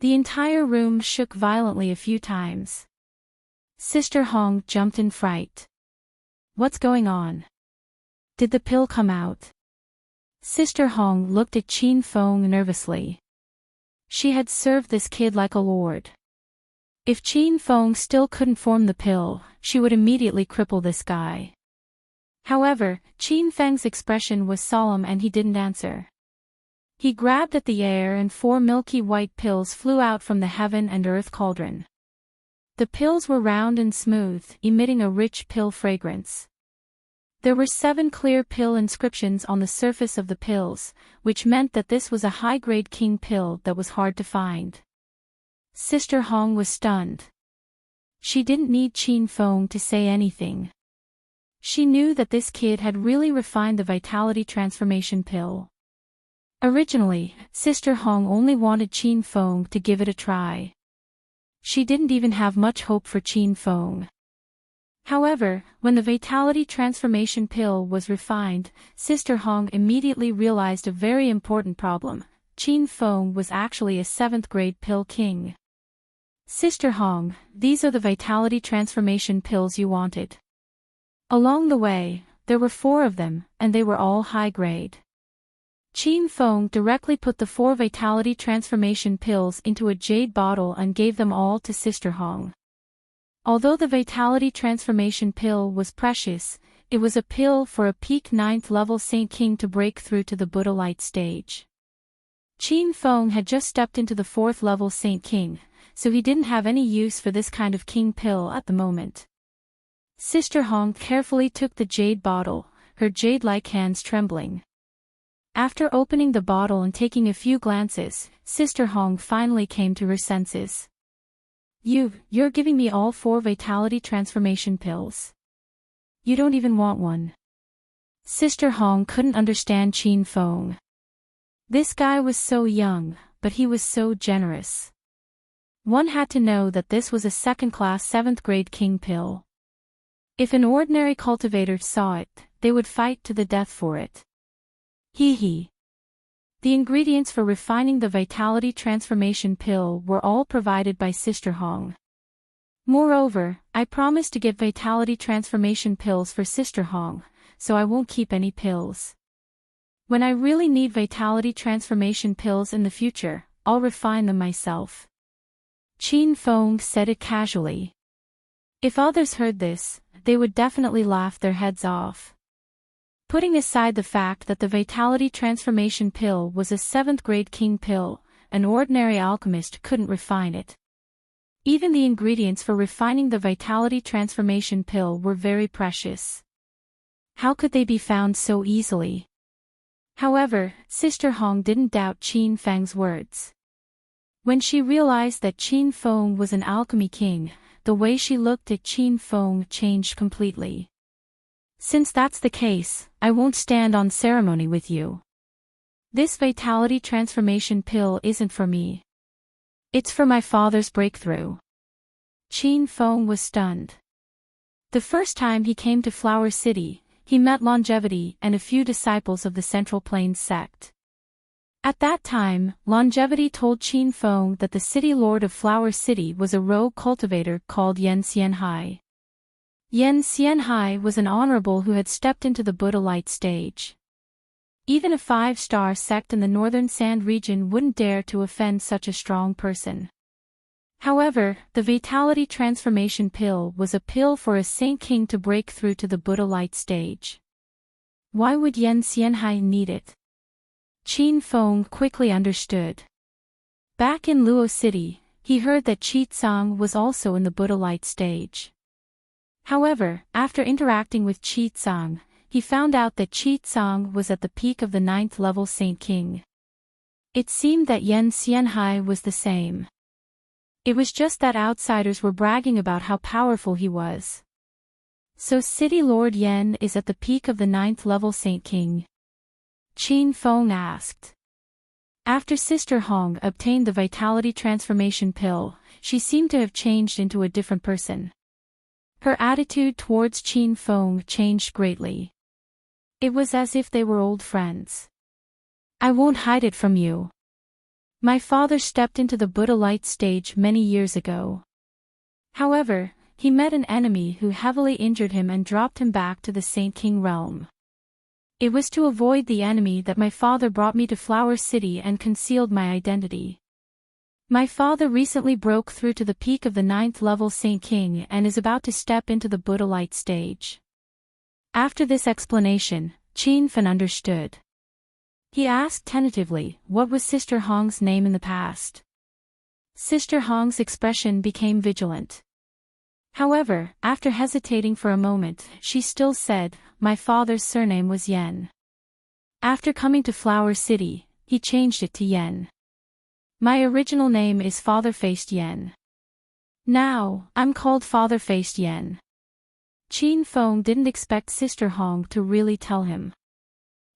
The entire room shook violently a few times. Sister Hong jumped in fright. What's going on? Did the pill come out? Sister Hong looked at Qin Feng nervously. She had served this kid like a lord. If Qin Feng still couldn't form the pill, she would immediately cripple this guy. However, Qin Feng's expression was solemn and he didn't answer. He grabbed at the air and 4 milky white pills flew out from the heaven and earth cauldron. The pills were round and smooth, emitting a rich pill fragrance. There were 7 clear pill inscriptions on the surface of the pills, which meant that this was a high-grade king pill that was hard to find. Sister Hong was stunned. She didn't need Qin Feng to say anything. She knew that this kid had really refined the vitality transformation pill. Originally, Sister Hong only wanted Qin Feng to give it a try. She didn't even have much hope for Qin Feng. However, when the vitality transformation pill was refined, Sister Hong immediately realized a very important problem. Qin Feng was actually a 7th grade pill king. Sister Hong, these are the vitality transformation pills you wanted. Along the way, there were 4 of them, and they were all high grade. Qin Feng directly put the 4 vitality transformation pills into a jade bottle and gave them all to Sister Hong. Although the vitality transformation pill was precious, it was a pill for a peak 9th level Saint King to break through to the Buddha light stage. Qin Feng had just stepped into the 4th level Saint King, so he didn't have any use for this kind of king pill at the moment. Sister Hong carefully took the jade bottle, her jade-like hands trembling. After opening the bottle and taking a few glances, Sister Hong finally came to her senses. You're giving me all 4 vitality transformation pills. You don't even want one. Sister Hong couldn't understand Qin Feng. This guy was so young, but he was so generous. One had to know that this was a second-class 7th grade king pill. If an ordinary cultivator saw it, they would fight to the death for it. Hee. The ingredients for refining the vitality transformation pill were all provided by Sister Hong. Moreover, I promised to get vitality transformation pills for Sister Hong, so I won't keep any pills. When I really need vitality transformation pills in the future, I'll refine them myself. Qin Feng said it casually. If others heard this, they would definitely laugh their heads off. Putting aside the fact that the vitality transformation pill was a 7th grade king pill, an ordinary alchemist couldn't refine it. Even the ingredients for refining the vitality transformation pill were very precious. How could they be found so easily? However, Sister Hong didn't doubt Qin Feng's words. When she realized that Qin Feng was an alchemy king, the way she looked at Qin Feng changed completely. Since that's the case, I won't stand on ceremony with you. This vitality transformation pill isn't for me. It's for my father's breakthrough. Qin Feng was stunned. The first time he came to Flower City, he met Longevity and a few disciples of the Central Plains sect. At that time, Longevity told Qin Feng that the city lord of Flower City was a rogue cultivator called Yan Xianhai. Yan Xianhai was an honorable who had stepped into the Buddha light stage. Even a 5-star sect in the northern Sand region wouldn't dare to offend such a strong person. However, the vitality transformation pill was a pill for a Saint King to break through to the Buddha light stage. Why would Yan Xianhai need it? Qin Feng quickly understood. Back in Luo City, he heard that Qi was also in the Buddha light stage. However, after interacting with Qi, he found out that Qi was at the peak of the 9th level Saint King. It seemed that Yan Xianhai was the same. It was just that outsiders were bragging about how powerful he was. So City Lord Yan is at the peak of the 9th level Saint King? Qin Feng asked. After Sister Hong obtained the vitality transformation pill, she seemed to have changed into a different person. Her attitude towards Qin Feng changed greatly. It was as if they were old friends. I won't hide it from you. My father stepped into the Buddha light stage many years ago. However, he met an enemy who heavily injured him and dropped him back to the Saint King realm. It was to avoid the enemy that my father brought me to Flower City and concealed my identity. My father recently broke through to the peak of the 9th level Saint King and is about to step into the Buddha light stage. After this explanation, Qin Feng understood. He asked tentatively, what was Sister Hong's name in the past? Sister Hong's expression became vigilant. However, after hesitating for a moment, she still said, my father's surname was Yen. After coming to Flower City, he changed it to Yen. My original name is Father-Faced Yen. Now, I'm called Father-Faced Yen. Qin Feng didn't expect Sister Hong to really tell him.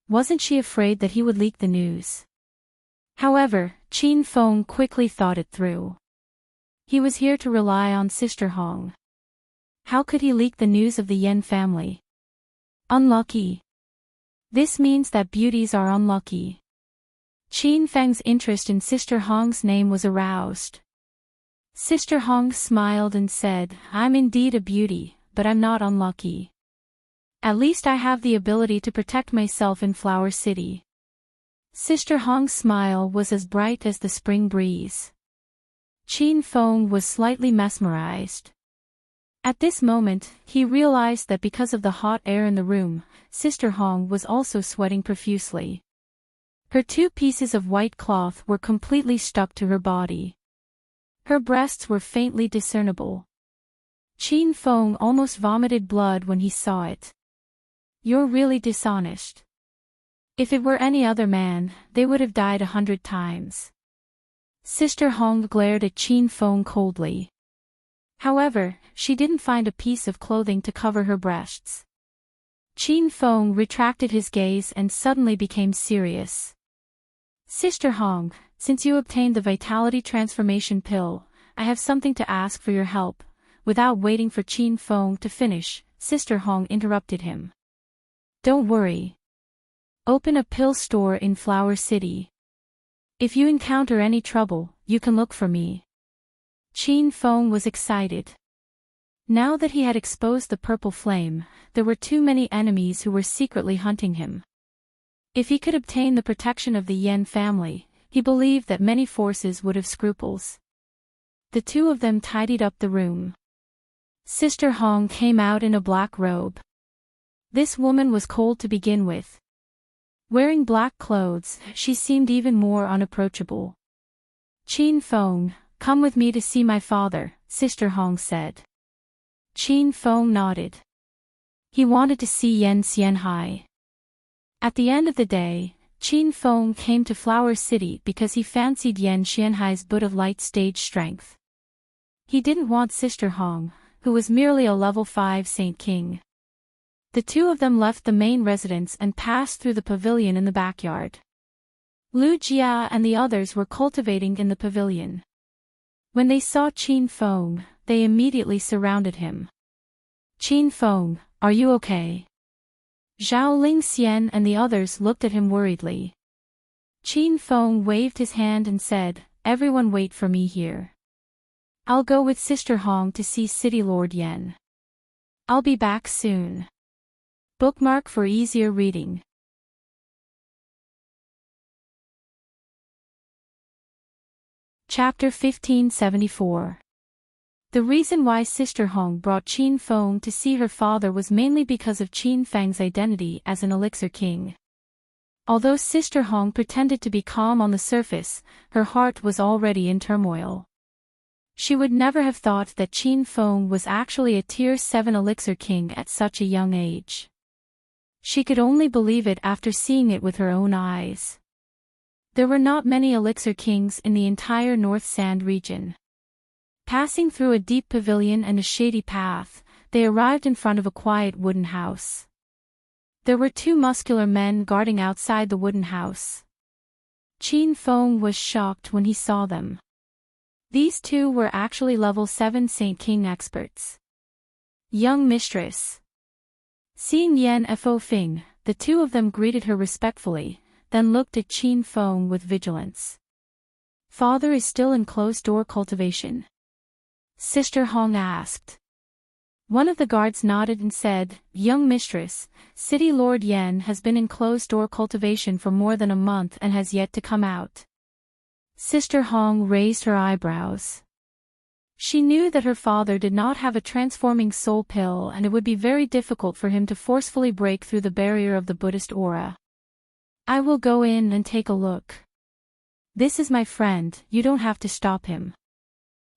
Wasn't she afraid that he would leak the news? However, Qin Feng quickly thought it through. He was here to rely on Sister Hong. How could he leak the news of the Yen family? Unlucky. This means that beauties are unlucky. Qin Feng's interest in Sister Hong's name was aroused. Sister Hong smiled and said, I'm indeed a beauty, but I'm not unlucky. At least I have the ability to protect myself in Flower City. Sister Hong's smile was as bright as the spring breeze. Qin Feng was slightly mesmerized. At this moment, he realized that because of the hot air in the room, Sister Hong was also sweating profusely. Her 2 pieces of white cloth were completely stuck to her body. Her breasts were faintly discernible. Qin Feng almost vomited blood when he saw it. "You're really dishonest. If it were any other man, they would have died 100 times. Sister Hong glared at Qin Feng coldly. However, she didn't find a piece of clothing to cover her breasts. Qin Feng retracted his gaze and suddenly became serious. "Sister Hong, since you obtained the Vitality Transformation Pill, I have something to ask for your help." Without waiting for Qin Feng to finish, Sister Hong interrupted him. "Don't worry. Open a pill store in Flower City. If you encounter any trouble, you can look for me." Qin Feng was excited. Now that he had exposed the purple flame, there were too many enemies who were secretly hunting him. If he could obtain the protection of the Yan family, he believed that many forces would have scruples. The 2 of them tidied up the room. Sister Hong came out in a black robe. This woman was cold to begin with. Wearing black clothes, she seemed even more unapproachable. "Qin Feng, come with me to see my father," Sister Hong said. Qin Feng nodded. He wanted to see Yan Xianhai. At the end of the day, Qin Feng came to Flower City because he fancied Yan Xianhai's Boot of Light stage strength. He didn't want Sister Hong, who was merely a level 5 Saint King. The 2 of them left the main residence and passed through the pavilion in the backyard. Lu Jia and the others were cultivating in the pavilion. When they saw Qin Feng, they immediately surrounded him. "Qin Feng, are you okay?" Zhao Lingxian and the others looked at him worriedly. Qin Feng waved his hand and said, "Everyone wait for me here. I'll go with Sister Hong to see City Lord Yan. I'll be back soon." Bookmark for easier reading. Chapter 1574. The reason why Sister Hong brought Qin Feng to see her father was mainly because of Qin Feng's identity as an Elixir King. Although Sister Hong pretended to be calm on the surface, her heart was already in turmoil. She would never have thought that Qin Feng was actually a Tier 7 Elixir King at such a young age. She could only believe it after seeing it with her own eyes. There were not many Elixir Kings in the entire North Sand region. Passing through a deep pavilion and a shady path, they arrived in front of a quiet wooden house. There were 2 muscular men guarding outside the wooden house. Qin Feng was shocked when he saw them. These 2 were actually level 7 Saint King experts. "Young mistress." Seeing Yan Feng, the 2 of them greeted her respectfully, then looked at Qin Feng with vigilance. "Father is still in closed-door cultivation?" Sister Hong asked. One of the guards nodded and said, "Young mistress, City Lord Yan has been in closed-door cultivation for more than a month and has yet to come out." Sister Hong raised her eyebrows. She knew that her father did not have a transforming soul pill and it would be very difficult for him to forcefully break through the barrier of the Buddhist aura. "I will go in and take a look. This is my friend, you don't have to stop him."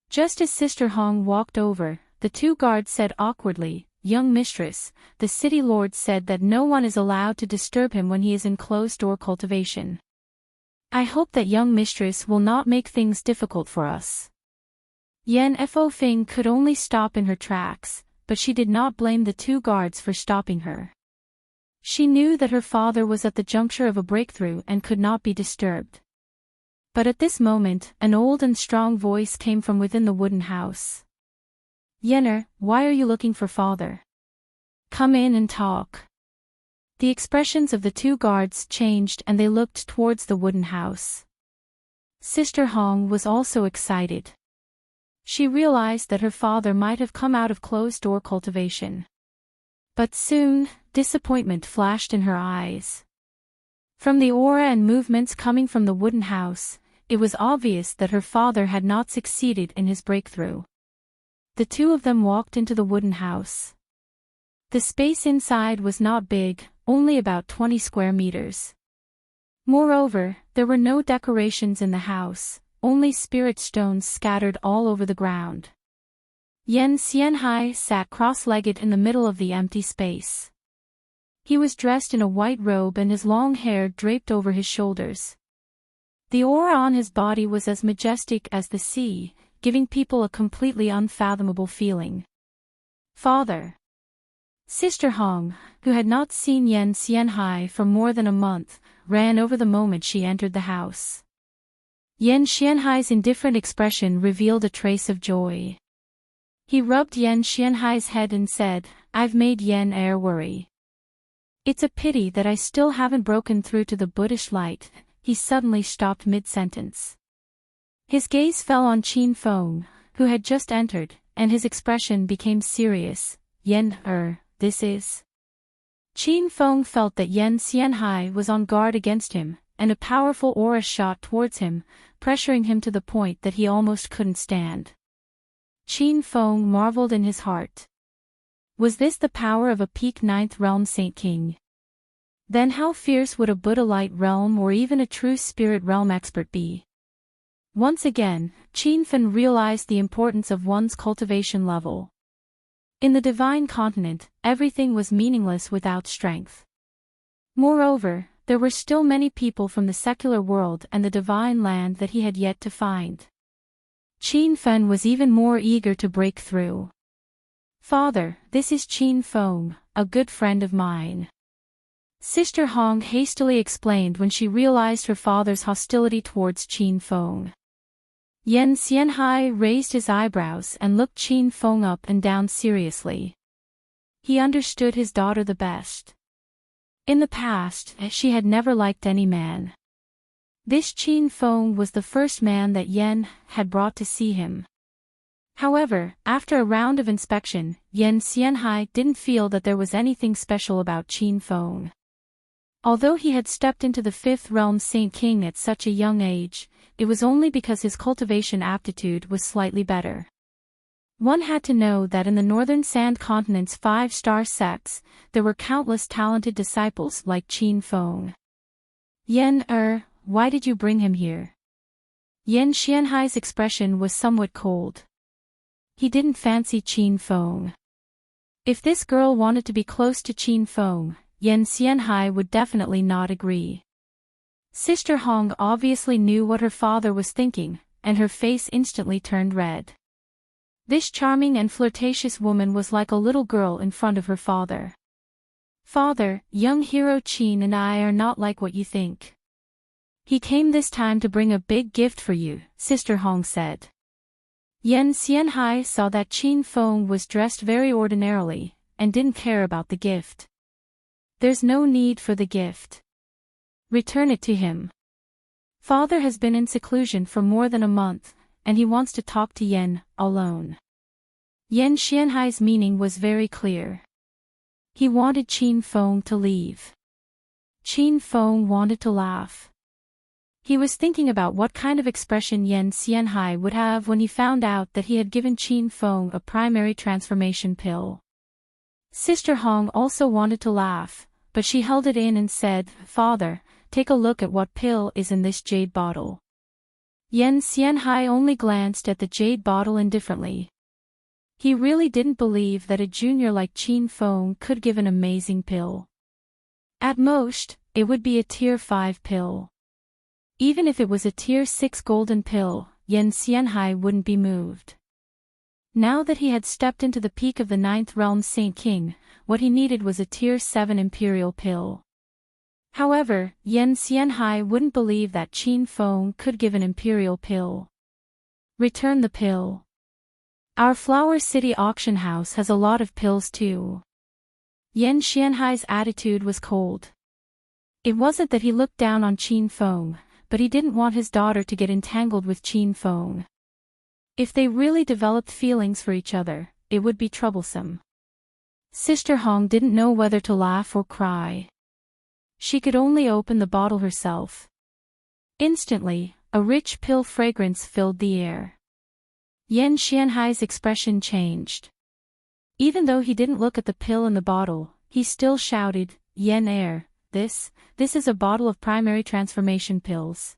Just as Sister Hong walked over, the 2 guards said awkwardly, "Young mistress, the city lord said that no one is allowed to disturb him when he is in closed-door cultivation. I hope that young mistress will not make things difficult for us." Yan Feng could only stop in her tracks, but she did not blame the 2 guards for stopping her. She knew that her father was at the juncture of a breakthrough and could not be disturbed. But at this moment, an old and strong voice came from within the wooden house. "Yenner, why are you looking for father? Come in and talk." The expressions of the 2 guards changed and they looked towards the wooden house. Sister Hong was also excited. She realized that her father might have come out of closed-door cultivation. But soon, disappointment flashed in her eyes. From the aura and movements coming from the wooden house, it was obvious that her father had not succeeded in his breakthrough. The two of them walked into the wooden house. The space inside was not big, only about 20 square meters. Moreover, there were no decorations in the house, only spirit stones scattered all over the ground. Yen Xianhai sat cross-legged in the middle of the empty space. He was dressed in a white robe and his long hair draped over his shoulders. The aura on his body was as majestic as the sea, giving people a completely unfathomable feeling. Father. Sister Hong, who had not seen Yen Xianhai for more than a month, ran over the moment she entered the house. Yen Xianhai's indifferent expression revealed a trace of joy. He rubbed Yen Xianhai's head and said, "I've made Yen Er worry. It's a pity that I still haven't broken through to the Buddhist light." He suddenly stopped mid-sentence. His gaze fell on Qin Feng, who had just entered, and his expression became serious. "Yen Er, this is..." Qin Feng felt that Yen Xianhai was on guard against him, and a powerful aura shot towards him, pressuring him to the point that he almost couldn't stand. Qin Feng marveled in his heart. Was this the power of a peak 9th realm Saint King? Then how fierce would a Buddha light realm or even a true spirit realm expert be? Once again, Qin Feng realized the importance of one's cultivation level. In the divine continent, everything was meaningless without strength. Moreover, there were still many people from the secular world and the divine land that he had yet to find. Qin Feng was even more eager to break through. "Father, this is Qin Feng, a good friend of mine," Sister Hong hastily explained when she realized her father's hostility towards Qin Feng. Yen Xianhai raised his eyebrows and looked Qin Feng up and down seriously. He understood his daughter the best. In the past, she had never liked any man. This Qin Feng was the first man that Yen had brought to see him. However, after a round of inspection, Yen Xianhai didn't feel that there was anything special about Qin Feng. Although he had stepped into the 5th realm Saint King at such a young age, it was only because his cultivation aptitude was slightly better. One had to know that in the northern sand continent's 5-star sects, there were countless talented disciples like Qin Feng. "Yen why did you bring him here?" Yen Xianhai's expression was somewhat cold. He didn't fancy Qin Feng. If this girl wanted to be close to Qin Feng, Yen Xianhai would definitely not agree. Sister Hong obviously knew what her father was thinking, and her face instantly turned red. This charming and flirtatious woman was like a little girl in front of her father. "Father, young hero Qin and I are not like what you think. He came this time to bring a big gift for you," Sister Hong said. Yen Xianhai saw that Qin Feng was dressed very ordinarily, and didn't care about the gift. "There's no need for the gift. Return it to him. Father has been in seclusion for more than a month, and he wants to talk to Yen, alone." Yen Xianhai's meaning was very clear. He wanted Qin Feng to leave. Qin Feng wanted to laugh. He was thinking about what kind of expression Yen Xianhai would have when he found out that he had given Qin Feng a primary transformation pill. Sister Hong also wanted to laugh, but she held it in and said, "Father, take a look at what pill is in this jade bottle." Yen Xianhai only glanced at the jade bottle indifferently. He really didn't believe that a junior like Qin Feng could give an amazing pill. At most, it would be a tier 5 pill. Even if it was a tier 6 golden pill, Yen Xianhai wouldn't be moved. Now that he had stepped into the peak of the 9th realm Saint King, what he needed was a tier 7 imperial pill. However, Yen Xianhai wouldn't believe that Qin Feng could give an imperial pill. "Return the pill. Our Flower City auction house has a lot of pills too." Yen Xianhai's attitude was cold. It wasn't that he looked down on Qin Feng, but he didn't want his daughter to get entangled with Qin Feng. If they really developed feelings for each other, it would be troublesome. Sister Hong didn't know whether to laugh or cry. She could only open the bottle herself. Instantly, a rich pill fragrance filled the air. Yan Xianhai's expression changed. Even though he didn't look at the pill in the bottle, he still shouted, "Yen air, this is a bottle of primary transformation pills."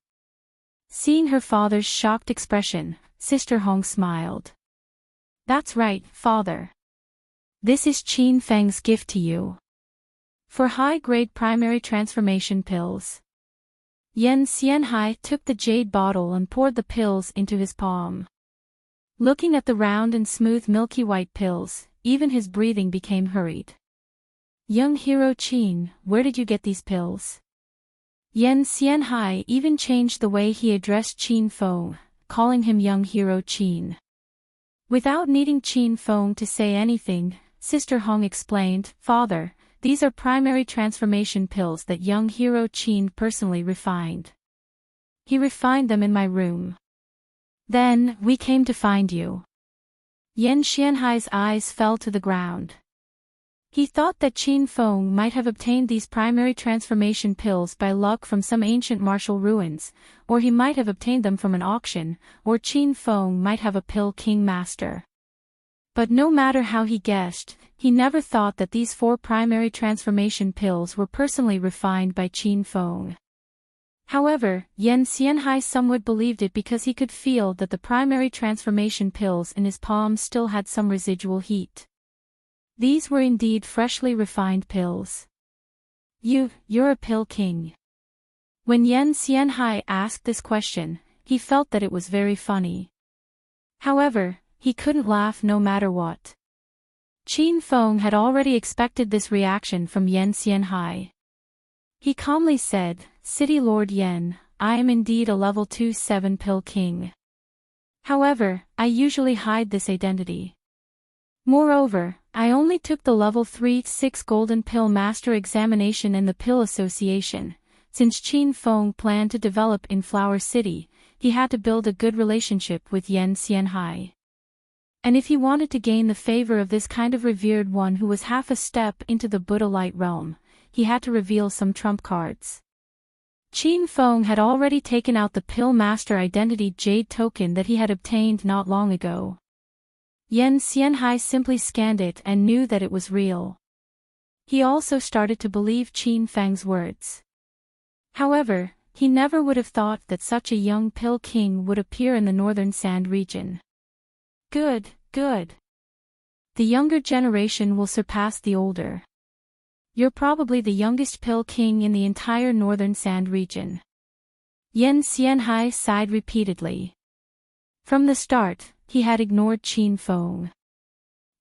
Seeing her father's shocked expression, Sister Hong smiled. "That's right, father. This is Qin Feng's gift to you. For high-grade primary transformation pills." Yan Xianhai took the jade bottle and poured the pills into his palm. Looking at the round and smooth milky white pills, even his breathing became hurried. "Young hero Qin, where did you get these pills?" Yan Xianhai even changed the way he addressed Qin Feng, calling him young hero Qin. Without needing Qin Feng to say anything, Sister Hong explained, "Father, these are primary transformation pills that young hero Qin personally refined. He refined them in my room. Then, we came to find you." Yan Xianhai's eyes fell to the ground. He thought that Qin Feng might have obtained these primary transformation pills by luck from some ancient martial ruins, or he might have obtained them from an auction, or Qin Feng might have a pill king master. But no matter how he guessed, he never thought that these 4 primary transformation pills were personally refined by Qin Feng. However, Yan Xianhai somewhat believed it because he could feel that the primary transformation pills in his palm still had some residual heat. These were indeed freshly refined pills. You're a pill king." When Yan Xianhai asked this question, he felt that it was very funny. However, he couldn't laugh no matter what. Qin Feng had already expected this reaction from Yan Xianhai. He calmly said, "City Lord Yan, I am indeed a level 2-7 pill king. However, I usually hide this identity. Moreover, I only took the level 3-6 Golden Pill Master examination in the Pill Association. Since Qin Feng planned to develop in Flower City, he had to build a good relationship with Yan Xianhai. And if he wanted to gain the favor of this kind of revered one who was half a step into the Buddha light realm, he had to reveal some trump cards. Qin Feng had already taken out the Pill Master Identity Jade token that he had obtained not long ago. Yan Xianhai simply scanned it and knew that it was real. He also started to believe Qin Feng's words. However, he never would have thought that such a young pill king would appear in the northern sand region. Good. The younger generation will surpass the older. You're probably the youngest pill king in the entire northern sand region." Yan Xianhai sighed repeatedly. From the start, he had ignored Qin Feng.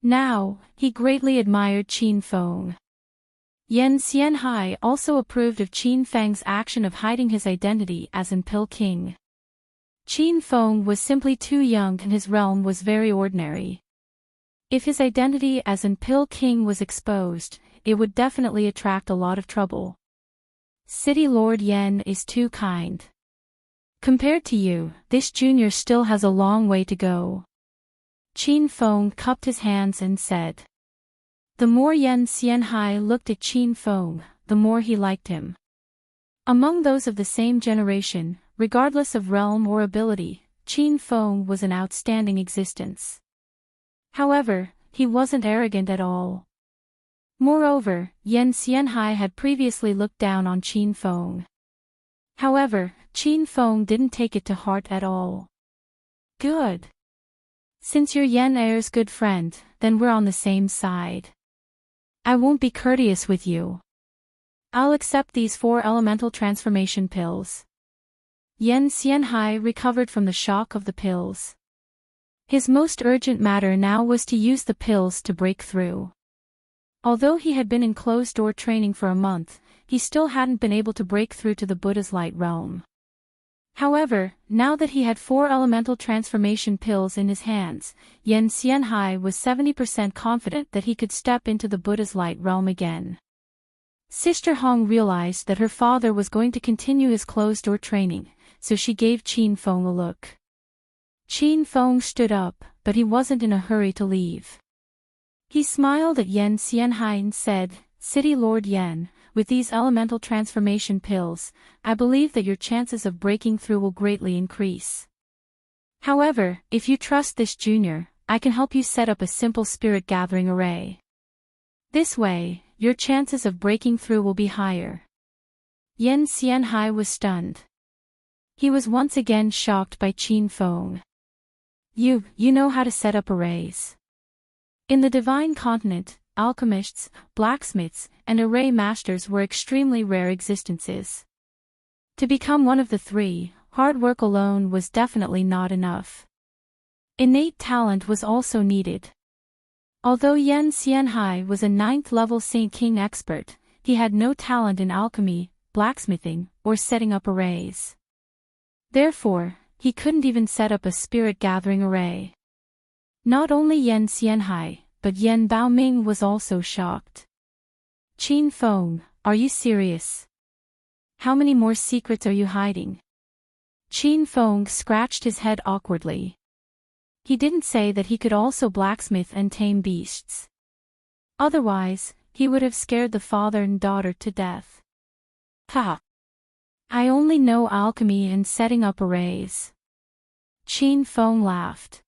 Now, he greatly admired Qin Feng. Yan Xianhai also approved of Qin Feng's action of hiding his identity as an pill king. Qin Feng was simply too young and his realm was very ordinary. If his identity as an pill king was exposed, it would definitely attract a lot of trouble. City Lord Yan is too kind. Compared to you, this junior still has a long way to go. Qin Feng cupped his hands and said. The more Yan Xianhai looked at Qin Feng, the more he liked him. Among those of the same generation, regardless of realm or ability, Qin Feng was an outstanding existence. However, he wasn't arrogant at all. Moreover, Yan Xianhai had previously looked down on Qin Feng. However, Qin Feng didn't take it to heart at all. Good. Since you're Yan Er's good friend, then we're on the same side. I won't be courteous with you. I'll accept these 4 elemental transformation pills. Yan Xianhai recovered from the shock of the pills. His most urgent matter now was to use the pills to break through. Although he had been in closed-door training for a month, he still hadn't been able to break through to the Buddha's light realm. However, now that he had 4 elemental transformation pills in his hands, Yan Xianhai was 70% confident that he could step into the Buddha's light realm again. Sister Hong realized that her father was going to continue his closed-door training, so she gave Qin Feng a look. Qin Feng stood up, but he wasn't in a hurry to leave. He smiled at Yan Xianhai and said, City Lord Yan, with these elemental transformation pills, I believe that your chances of breaking through will greatly increase. However, if you trust this junior, I can help you set up a simple spirit gathering array. This way, your chances of breaking through will be higher. Yan Xianhai was stunned. He was once again shocked by Qin Feng. You know how to set up arrays. In the Divine Continent, alchemists, blacksmiths, and array masters were extremely rare existences. To become one of the three, hard work alone was definitely not enough. Innate talent was also needed. Although Yan Xianhai was a 9th-level Saint King expert, he had no talent in alchemy, blacksmithing, or setting up arrays. Therefore, he couldn't even set up a spirit gathering array. Not only Yan Xianhai, but Yan Baoming was also shocked. Qin Feng, are you serious? How many more secrets are you hiding? Qin Feng scratched his head awkwardly. He didn't say that he could also blacksmith and tame beasts. Otherwise, he would have scared the father and daughter to death. Ha! I only know alchemy and setting up arrays. Qin Feng laughed.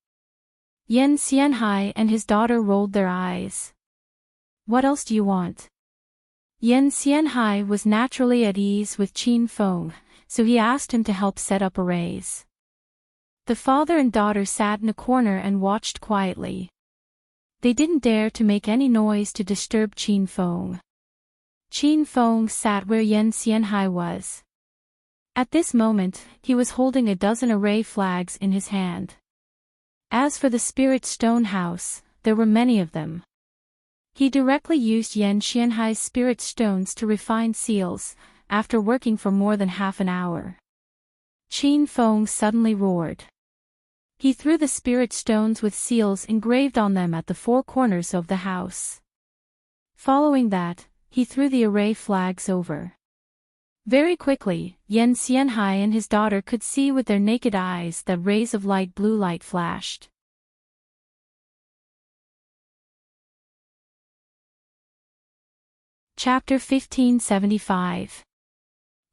Yan Xianhai and his daughter rolled their eyes. What else do you want? Yan Xianhai was naturally at ease with Qin Feng, so he asked him to help set up arrays. The father and daughter sat in a corner and watched quietly. They didn't dare to make any noise to disturb Qin Feng. Qin Feng sat where Yan Xianhai was. At this moment, he was holding a dozen array flags in his hand. As for the spirit stone house, there were many of them. He directly used Yan Xianhai's spirit stones to refine seals, after working for more than half an hour. Qin Feng suddenly roared. He threw the spirit stones with seals engraved on them at the 4 corners of the house. Following that, he threw the array flags over. Very quickly, Yan Xianhai and his daughter could see with their naked eyes that rays of light blue light flashed. Chapter 1575.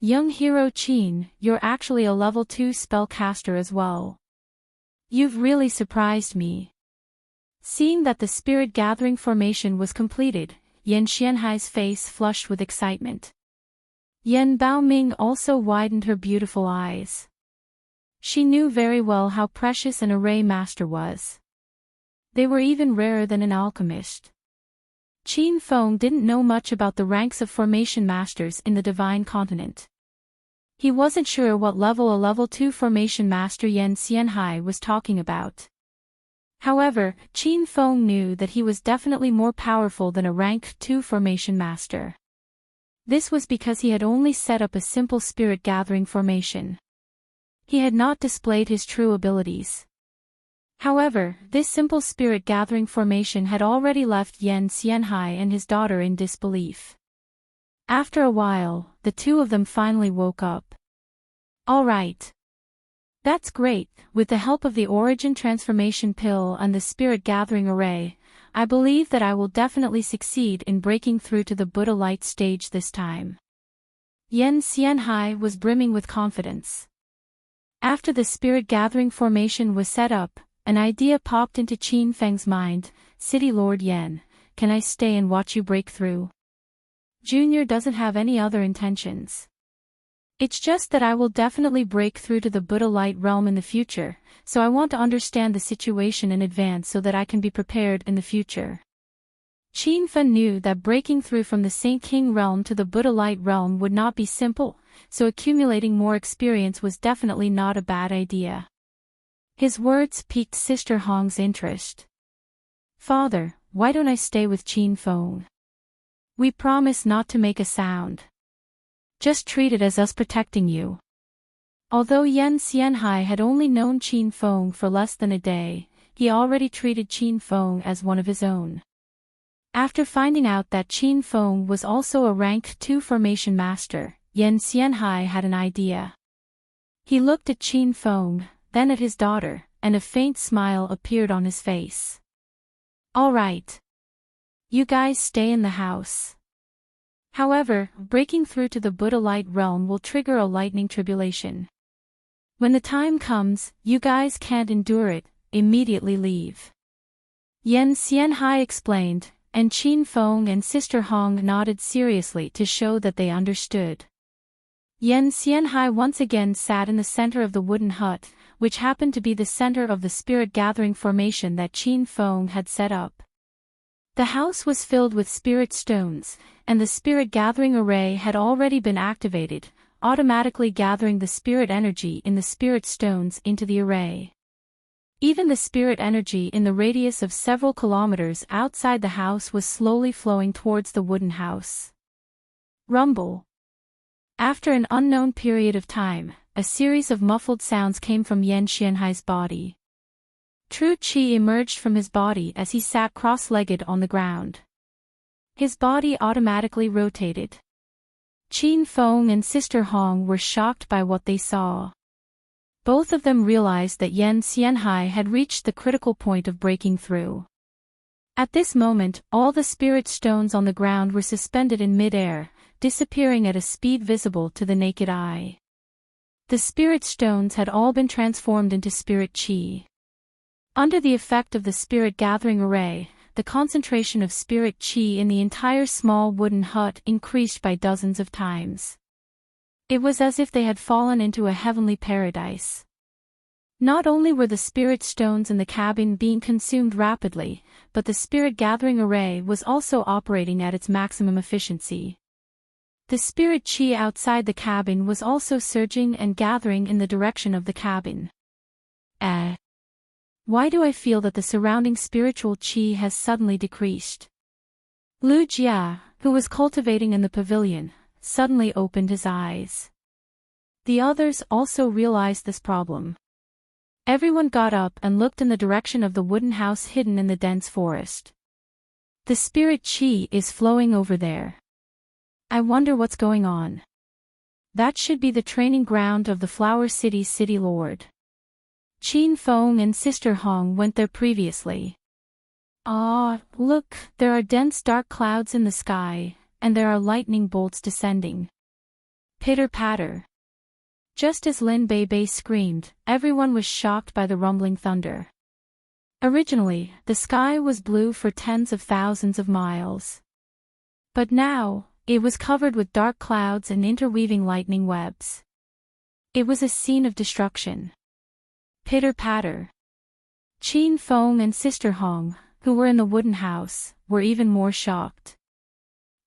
Young hero Qin, you're actually a level 2 spellcaster as well. You've really surprised me. Seeing that the spirit gathering formation was completed, Yan Xianhai's face flushed with excitement. Yan Baoming also widened her beautiful eyes. She knew very well how precious an array master was. They were even rarer than an alchemist. Qin Feng didn't know much about the ranks of formation masters in the Divine Continent. He wasn't sure what level a level 2 formation master Yan Xianhai was talking about. However, Qin Feng knew that he was definitely more powerful than a rank 2 formation master. This was because he had only set up a simple spirit gathering formation. He had not displayed his true abilities. However, this simple spirit gathering formation had already left Yan Xianhai and his daughter in disbelief. After a while, the two of them finally woke up. All right. That's great. With the help of the origin transformation pill and the spirit gathering array, I believe that I will definitely succeed in breaking through to the Buddha light stage this time. Yan Xianhai was brimming with confidence. After the spirit gathering formation was set up, an idea popped into Qin Feng's mind. City Lord Yan, can I stay and watch you break through? Junior doesn't have any other intentions. It's just that I will definitely break through to the Buddha light realm in the future, so I want to understand the situation in advance so that I can be prepared in the future. Qin Feng knew that breaking through from the Saint King realm to the Buddha light realm would not be simple, so accumulating more experience was definitely not a bad idea. His words piqued Sister Hong's interest. Father, why don't I stay with Qin Feng? We promise not to make a sound. Just treat it as us protecting you. Although Yan Xianhai had only known Qin Feng for less than a day, he already treated Qin Feng as one of his own. After finding out that Qin Feng was also a rank 2 formation master, Yan Xianhai had an idea. He looked at Qin Feng, then at his daughter, and a faint smile appeared on his face. All right. You guys stay in the house. However, breaking through to the Buddha light realm will trigger a lightning tribulation. When the time comes, you guys can't endure it, immediately leave. Yan Xianhai explained, and Qin Feng and Sister Hong nodded seriously to show that they understood. Yan Xianhai once again sat in the center of the wooden hut, which happened to be the center of the spirit gathering formation that Qin Feng had set up. The house was filled with spirit stones, and the spirit gathering array had already been activated, automatically gathering the spirit energy in the spirit stones into the array. Even the spirit energy in the radius of several kilometers outside the house was slowly flowing towards the wooden house. Rumble. After an unknown period of time, a series of muffled sounds came from Yan Xianhai's body. True Qi emerged from his body as he sat cross-legged on the ground. His body automatically rotated. Qin Feng and Sister Hong were shocked by what they saw. Both of them realized that Yan Xianhai had reached the critical point of breaking through. At this moment, all the spirit stones on the ground were suspended in mid-air, disappearing at a speed visible to the naked eye. The spirit stones had all been transformed into spirit qi. Under the effect of the spirit gathering array, the concentration of spirit qi in the entire small wooden hut increased by dozens of times. It was as if they had fallen into a heavenly paradise. Not only were the spirit stones in the cabin being consumed rapidly, but the spirit gathering array was also operating at its maximum efficiency. The spirit qi outside the cabin was also surging and gathering in the direction of the cabin. Why do I feel that the surrounding spiritual qi has suddenly decreased? Lu Jia, who was cultivating in the pavilion, suddenly opened his eyes. The others also realized this problem. Everyone got up and looked in the direction of the wooden house hidden in the dense forest. The spirit qi is flowing over there. I wonder what's going on. That should be the training ground of the Flower City's city lord. Qin Feng and Sister Hong went there previously. Ah, look, there are dense dark clouds in the sky, and there are lightning bolts descending. Pitter-patter. Just as Lin Bei screamed, everyone was shocked by the rumbling thunder. Originally, the sky was blue for tens of thousands of miles. But now, it was covered with dark clouds and interweaving lightning webs. It was a scene of destruction. Pitter-patter. Qin Feng and Sister Hong, who were in the wooden house, were even more shocked.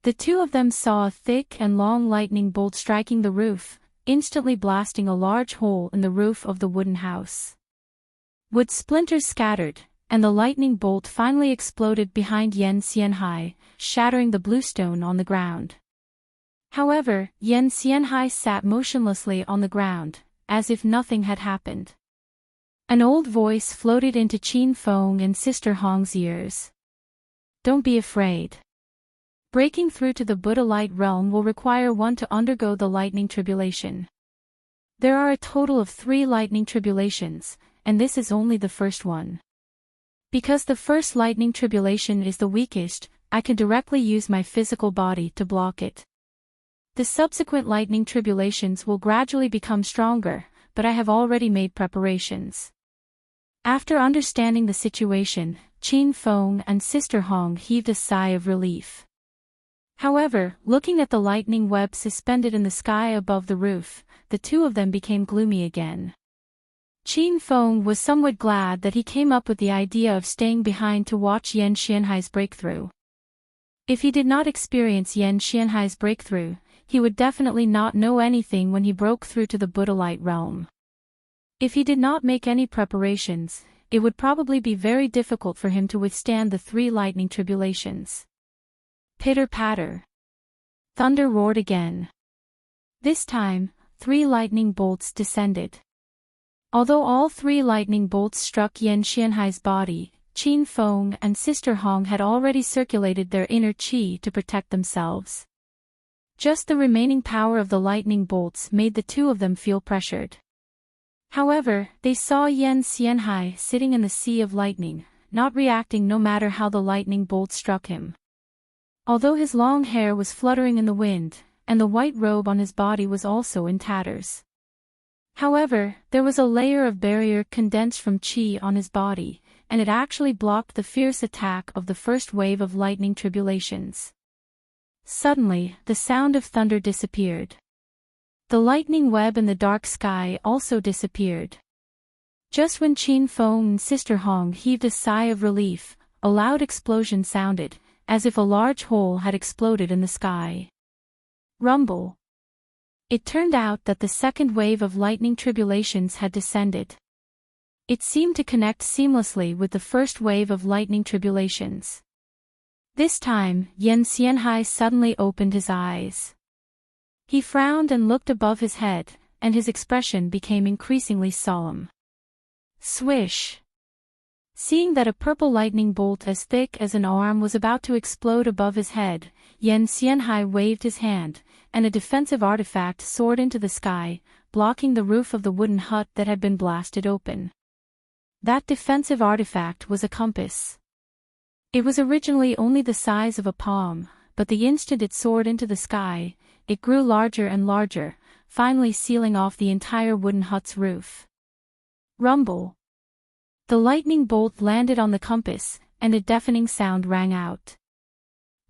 The two of them saw a thick and long lightning bolt striking the roof, instantly blasting a large hole in the roof of the wooden house. Wood splinters scattered, and the lightning bolt finally exploded behind Yan Xianhai, shattering the bluestone on the ground. However, Yan Xianhai sat motionlessly on the ground, as if nothing had happened. An old voice floated into Qin Feng and Sister Hong's ears. Don't be afraid. Breaking through to the Buddha light realm will require one to undergo the lightning tribulation. There are a total of 3 lightning tribulations, and this is only the first one. Because the first lightning tribulation is the weakest, I can directly use my physical body to block it. The subsequent lightning tribulations will gradually become stronger, but I have already made preparations. After understanding the situation, Qin Feng and Sister Hong heaved a sigh of relief. However, looking at the lightning web suspended in the sky above the roof, the two of them became gloomy again. Qin Feng was somewhat glad that he came up with the idea of staying behind to watch Yan Xianhai's breakthrough. If he did not experience Yan Xianhai's breakthrough, he would definitely not know anything when he broke through to the Buddha light realm. If he did not make any preparations, it would probably be very difficult for him to withstand the 3 lightning tribulations. Pitter-patter. Thunder roared again. This time, 3 lightning bolts descended. Although all 3 lightning bolts struck Yan Xianhai's body, Qin Feng and Sister Hong had already circulated their inner qi to protect themselves. Just the remaining power of the lightning bolts made the two of them feel pressured. However, they saw Yan Xianhai sitting in the sea of lightning, not reacting no matter how the lightning bolt struck him. although his long hair was fluttering in the wind, and the white robe on his body was also in tatters. However, there was a layer of barrier condensed from chi on his body, and it actually blocked the fierce attack of the first wave of lightning tribulations. Suddenly, the sound of thunder disappeared. The lightning web in the dark sky also disappeared. Just when Qin Feng and Sister Hong heaved a sigh of relief, a loud explosion sounded, as if a large hole had exploded in the sky. Rumble. It turned out that the second wave of lightning tribulations had descended. It seemed to connect seamlessly with the first wave of lightning tribulations. This time, Yan Xianhai suddenly opened his eyes. He frowned and looked above his head, and his expression became increasingly solemn. Swish! Seeing that a purple lightning bolt as thick as an arm was about to explode above his head, Yan Xianhai waved his hand, and a defensive artifact soared into the sky, blocking the roof of the wooden hut that had been blasted open. That defensive artifact was a compass. It was originally only the size of a palm, but the instant it soared into the sky, it grew larger and larger, finally sealing off the entire wooden hut's roof. Rumble. The lightning bolt landed on the compass, and a deafening sound rang out.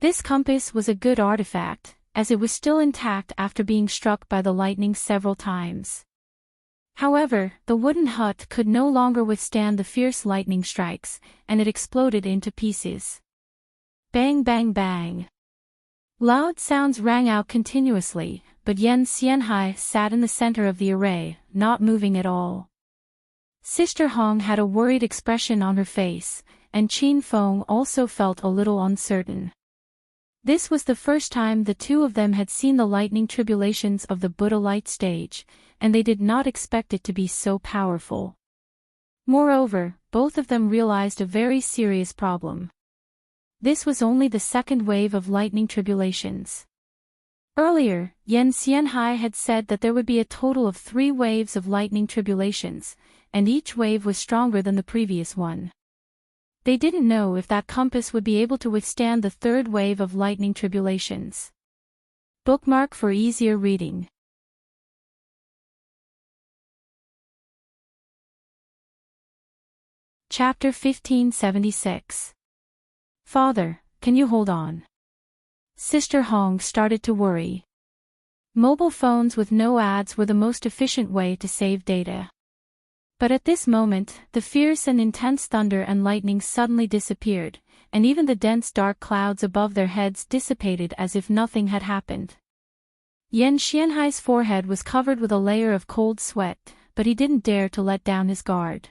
This compass was a good artifact, as it was still intact after being struck by the lightning several times. However, the wooden hut could no longer withstand the fierce lightning strikes, and it exploded into pieces. Bang bang bang. Loud sounds rang out continuously, but Yan Xianhai sat in the center of the array, not moving at all. Sister Hong had a worried expression on her face, and Qin Feng also felt a little uncertain. This was the first time the two of them had seen the lightning tribulations of the Buddha light stage, and they did not expect it to be so powerful. Moreover, both of them realized a very serious problem. This was only the second wave of lightning tribulations. Earlier, Yan Xianhai had said that there would be a total of 3 waves of lightning tribulations, and each wave was stronger than the previous one. They didn't know if that compass would be able to withstand the third wave of lightning tribulations. Bookmark for easier reading. Chapter 1576. Father, can you hold on? Sister Hong started to worry. Mobile phones with no ads were the most efficient way to save data. But at this moment, the fierce and intense thunder and lightning suddenly disappeared, and even the dense dark clouds above their heads dissipated as if nothing had happened. Yan Xianhai's forehead was covered with a layer of cold sweat, but he didn't dare to let down his guard.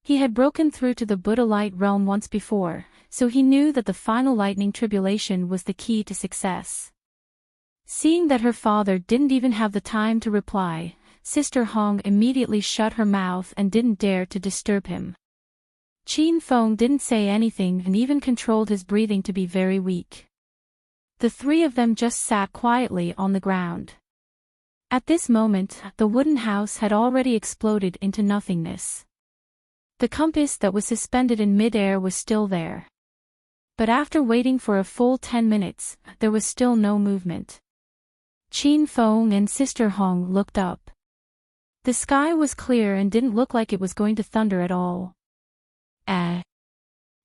He had broken through to the Buddha light realm once before, so he knew that the final lightning tribulation was the key to success. Seeing that her father didn't even have the time to reply, Sister Hong immediately shut her mouth and didn't dare to disturb him. Qin Feng didn't say anything and even controlled his breathing to be very weak. The three of them just sat quietly on the ground. At this moment, the wooden house had already exploded into nothingness. The compass that was suspended in mid-air was still there. But after waiting for a full 10 minutes, there was still no movement. Qin Feng and Sister Hong looked up. The sky was clear and didn't look like it was going to thunder at all.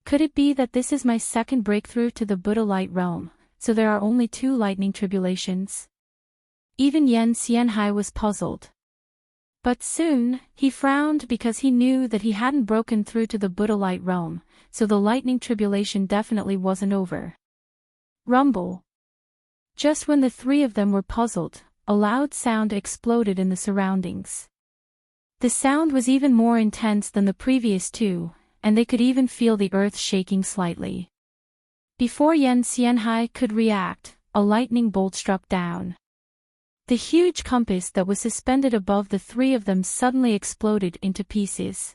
Could it be that this is my second breakthrough to the Buddha light realm, so there are only 2 lightning tribulations? Even Yan Xianhai was puzzled. But soon, he frowned because he knew that he hadn't broken through to the Buddha light realm, so the lightning tribulation definitely wasn't over. Rumble. Just when the three of them were puzzled, a loud sound exploded in the surroundings. The sound was even more intense than the previous 2, and they could even feel the earth shaking slightly. Before Yan Xianhai could react, a lightning bolt struck down. The huge compass that was suspended above the three of them suddenly exploded into pieces.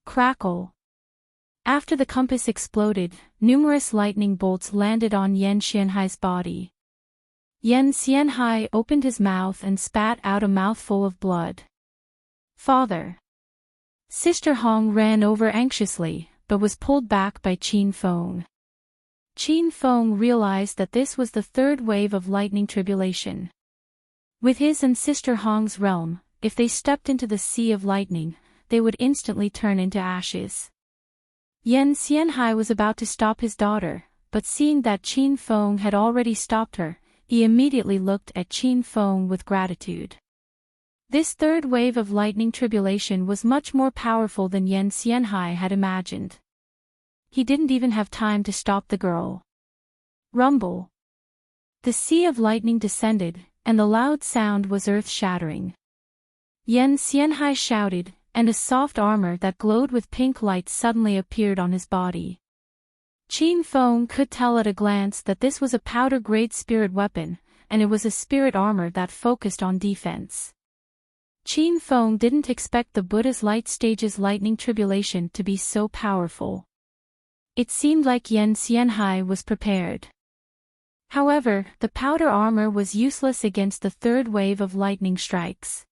Crackle. After the compass exploded, numerous lightning bolts landed on Yan Xianhai's body. Yan Xianhai opened his mouth and spat out a mouthful of blood. Father. Sister Hong ran over anxiously, but was pulled back by Qin Feng. Qin Feng realized that this was the third wave of lightning tribulation. With his and Sister Hong's realm, if they stepped into the sea of lightning, they would instantly turn into ashes. Yan Xianhai was about to stop his daughter, but seeing that Qin Feng had already stopped her, he immediately looked at Qin Feng with gratitude. This third wave of lightning tribulation was much more powerful than Yan Xianhai had imagined. He didn't even have time to stop the girl. Rumble. The sea of lightning descended, and the loud sound was earth-shattering. Yan Xianhai shouted, and a soft armor that glowed with pink light suddenly appeared on his body. Qin Feng could tell at a glance that this was a powder-grade spirit weapon, and it was a spirit armor that focused on defense. Qin Feng didn't expect the Buddha's light stage's lightning tribulation to be so powerful. It seemed like Yan Xianhai was prepared. However, the powder armor was useless against the third wave of lightning strikes.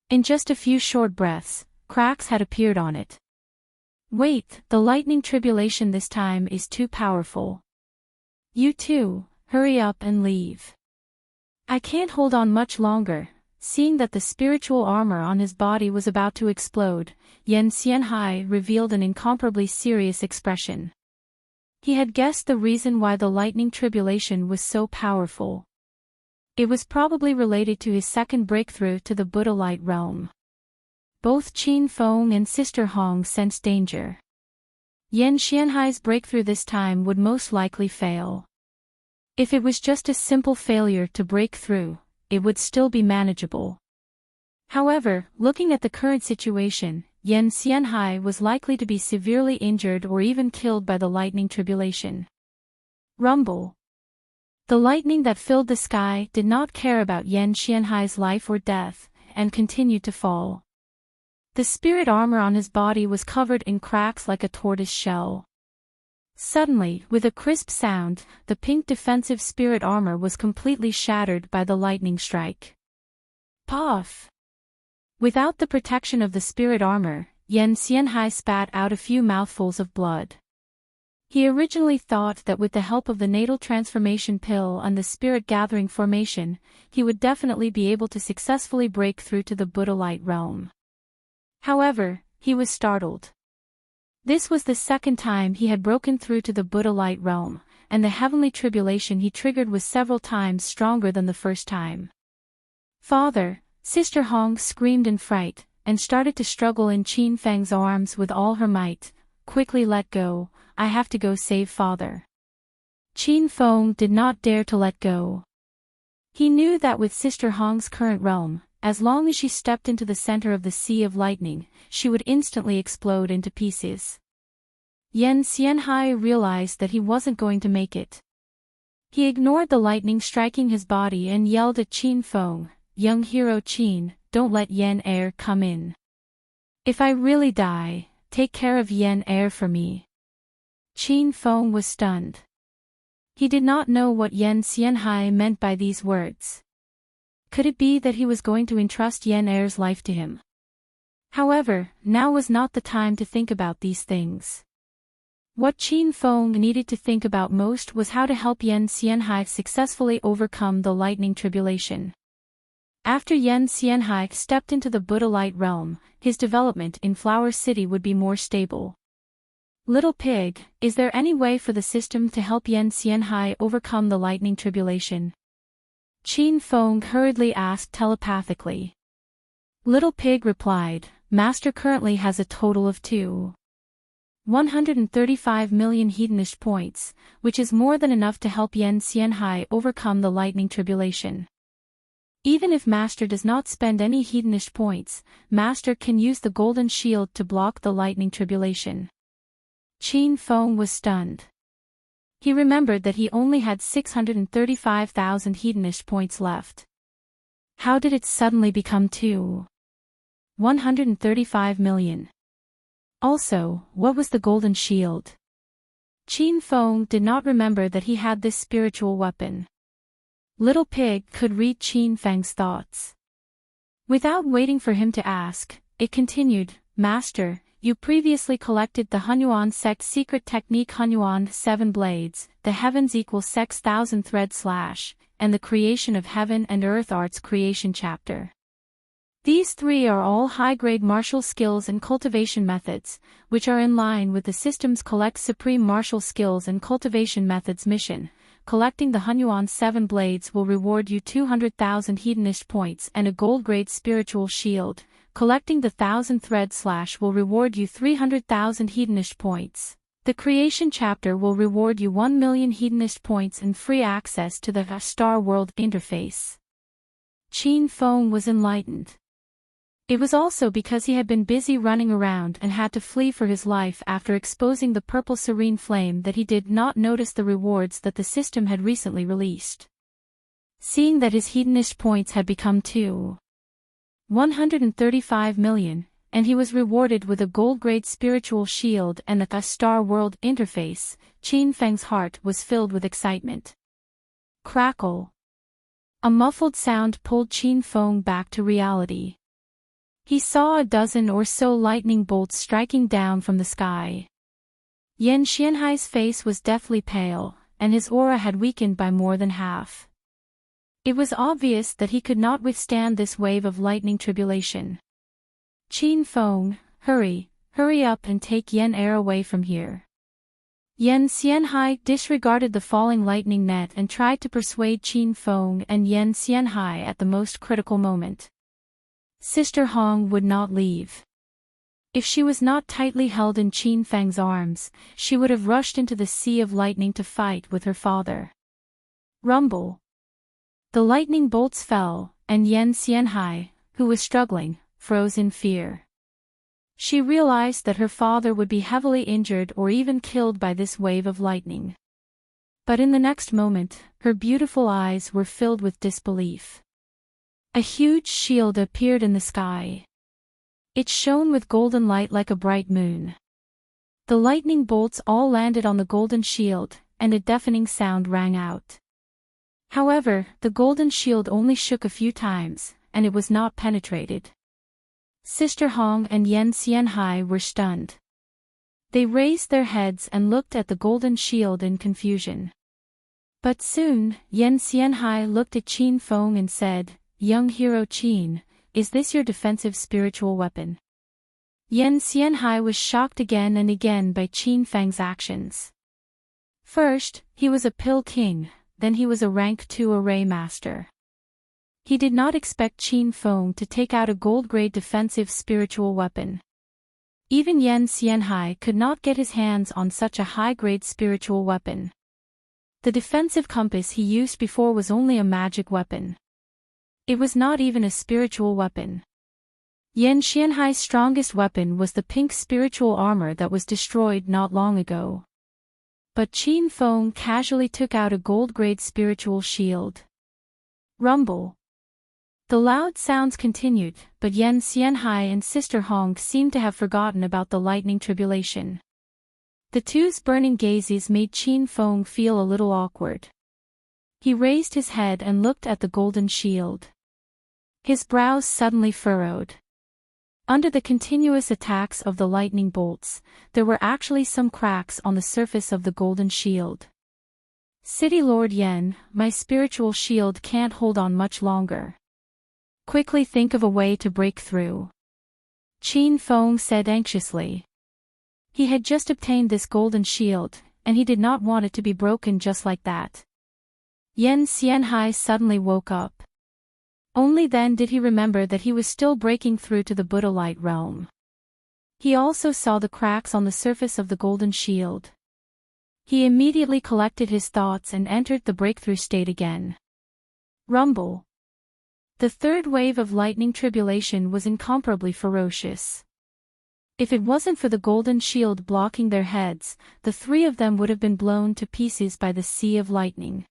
In just a few short breaths, cracks had appeared on it. Wait, the lightning tribulation this time is too powerful. You too, hurry up and leave. I can't hold on much longer. Seeing that the spiritual armor on his body was about to explode, Yan Xianhai revealed an incomparably serious expression. He had guessed the reason why the lightning tribulation was so powerful. It was probably related to his second breakthrough to the Buddha light realm. Both Qin Feng and Sister Hong sensed danger. Yan Xianhai's breakthrough this time would most likely fail. If it was just a simple failure to break through, it would still be manageable. However, looking at the current situation, Yan Xianhai was likely to be severely injured or even killed by the lightning tribulation. Rumble. The lightning that filled the sky did not care about Yan Xianhai's life or death, and continued to fall. The spirit armor on his body was covered in cracks like a tortoise shell. Suddenly, with a crisp sound, the pink defensive spirit armor was completely shattered by the lightning strike. Puff! Without the protection of the spirit armor, Yan Xianhai spat out a few mouthfuls of blood. He originally thought that with the help of the natal transformation pill and the spirit gathering formation, he would definitely be able to successfully break through to the Buddha light realm. However, he was startled. This was the second time he had broken through to the Buddha light realm, and the heavenly tribulation he triggered was several times stronger than the first time. Father, Sister Hong screamed in fright, and started to struggle in Qin Feng's arms with all her might. Quickly let go, I have to go save father. Qin Feng did not dare to let go. He knew that with Sister Hong's current realm, as long as she stepped into the center of the sea of lightning, she would instantly explode into pieces. Yan Xianhai realized that he wasn't going to make it. He ignored the lightning striking his body and yelled at Qin Feng, "Young hero Qin, don't let Yan Er come in. If I really die, take care of Yan Er for me." Qin Feng was stunned. He did not know what Yan Xianhai meant by these words. Could it be that he was going to entrust Yan Er's life to him? However, now was not the time to think about these things. What Qin Feng needed to think about most was how to help Yan Xianhai successfully overcome the lightning tribulation. After Yan Xianhai stepped into the Buddha light realm, his development in Flower City would be more stable. Little Pig, is there any way for the system to help Yan Xianhai overcome the lightning tribulation? Qin Feng hurriedly asked telepathically. Little Pig replied, Master currently has a total of 135 million hedonist points, which is more than enough to help Yan Xianhai overcome the lightning tribulation. Even if Master does not spend any hedonist points, Master can use the golden shield to block the lightning tribulation. Qin Feng was stunned. He remembered that he only had 635,000 hedonist points left. How did it suddenly become 135 million? Also, what was the golden shield? Qin Feng did not remember that he had this spiritual weapon. Little Pig could read Qin Feng's thoughts. Without waiting for him to ask, it continued, Master, you previously collected the Hunyuan sect secret technique Hunyuan 7 blades, the heavens equals 6,000 thread slash, and the creation of heaven and earth arts creation chapter. These 3 are all high-grade martial skills and cultivation methods, which are in line with the system's Collect Supreme Martial Skills and Cultivation Methods mission. Collecting the Hunyuan 7 blades will reward you 200,000 hedonist points and a gold-grade spiritual shield. Collecting the 1,000 thread slash will reward you 300,000 hedonist points. The creation chapter will reward you 1 million hedonist points and free access to the Star World interface. Qin Feng was enlightened. It was also because he had been busy running around and had to flee for his life after exposing the purple serene flame that he did not notice the rewards that the system had recently released. Seeing that his hedonist points had become 135 million, and he was rewarded with a gold-grade spiritual shield and the Star World interface, Qin Feng's heart was filled with excitement. Crackle. A muffled sound pulled Qin Feng back to reality. He saw a dozen or so lightning bolts striking down from the sky. Yan Xianhai's face was deathly pale, and his aura had weakened by more than half. It was obvious that he could not withstand this wave of lightning tribulation. Qin Feng, hurry up and take Yan Er away from here. Yan Xianhai disregarded the falling lightning net and tried to persuade Qin Feng and Yan Xianhai at the most critical moment. Sister Hong would not leave. If she was not tightly held in Qin Feng's arms, she would have rushed into the sea of lightning to fight with her father. Rumble. The lightning bolts fell, and Yan Xianhai, who was struggling, froze in fear. She realized that her father would be heavily injured or even killed by this wave of lightning. But in the next moment, her beautiful eyes were filled with disbelief. A huge shield appeared in the sky. It shone with golden light like a bright moon. The lightning bolts all landed on the golden shield, and a deafening sound rang out. However, the golden shield only shook a few times, and it was not penetrated. Sister Hong and Yan Xianhai were stunned. They raised their heads and looked at the golden shield in confusion. But soon, Yan Xianhai looked at Qin Feng and said, "Young hero Qin, is this your defensive spiritual weapon?" Yan Xianhai was shocked again and again by Qin Feng's actions. First, he was a pill king, then he was a rank 2 array master. He did not expect Qin Feng to take out a gold-grade defensive spiritual weapon. Even Yan Xianhai could not get his hands on such a high-grade spiritual weapon. The defensive compass he used before was only a magic weapon. It was not even a spiritual weapon. Yan Xianhai's strongest weapon was the pink spiritual armor that was destroyed not long ago. But Qin Feng casually took out a gold-grade spiritual shield. Rumble. The loud sounds continued, but Yan Xianhai and Sister Hong seemed to have forgotten about the lightning tribulation. The two's burning gazes made Qin Feng feel a little awkward. He raised his head and looked at the golden shield. His brows suddenly furrowed. Under the continuous attacks of the lightning bolts, there were actually some cracks on the surface of the golden shield. City Lord Yan, my spiritual shield can't hold on much longer. Quickly think of a way to break through. Qin Feng said anxiously. He had just obtained this golden shield, and he did not want it to be broken just like that. Yan Xianhai suddenly woke up. Only then did he remember that he was still breaking through to the Buddha light realm. He also saw the cracks on the surface of the golden shield. He immediately collected his thoughts and entered the breakthrough state again. Rumble. The third wave of lightning tribulation was incomparably ferocious. If it wasn't for the golden shield blocking their heads, the 3 of them would have been blown to pieces by the sea of lightning.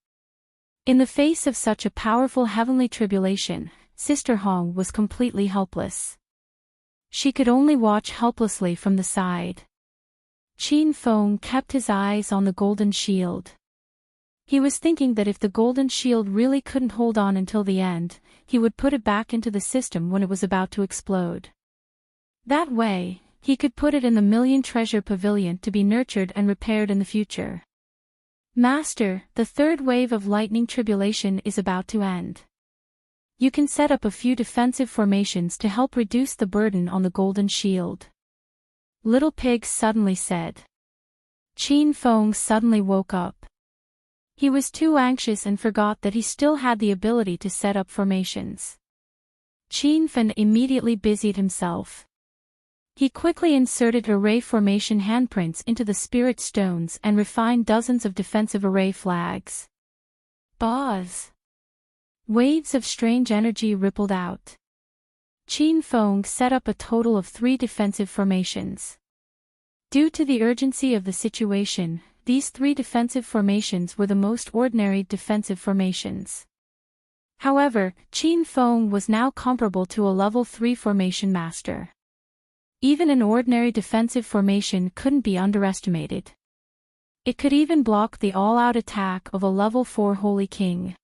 In the face of such a powerful heavenly tribulation, Sister Hong was completely helpless. She could only watch helplessly from the side. Qin Feng kept his eyes on the golden shield. He was thinking that if the golden shield really couldn't hold on until the end, he would put it back into the system when it was about to explode. That way, he could put it in the Million Treasure Pavilion to be nurtured and repaired in the future. Master, the third wave of lightning tribulation is about to end. You can set up a few defensive formations to help reduce the burden on the golden shield. Little Pig suddenly said. Qin Feng suddenly woke up. He was too anxious and forgot that he still had the ability to set up formations. Qin Feng immediately busied himself. He quickly inserted array formation handprints into the spirit stones and refined dozens of defensive array flags. Buzz! Waves of strange energy rippled out. Qin Feng set up a total of 3 defensive formations. Due to the urgency of the situation, these 3 defensive formations were the most ordinary defensive formations. However, Qin Feng was now comparable to a level 3 formation master. Even an ordinary defensive formation couldn't be underestimated. It could even block the all-out attack of a level 4 Holy King.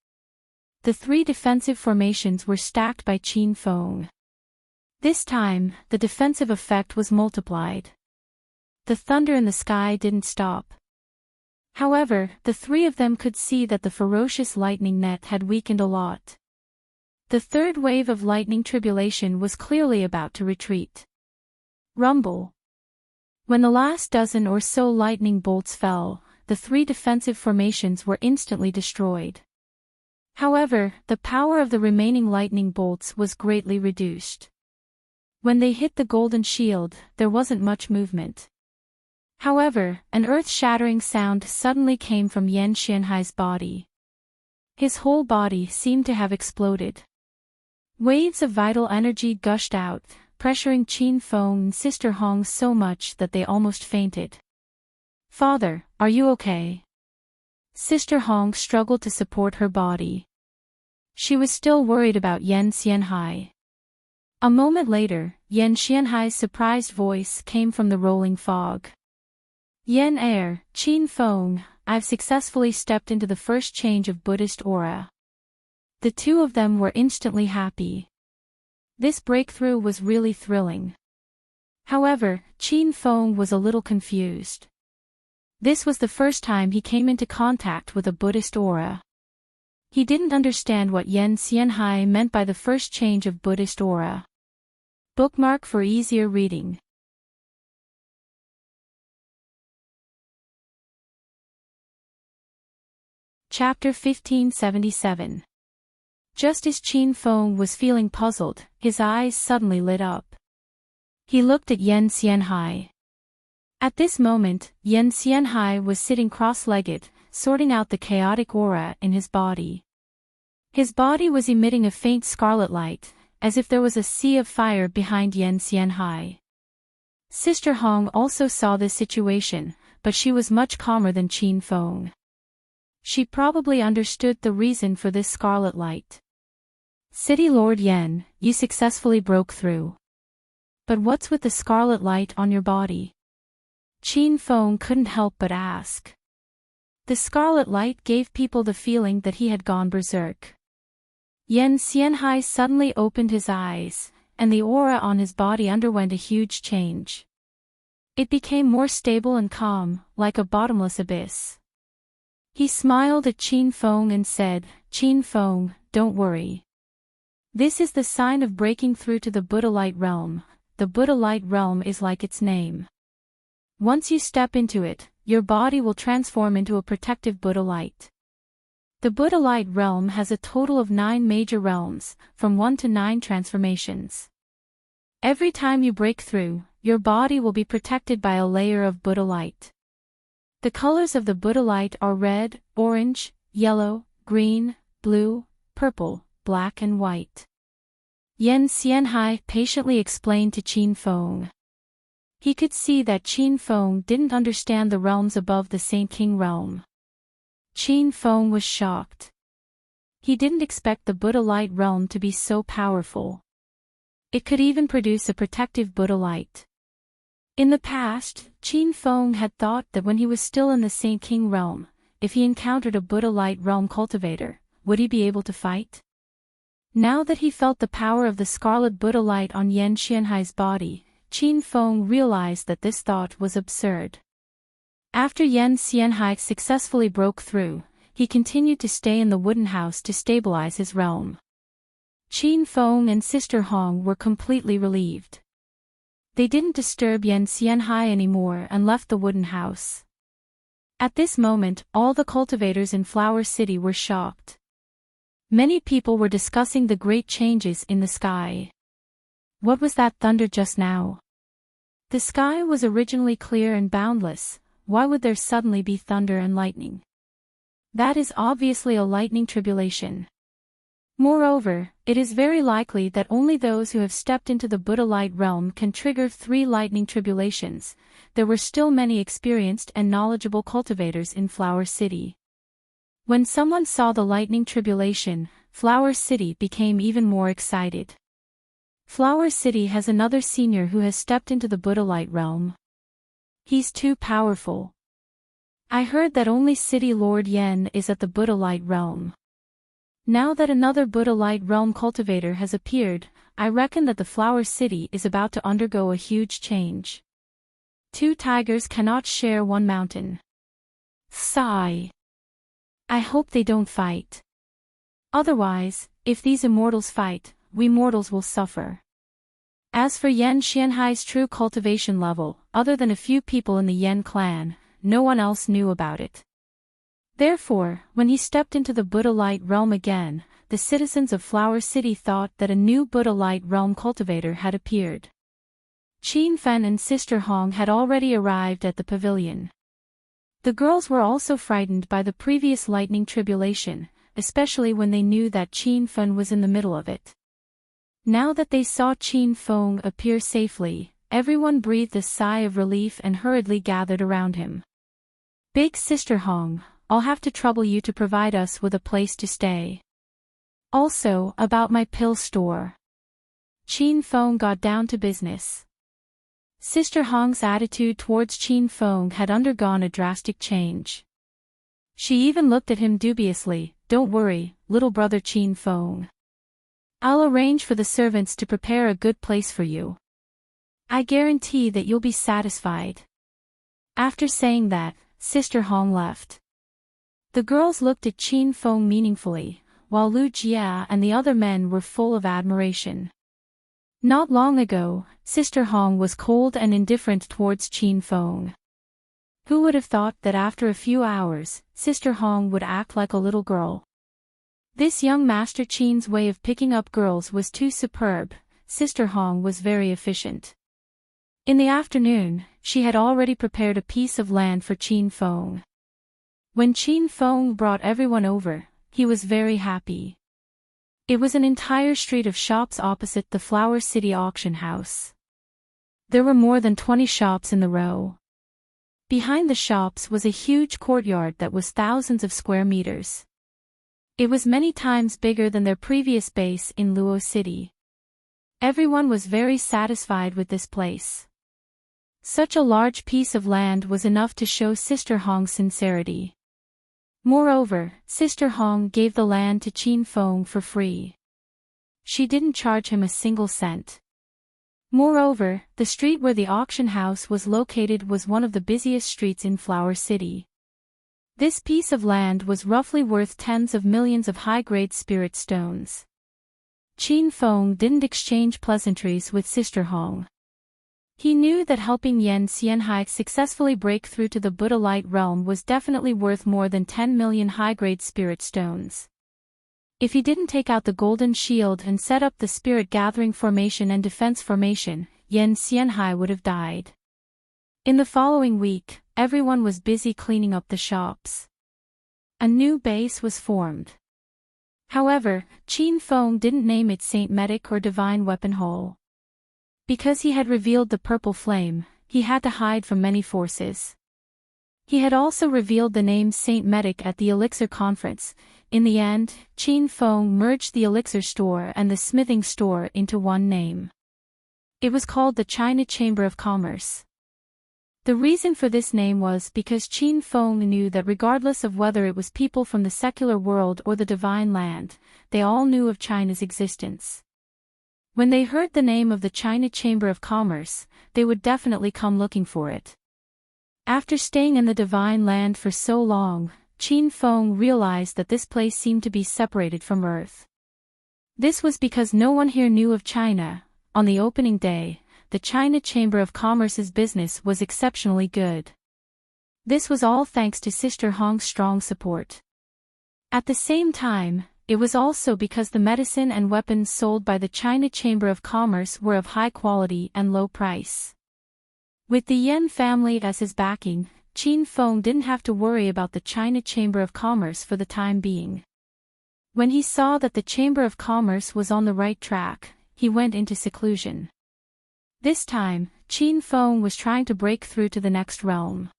The 3 defensive formations were stacked by Qin Feng. This time, the defensive effect was multiplied. The thunder in the sky didn't stop. However, the 3 of them could see that the ferocious lightning net had weakened a lot. The third wave of lightning tribulation was clearly about to retreat. Rumble. When the last dozen or so lightning bolts fell, the 3 defensive formations were instantly destroyed. However, the power of the remaining lightning bolts was greatly reduced. When they hit the golden shield, there wasn't much movement. However, an earth-shattering sound suddenly came from Yan Xianhai's body. His whole body seemed to have exploded. Waves of vital energy gushed out, pressuring Qin Feng and Sister Hong so much that they almost fainted. Father, are you okay? Sister Hong struggled to support her body. She was still worried about Yan Xianhai. A moment later, Yan Xianhai's surprised voice came from the rolling fog. Yan Qin Feng, I've successfully stepped into the first change of Buddhist aura. The 2 of them were instantly happy. This breakthrough was really thrilling. However, Qin Feng was a little confused. This was the first time he came into contact with a Buddhist aura. He didn't understand what Yan Xianhai meant by the first change of Buddhist aura. Bookmark for easier reading. Chapter 1577. Just as Qin Feng was feeling puzzled, his eyes suddenly lit up. He looked at Yan Xianhai. At this moment, Yan Xianhai was sitting cross-legged, sorting out the chaotic aura in his body. His body was emitting a faint scarlet light, as if there was a sea of fire behind Yan Xianhai. Sister Hong also saw this situation, but she was much calmer than Qin Feng. She probably understood the reason for this scarlet light. City Lord Yan, you successfully broke through. But what's with the scarlet light on your body? Qin Feng couldn't help but ask. The scarlet light gave people the feeling that he had gone berserk. Yan Xianhai suddenly opened his eyes, and the aura on his body underwent a huge change. It became more stable and calm, like a bottomless abyss. He smiled at Qin Feng and said, Qin Feng, don't worry. This is the sign of breaking through to the Buddha Light Realm. The Buddha Light Realm is like its name. Once you step into it, your body will transform into a protective Buddha light. The Buddha Light Realm has a total of 9 major realms, from 1 to 9 transformations. Every time you break through, your body will be protected by a layer of Buddha light. The colors of the Buddha light are red, orange, yellow, green, blue, purple, black and white. Yan Xianhai patiently explained to Qin Feng. He could see that Qin Feng didn't understand the realms above the Saint King realm. Qin Feng was shocked. He didn't expect the Buddha Light realm to be so powerful. It could even produce a protective Buddha light. In the past, Qin Feng had thought that when he was still in the Saint King realm, if he encountered a Buddha Light realm cultivator, would he be able to fight? Now that he felt the power of the scarlet Buddha light on Yan Xianhai's body, Qin Feng realized that this thought was absurd. After Yan Xianhai successfully broke through, he continued to stay in the wooden house to stabilize his realm. Qin Feng and Sister Hong were completely relieved. They didn't disturb Yan Xianhai anymore and left the wooden house. At this moment, all the cultivators in Flower City were shocked. Many people were discussing the great changes in the sky. What was that thunder just now? The sky was originally clear and boundless. Why would there suddenly be thunder and lightning? That is obviously a lightning tribulation. Moreover, it is very likely that only those who have stepped into the Buddha light realm can trigger 3 lightning tribulations. There were still many experienced and knowledgeable cultivators in Flower City. When someone saw the lightning tribulation, Flower City became even more excited. Flower City has another senior who has stepped into the Buddha light realm. He's too powerful. I heard that only City Lord Yen is at the Buddha light realm. Now that another Buddha light realm cultivator has appeared, I reckon that the Flower City is about to undergo a huge change. 2 tigers cannot share one mountain. Sigh. I hope they don't fight. Otherwise, if these immortals fight, we mortals will suffer. As for Yan Xianhai's true cultivation level, other than a few people in the Yan clan, no one else knew about it. Therefore, when he stepped into the Buddha light realm again, the citizens of Flower City thought that a new Buddha light realm cultivator had appeared. Qin Fen and Sister Hong had already arrived at the pavilion. The girls were also frightened by the previous lightning tribulation, especially when they knew that Qin Fen was in the middle of it. Now that they saw Qin Feng appear safely, everyone breathed a sigh of relief and hurriedly gathered around him. Big Sister Hong, I'll have to trouble you to provide us with a place to stay. Also, about my pill store. Qin Feng got down to business. Sister Hong's attitude towards Qin Feng had undergone a drastic change. She even looked at him dubiously. Don't worry, little brother Qin Feng. I'll arrange for the servants to prepare a good place for you. I guarantee that you'll be satisfied. After saying that, Sister Hong left. The girls looked at Qin Feng meaningfully, while Lu Jia and the other men were full of admiration. Not long ago, Sister Hong was cold and indifferent towards Qin Feng. Who would have thought that after a few hours, Sister Hong would act like a little girl? This young Master Qin's way of picking up girls was too superb. Sister Hong was very efficient. In the afternoon, she had already prepared a piece of land for Qin Feng. When Qin Feng brought everyone over, he was very happy. It was an entire street of shops opposite the Flower City auction house. There were more than 20 shops in the row. Behind the shops was a huge courtyard that was thousands of square meters. It was many times bigger than their previous base in Luo City. Everyone was very satisfied with this place. Such a large piece of land was enough to show Sister Hong's sincerity. Moreover, Sister Hong gave the land to Qin Feng for free. She didn't charge him a single cent. Moreover, the street where the auction house was located was one of the busiest streets in Flower City. This piece of land was roughly worth tens of millions of high-grade spirit stones. Qin Feng didn't exchange pleasantries with Sister Hong. He knew that helping Yan Xianhai successfully break through to the Buddha light realm was definitely worth more than 10 million high-grade spirit stones. If he didn't take out the golden shield and set up the spirit gathering formation and defense formation, Yan Xianhai would have died. In the following week, everyone was busy cleaning up the shops. A new base was formed. However, Qin Feng didn't name it Saint Medic or Divine Weapon Hole. Because he had revealed the purple flame, he had to hide from many forces. He had also revealed the name Saint Medic at the Elixir Conference. In the end, Qin Feng merged the Elixir Store and the Smithing Store into one name. It was called the China Chamber of Commerce. The reason for this name was because Qin Feng knew that regardless of whether it was people from the secular world or the divine land, they all knew of China's existence. When they heard the name of the China Chamber of Commerce, they would definitely come looking for it. After staying in the Divine Land for so long, Qin Feng realized that this place seemed to be separated from Earth. This was because no one here knew of China. On the opening day, the China Chamber of Commerce's business was exceptionally good. This was all thanks to Sister Hong's strong support. At the same time, it was also because the medicine and weapons sold by the China Chamber of Commerce were of high quality and low price. With the Yan family as his backing, Qin Feng didn't have to worry about the China Chamber of Commerce for the time being. When he saw that the Chamber of Commerce was on the right track, he went into seclusion. This time, Qin Feng was trying to break through to the next realm.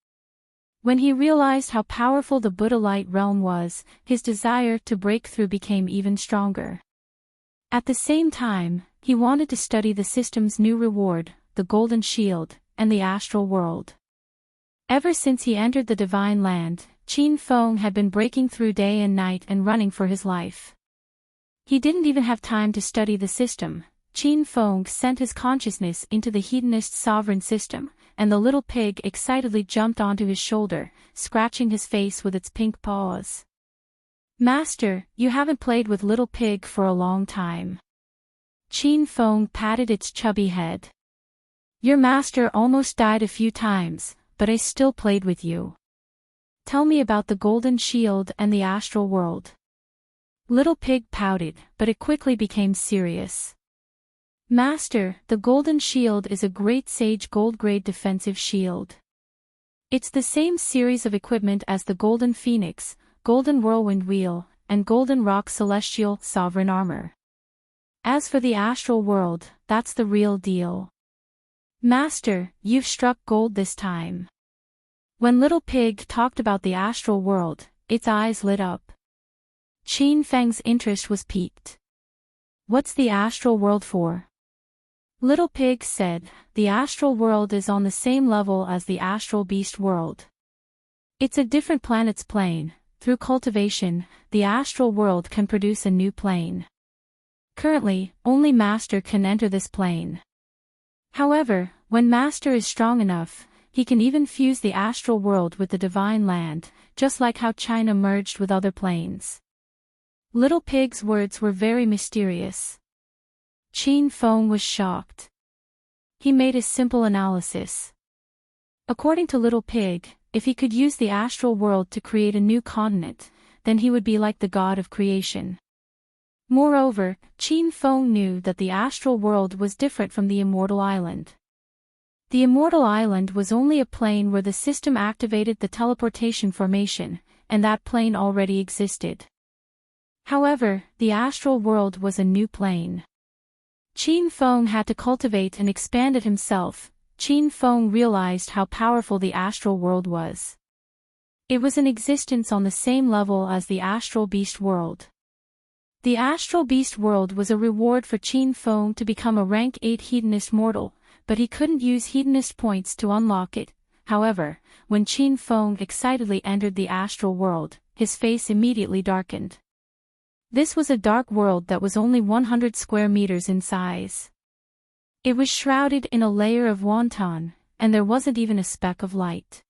When he realized how powerful the Buddha Light realm was, his desire to break through became even stronger. At the same time, he wanted to study the system's new reward, the Golden Shield, and the astral world. Ever since he entered the Divine Land, Qin Feng had been breaking through day and night and running for his life. He didn't even have time to study the system. Qin Feng sent his consciousness into the Hedonist sovereign system, and the little pig excitedly jumped onto his shoulder, scratching his face with its pink paws. "Master, you haven't played with little pig for a long time." Qin Feng patted its chubby head. "Your master almost died a few times, but I still played with you. Tell me about the Golden Shield and the astral world." Little pig pouted, but it quickly became serious. "Master, the Golden Shield is a great sage gold-grade defensive shield. It's the same series of equipment as the Golden Phoenix, Golden Whirlwind Wheel, and Golden Rock Celestial Sovereign Armor. As for the astral world, that's the real deal. Master, you've struck gold this time." When Little Pig talked about the astral world, its eyes lit up. Qin Feng's interest was piqued. "What's the astral world for?" Little Pig said, "The astral world is on the same level as the astral beast world. It's a different planet's plane. Through cultivation, the astral world can produce a new plane. Currently, only Master can enter this plane. However, when Master is strong enough, he can even fuse the astral world with the Divine Land, just like how China merged with other planes." Little Pig's words were very mysterious. Qin Feng was shocked. He made a simple analysis. According to Little Pig, if he could use the astral world to create a new continent, then he would be like the god of creation. Moreover, Qin Feng knew that the astral world was different from the Immortal Island. The Immortal Island was only a plane where the system activated the teleportation formation, and that plane already existed. However, the astral world was a new plane. Qin Feng had to cultivate and expand it himself. Qin Feng realized how powerful the astral world was. It was in existence on the same level as the astral beast world. The astral beast world was a reward for Qin Feng to become a rank 8 hedonist mortal, but he couldn't use hedonist points to unlock it. However, when Qin Feng excitedly entered the astral world, his face immediately darkened. This was a dark world that was only 100 square meters in size. It was shrouded in a layer of wonton, and there wasn't even a speck of light.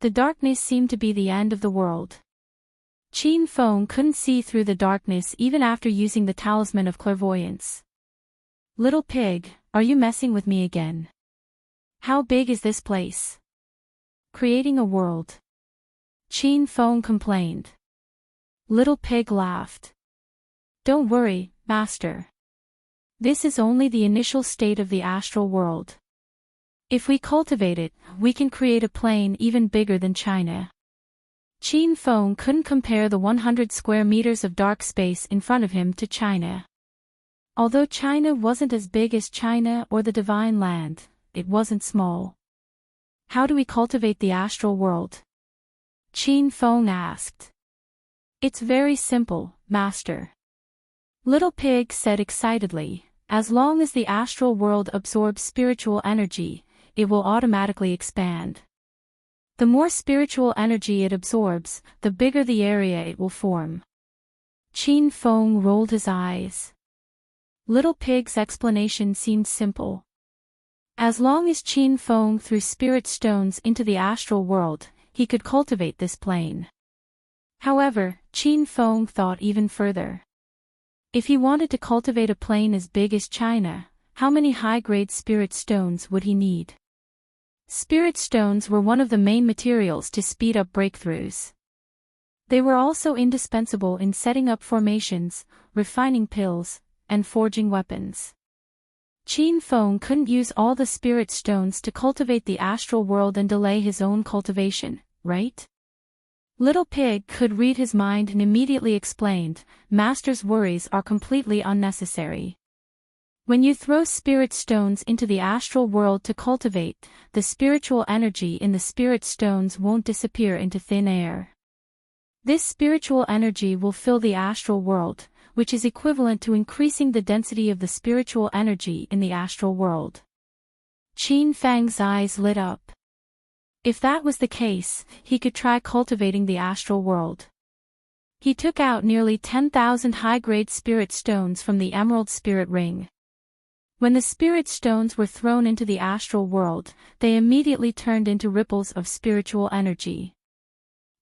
The darkness seemed to be the end of the world. Qin Feng couldn't see through the darkness even after using the talisman of clairvoyance. "Little Pig, are you messing with me again? How big is this place?" "Creating a world," Qin Feng complained. Little Pig laughed. "Don't worry, Master. This is only the initial state of the astral world. If we cultivate it, we can create a plane even bigger than China." Qin Feng couldn't compare the 100 square meters of dark space in front of him to China. Although China wasn't as big as China or the Divine Land, it wasn't small. "How do we cultivate the astral world?" Qin Feng asked. "It's very simple, Master." Little Pig said excitedly, "As long as the astral world absorbs spiritual energy, it will automatically expand. The more spiritual energy it absorbs, the bigger the area it will form." Qin Feng rolled his eyes. Little Pig's explanation seemed simple. As long as Qin Feng threw spirit stones into the astral world, he could cultivate this plane. However, Qin Feng thought even further. If he wanted to cultivate a plane as big as China, how many high-grade spirit stones would he need? Spirit stones were one of the main materials to speed up breakthroughs. They were also indispensable in setting up formations, refining pills, and forging weapons. Qin Feng couldn't use all the spirit stones to cultivate the astral world and delay his own cultivation, right? Little Pig could read his mind and immediately explained, Master's worries are completely unnecessary. When you throw spirit stones into the astral world to cultivate, the spiritual energy in the spirit stones won't disappear into thin air. This spiritual energy will fill the astral world, which is equivalent to increasing the density of the spiritual energy in the astral world. Qin Feng's eyes lit up. If that was the case, he could try cultivating the astral world. He took out nearly 10,000 high-grade spirit stones from the Emerald Spirit Ring. When the spirit stones were thrown into the astral world, they immediately turned into ripples of spiritual energy.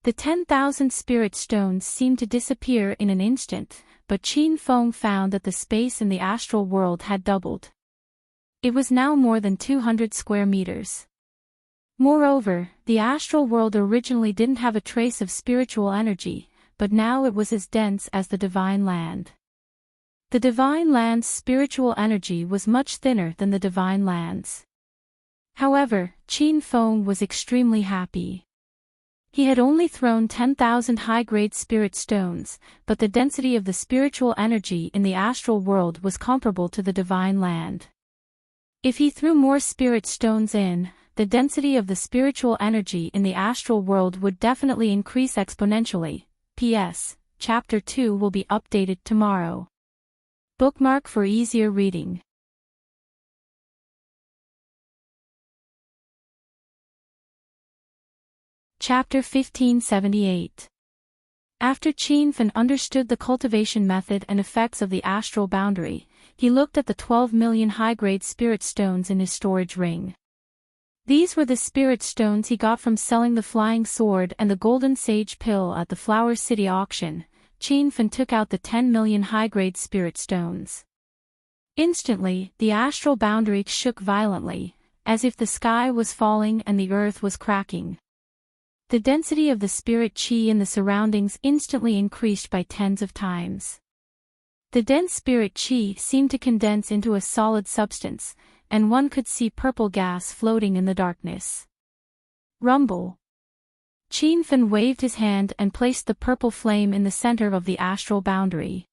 The 10,000 spirit stones seemed to disappear in an instant, but Qin Feng found that the space in the astral world had doubled. It was now more than 200 square meters. Moreover, the astral world originally didn't have a trace of spiritual energy, but now it was as dense as the Divine Land. The Divine Land's spiritual energy was much thinner than the Divine Land's. However, Qin Feng was extremely happy. He had only thrown 10,000 high-grade spirit stones, but the density of the spiritual energy in the astral world was comparable to the Divine Land. If he threw more spirit stones in, the density of the spiritual energy in the astral world would definitely increase exponentially. P.S. Chapter 2 will be updated tomorrow. Bookmark for easier reading. Chapter 1578. After Qin Feng understood the cultivation method and effects of the astral boundary, he looked at the 12 million high-grade spirit stones in his storage ring. These were the spirit stones he got from selling the flying sword and the golden sage pill at the Flower City auction. Qin Feng took out the 10 million high-grade spirit stones. Instantly, the astral boundary shook violently, as if the sky was falling and the earth was cracking. The density of the spirit qi in the surroundings instantly increased by tens of times. The dense spirit qi seemed to condense into a solid substance, and one could see purple gas floating in the darkness. Rumble. Qin Feng waved his hand and placed the purple flame in the center of the astral boundary.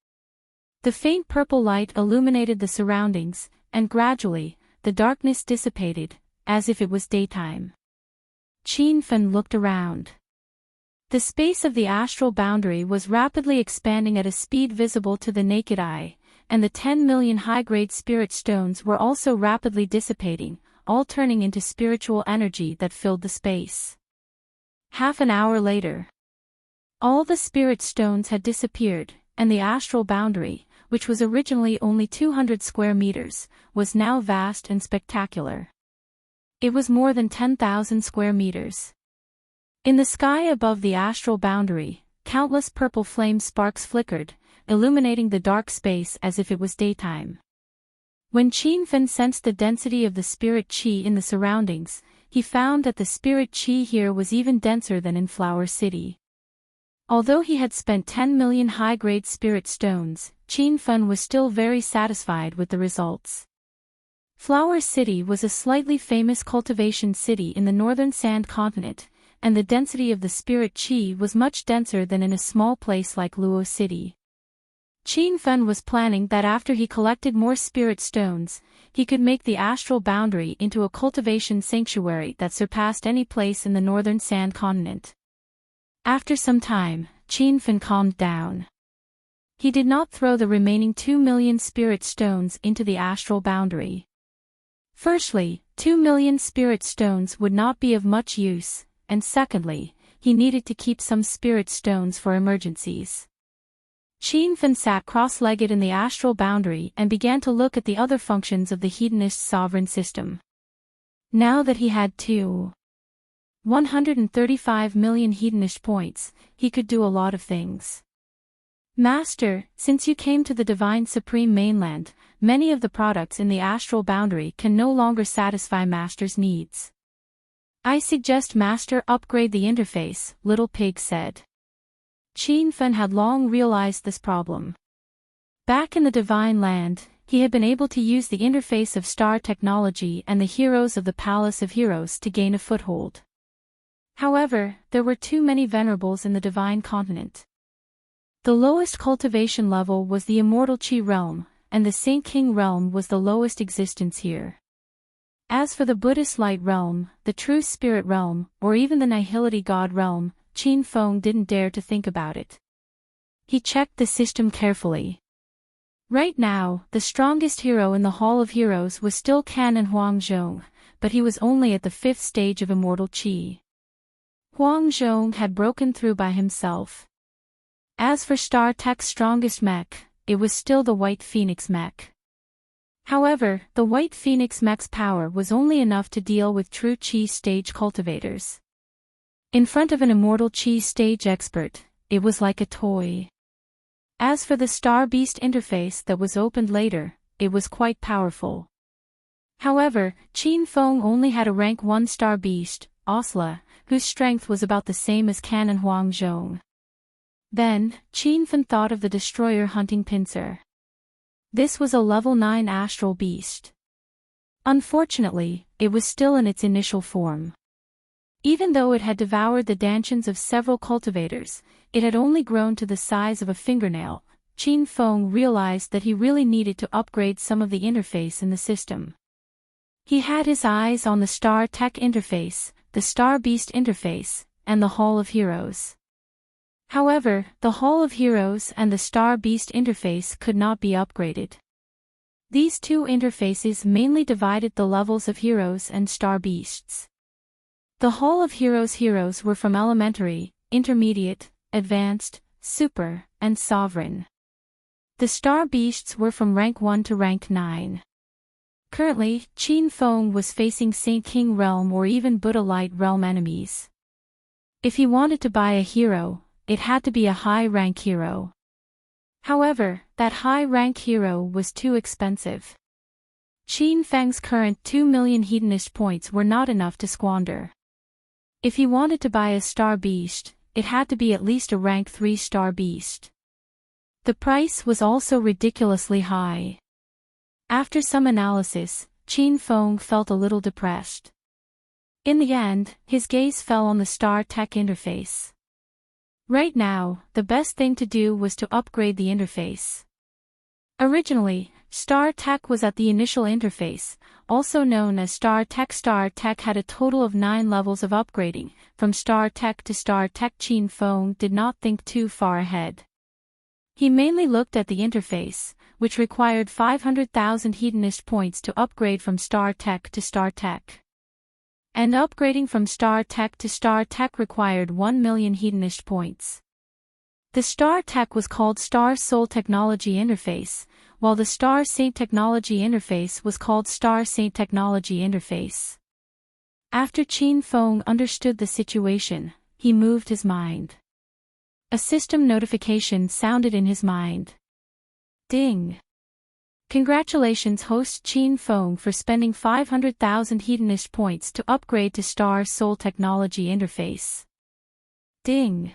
The faint purple light illuminated the surroundings, and gradually, the darkness dissipated, as if it was daytime. Qin Feng looked around. The space of the astral boundary was rapidly expanding at a speed visible to the naked eye, and the 10 million high-grade spirit stones were also rapidly dissipating, all turning into spiritual energy that filled the space. Half an hour later, all the spirit stones had disappeared, and the astral boundary, which was originally only 200 square meters, was now vast and spectacular. It was more than 10,000 square meters. In the sky above the astral boundary, countless purple flame sparks flickered, illuminating the dark space as if it was daytime. When Qin Feng sensed the density of the spirit qi in the surroundings, he found that the spirit qi here was even denser than in Flower City. Although he had spent 10 million high-grade spirit stones, Qin Feng was still very satisfied with the results. Flower City was a slightly famous cultivation city in the northern sand continent, and the density of the spirit qi was much denser than in a small place like Luo City. Qin Feng was planning that after he collected more spirit stones, he could make the astral boundary into a cultivation sanctuary that surpassed any place in the northern sand continent. After some time, Qin Feng calmed down. He did not throw the remaining 2 million spirit stones into the astral boundary. Firstly, 2 million spirit stones would not be of much use, and secondly, he needed to keep some spirit stones for emergencies. Qianfen sat cross-legged in the astral boundary and began to look at the other functions of the hedonist sovereign system. Now that he had 135 million hedonist points, he could do a lot of things. Master, since you came to the Divine Supreme Mainland, many of the products in the astral boundary can no longer satisfy Master's needs. I suggest Master upgrade the interface, Little Pig said. Qianfen had long realized this problem. Back in the Divine Land, he had been able to use the interface of star technology and the heroes of the Palace of Heroes to gain a foothold. However, there were too many venerables in the Divine Continent. The lowest cultivation level was the Immortal Qi realm, and the Saint King realm was the lowest existence here. As for the Buddhist Light realm, the True Spirit realm, or even the Nihility God realm, Qianfen didn't dare to think about it. He checked the system carefully. Right now, the strongest hero in the Hall of Heroes was still Can and Huangzhong, but he was only at the 5th stage of Immortal Qi. Huangzhong had broken through by himself. As for Star Tech's strongest mech, it was still the White Phoenix mech. However, the White Phoenix mech's power was only enough to deal with true Qi stage cultivators. In front of an Immortal Qi stage expert, it was like a toy. As for the Star Beast interface that was opened later, it was quite powerful. However, Qianfen only had a rank 1 Star Beast, Osla, whose strength was about the same as Can and Huangzhong. Then, Qianfen thought of the Destroyer Hunting Pincer. This was a level 9 astral beast. Unfortunately, it was still in its initial form. Even though it had devoured the dantians of several cultivators, it had only grown to the size of a fingernail. Qianfen realized that he really needed to upgrade some of the interface in the system. He had his eyes on the Star Tech interface, the Star Beast interface, and the Hall of Heroes. However, the Hall of Heroes and the Star Beast interface could not be upgraded. These two interfaces mainly divided the levels of heroes and Star Beasts. The Hall of Heroes were from Elementary, Intermediate, Advanced, Super, and Sovereign. The Star Beasts were from rank 1 to rank 9. Currently, Qianfen was facing Saint King Realm or even Buddha Light Realm enemies. If he wanted to buy a hero, it had to be a high-rank hero. However, that high-rank hero was too expensive. Qianfen's current 2 million hedonist points were not enough to squander. If he wanted to buy a Star Beast, it had to be at least a rank 3 Star Beast. The price was also ridiculously high. After some analysis, Qianfen felt a little depressed. In the end, his gaze fell on the Star Tech interface. Right now, the best thing to do was to upgrade the interface. Originally, Star Tech was at the initial interface, also known as Star Tech. Star Tech had a total of 9 levels of upgrading. From Star Tech to Star Tech, Qianfen did not think too far ahead. He mainly looked at the interface, which required 500,000 hedonist points to upgrade from Star Tech to Star Tech. And upgrading from Star Tech to Star Tech required 1 million hedonist points. The Star Tech was called Star Soul Technology Interface, while the Star Saint Technology Interface was called Star Saint Technology Interface. After Qianfen understood the situation, he moved his mind. A system notification sounded in his mind. Ding! Congratulations host Qianfen for spending 500,000 hedonist points to upgrade to Star Soul Technology Interface. Ding!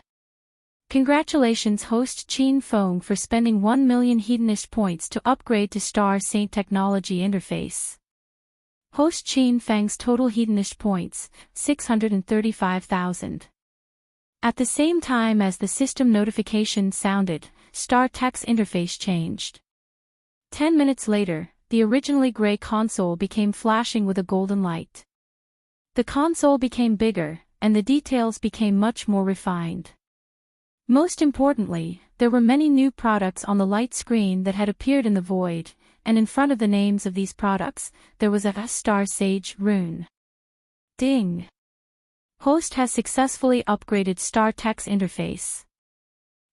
Congratulations host Qianfen for spending 1 million hedonist points to upgrade to Star Saint Technology Interface. Host Qianfen's total hedonist points, 635,000. At the same time as the system notification sounded, Star Tech's interface changed. 10 minutes later, the originally gray console became flashing with a golden light. The console became bigger, and the details became much more refined. Most importantly, there were many new products on the light screen that had appeared in the void, and in front of the names of these products, there was a Star Sage rune. Ding! Host has successfully upgraded Star Tech's interface.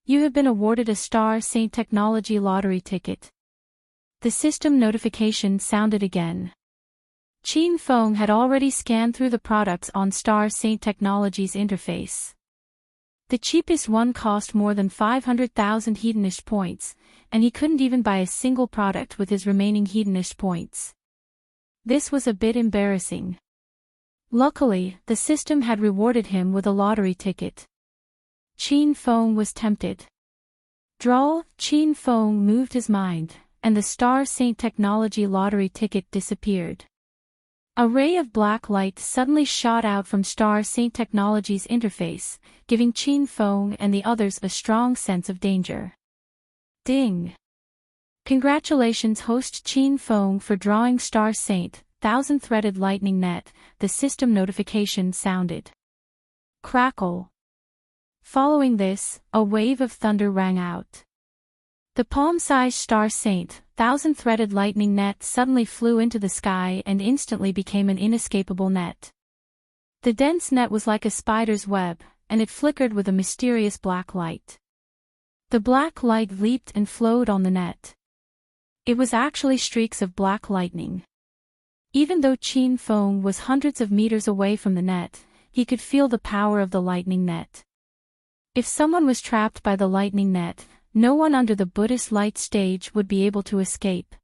You have been awarded a Star Saint Technology lottery ticket. The system notification sounded again. Qin Feng had already scanned through the products on Star Saint Technology's interface. The cheapest one cost more than 500,000 hedonist points, and he couldn't even buy a single product with his remaining hedonist points. This was a bit embarrassing. Luckily, the system had rewarded him with a lottery ticket. Qin Feng was tempted. Qin Feng moved his mind, and the Star Saint Technology lottery ticket disappeared. A ray of black light suddenly shot out from Star Saint Technology's interface, giving Qin Feng and the others a strong sense of danger. Ding! Congratulations host Qin Feng for drawing Star Saint, 1000-threaded lightning net, the system notification sounded. Crackle! Following this, a wave of thunder rang out. The palm-sized Star Saint, 1000-threaded lightning net suddenly flew into the sky and instantly became an inescapable net. The dense net was like a spider's web, and it flickered with a mysterious black light. The black light leaped and flowed on the net. It was actually streaks of black lightning. Even though Qin Feng was hundreds of meters away from the net, he could feel the power of the lightning net. If someone was trapped by the lightning net, no one under the Buddhist light stage would be able to escape.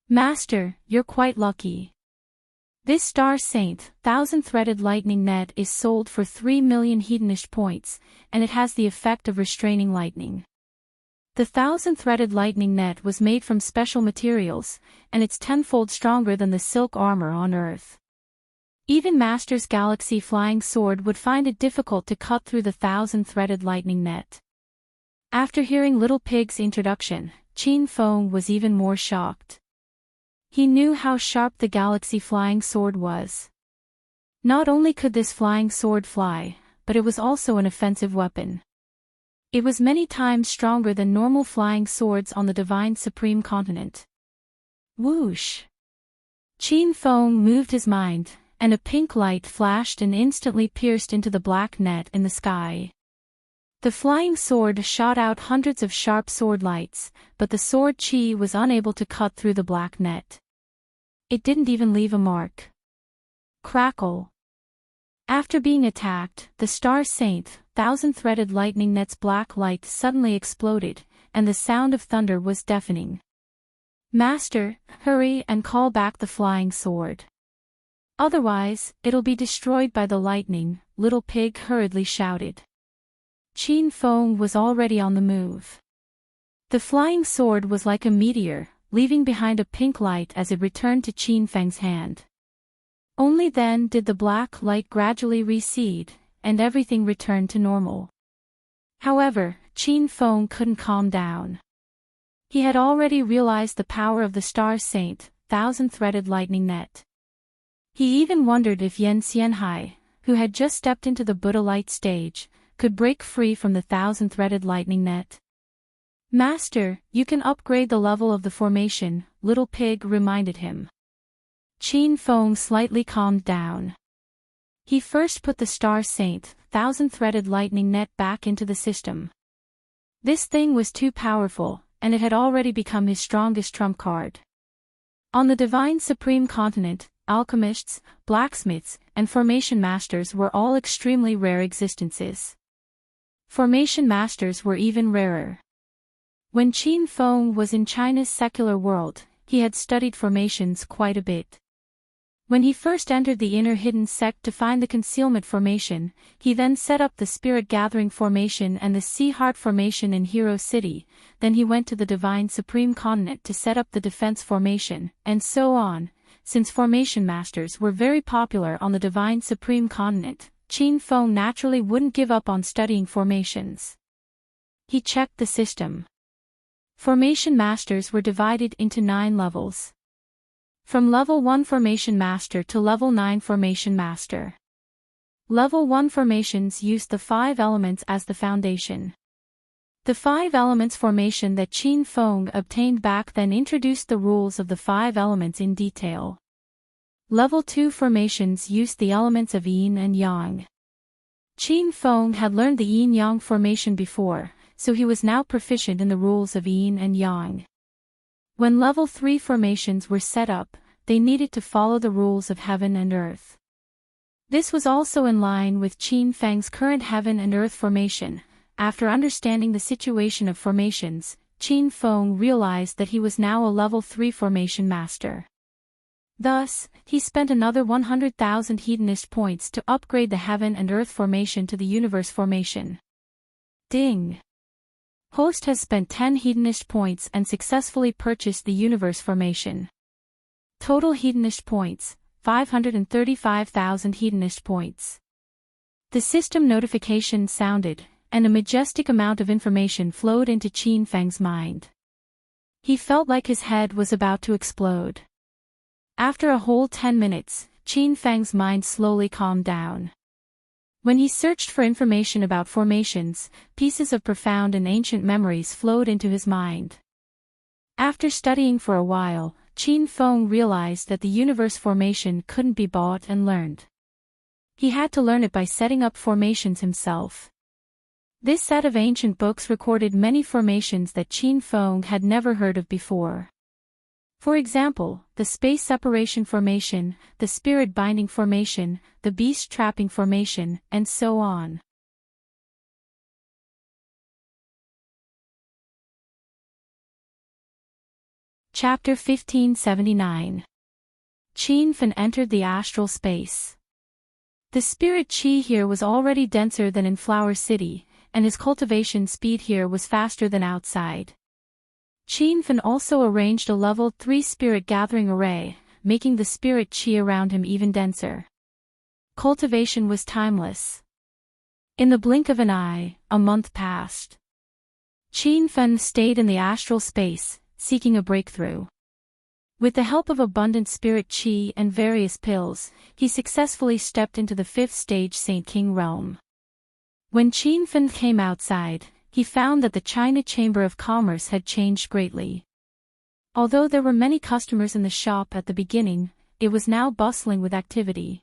Master, you're quite lucky. This Star Saint, 1000-threaded lightning net is sold for 3 million hedonist points, and it has the effect of restraining lightning. The 1000-threaded lightning net was made from special materials, and it's tenfold stronger than the silk armor on Earth. Even Master's galaxy flying sword would find it difficult to cut through the 1000-threaded lightning net. After hearing Little Pig's introduction, Qin Feng was even more shocked. He knew how sharp the galaxy flying sword was. Not only could this flying sword fly, but it was also an offensive weapon. It was many times stronger than normal flying swords on the Divine Supreme Continent. Whoosh! Qin Feng moved his mind, and a pink light flashed and instantly pierced into the black net in the sky. The flying sword shot out hundreds of sharp sword lights, but the sword Qi was unable to cut through the black net. It didn't even leave a mark. Crackle! After being attacked, the Star Saint, 1000-threaded lightning net's black light suddenly exploded, and the sound of thunder was deafening. Master, hurry and call back the flying sword. Otherwise, it'll be destroyed by the lightning, Little Pig hurriedly shouted. Qin Feng was already on the move. The flying sword was like a meteor, leaving behind a pink light as it returned to Qin Feng's hand. Only then did the black light gradually recede, and everything returned to normal. However, Qin Feng couldn't calm down. He had already realized the power of the Star Saint, 1000-threaded lightning net. He even wondered if Yan Xianhai, who had just stepped into the Buddha light stage, could break free from the 1000-threaded lightning net. Master, you can upgrade the level of the formation, Little Pig reminded him. Qin Feng slightly calmed down. He first put the Star Saint, 1000-threaded lightning net back into the system. This thing was too powerful, and it had already become his strongest trump card. On the Divine Supreme Continent, alchemists, blacksmiths, and formation masters were all extremely rare existences. Formation masters were even rarer. When Qin Feng was in China's secular world, he had studied formations quite a bit. When he first entered the inner hidden sect to find the concealment formation, he then set up the Spirit Gathering formation and the Sea Heart formation in Hero City, then he went to the Divine Supreme Continent to set up the defense formation, and so on. Since formation masters were very popular on the Divine Supreme Continent, Qin Feng naturally wouldn't give up on studying formations. He checked the system. Formation masters were divided into 9 levels. From level 1 formation master to level 9 formation master. Level 1 formations used the 5 elements as the foundation. The 5 elements formation that Qin Feng obtained back then introduced the rules of the 5 elements in detail. Level 2 formations used the elements of yin and yang. Qin Feng had learned the yin-yang formation before, so he was now proficient in the rules of yin and yang. When level 3 formations were set up, they needed to follow the rules of heaven and earth. This was also in line with Qin Feng's current heaven and earth formation. After understanding the situation of formations, Qin Feng realized that he was now a level 3 formation master. Thus, he spent another 100,000 hedonist points to upgrade the heaven and earth formation to the universe formation. Ding! Host has spent 10 hedonist points and successfully purchased the universe formation. Total hedonist points, 535,000 hedonist points. The system notification sounded, and a majestic amount of information flowed into Qin Feng's mind. He felt like his head was about to explode. After a whole 10 minutes, Qin Feng's mind slowly calmed down. When he searched for information about formations, pieces of profound and ancient memories flowed into his mind. After studying for a while, Qin Feng realized that the universe formation couldn't be bought and learned. He had to learn it by setting up formations himself. This set of ancient books recorded many formations that Qin Feng had never heard of before. For example, the space separation formation, the spirit binding formation, the beast trapping formation, and so on. Chapter 1579. Qin Feng entered the astral space. The spirit chi here was already denser than in Flower City, and his cultivation speed here was faster than outside. Qin Feng also arranged a level 3 spirit gathering array, making the spirit chi around him even denser. Cultivation was timeless. In the blink of an eye, a month passed. Qin Feng stayed in the astral space, seeking a breakthrough. With the help of abundant spirit chi and various pills, he successfully stepped into the 5th stage Saint King realm. When Qin Feng came outside, he found that the China Chamber of Commerce had changed greatly. Although there were many customers in the shop at the beginning, it was now bustling with activity.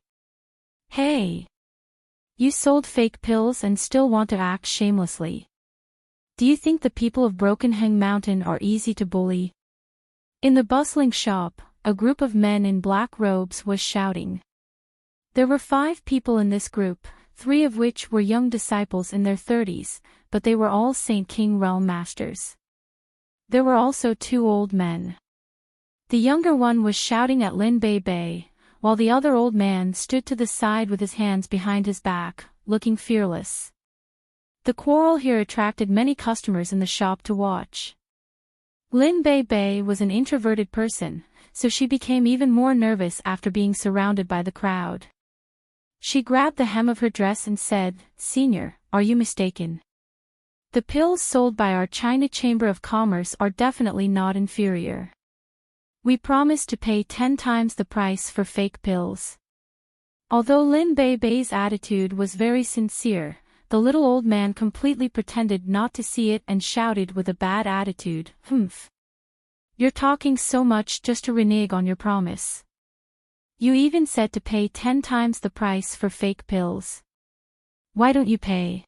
Hey! You sold fake pills and still want to act shamelessly. Do you think the people of Broken Hang Mountain are easy to bully? In the bustling shop, a group of men in black robes was shouting. There were 5 people in this group, 3 of which were young disciples in their 30s, but they were all Saint King realm masters. There were also 2 old men. The younger one was shouting at Lin Bei Bei, while the other old man stood to the side with his hands behind his back, looking fearless. The quarrel here attracted many customers in the shop to watch. Lin Bei Bei was an introverted person, so she became even more nervous after being surrounded by the crowd. She grabbed the hem of her dress and said, "Senior, are you mistaken? The pills sold by our China Chamber of Commerce are definitely not inferior. We promise to pay 10 times the price for fake pills." Although Lin Bei Bei's attitude was very sincere, the little old man completely pretended not to see it and shouted with a bad attitude, "Humph! You're talking so much just to renege on your promise. You even said to pay 10 times the price for fake pills. Why don't you pay?"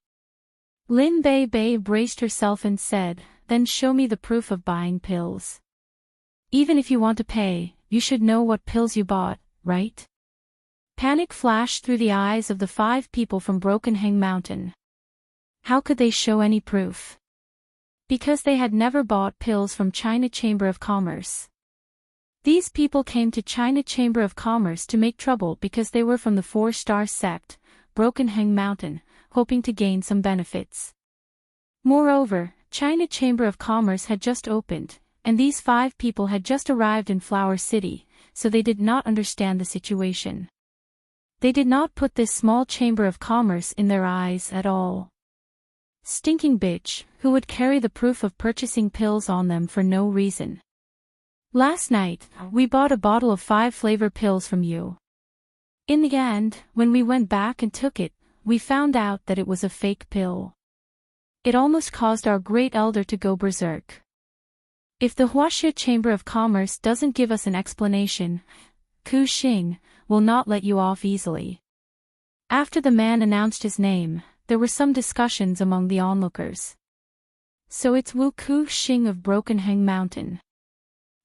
Lin Bei Bei braced herself and said, "Then show me the proof of buying pills. Even if you want to pay, you should know what pills you bought, right?" Panic flashed through the eyes of the 5 people from Broken Hang Mountain. How could they show any proof? Because they had never bought pills from China Chamber of Commerce. These people came to China Chamber of Commerce to make trouble because they were from the 4-star sect, Broken Hang Mountain, hoping to gain some benefits. Moreover, China Chamber of Commerce had just opened, and these 5 people had just arrived in Flower City, so they did not understand the situation. They did not put this small Chamber of Commerce in their eyes at all. Stinking bitch, who would carry the proof of purchasing pills on them for no reason. Last night, we bought a bottle of 5-flavor pills from you. In the end, when we went back and took it, we found out that it was a fake pill. It almost caused our great elder to go berserk. If the Huaxia Chamber of Commerce doesn't give us an explanation, Ku Xing will not let you off easily." After the man announced his name, there were some discussions among the onlookers. So it's Wu Ku Xing of Broken Heng Mountain.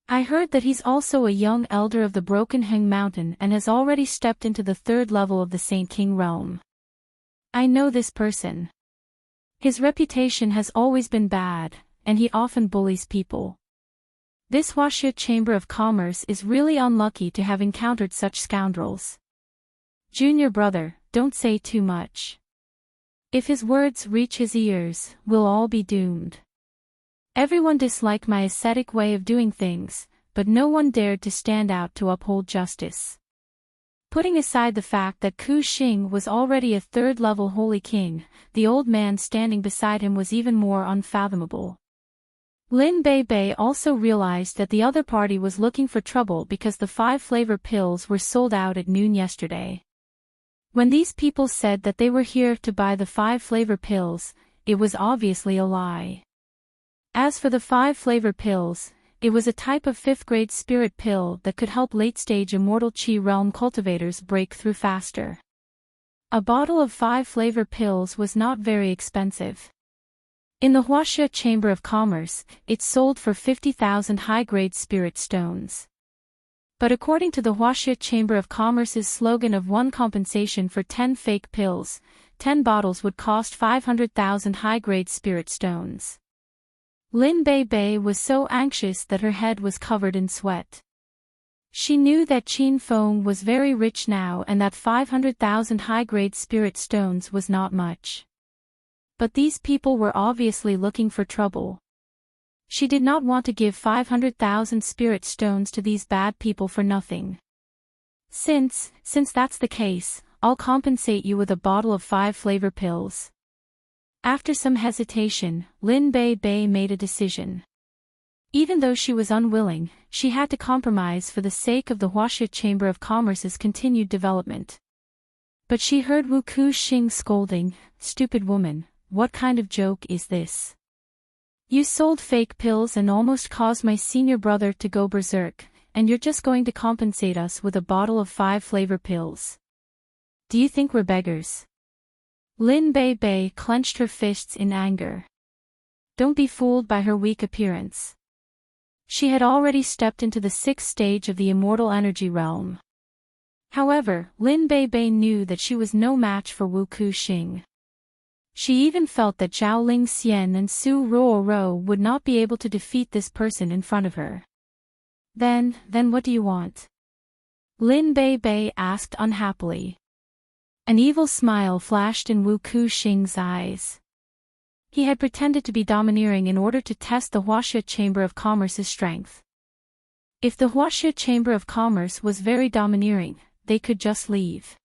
I heard that he's also a young elder of the Broken Heng Mountain and has already stepped into the third level of the Saint King realm. I know this person. His reputation has always been bad, and he often bullies people. This Huaxia Chamber of Commerce is really unlucky to have encountered such scoundrels. Junior brother, don't say too much. If his words reach his ears, we'll all be doomed. Everyone disliked my ascetic way of doing things, but no one dared to stand out to uphold justice. Putting aside the fact that Ku Xing was already a third-level holy king, the old man standing beside him was even more unfathomable. Lin Bei also realized that the other party was looking for trouble because the 5-flavor pills were sold out at noon yesterday. When these people said that they were here to buy the 5-flavor pills, it was obviously a lie. As for the 5-flavor pills, it was a type of 5th-grade spirit pill that could help late-stage immortal Qi realm cultivators break through faster. A bottle of 5-flavor pills was not very expensive. In the Huaxia Chamber of Commerce, it sold for 50,000 high-grade spirit stones. But according to the Huaxia Chamber of Commerce's slogan of one compensation for 10 fake pills, 10 bottles would cost 500,000 high-grade spirit stones. Lin Bei was so anxious that her head was covered in sweat. She knew that Qin Feng was very rich now and that 500,000 high-grade spirit stones was not much. But these people were obviously looking for trouble. She did not want to give 500,000 spirit stones to these bad people for nothing. Since that's the case, I'll compensate you with a bottle of 5-flavor pills. After some hesitation, Lin Bei made a decision. Even though she was unwilling, she had to compromise for the sake of the Huaxia Chamber of Commerce's continued development. But she heard Wu Ku Xing scolding, "Stupid woman, what kind of joke is this? You sold fake pills and almost caused my senior brother to go berserk, and you're just going to compensate us with a bottle of 5-flavor pills. Do you think we're beggars?" Lin Bei clenched her fists in anger. Don't be fooled by her weak appearance. She had already stepped into the 6th stage of the immortal energy realm. However, Lin Bei knew that she was no match for Wu Ku Xing. She even felt that Zhao Ling Xian and Su Ruoro would not be able to defeat this person in front of her. Then what do you want? Lin Bei asked unhappily. An evil smile flashed in Wu Ku Xing's eyes. He had pretended to be domineering in order to test the Huaxia Chamber of Commerce's strength. If the Huaxia Chamber of Commerce was very domineering, they could just leave.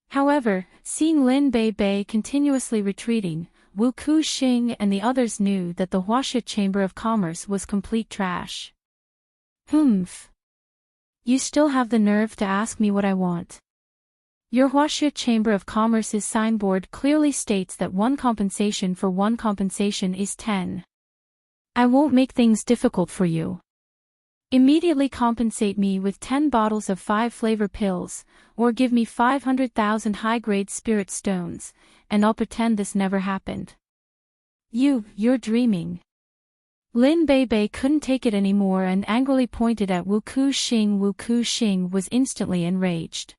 However, seeing Lin Bei continuously retreating, Wu Ku Xing and the others knew that the Huaxia Chamber of Commerce was complete trash. Humph. You still have the nerve to ask me what I want. Your Huaxia Chamber of Commerce's signboard clearly states that one compensation for one compensation is 10. I won't make things difficult for you. Immediately compensate me with 10 bottles of 5-flavor pills, or give me 500,000 high-grade spirit stones, and I'll pretend this never happened. You're dreaming. Lin Bei couldn't take it anymore and angrily pointed at Wu Ku Xing. Wu Ku Xing was instantly enraged.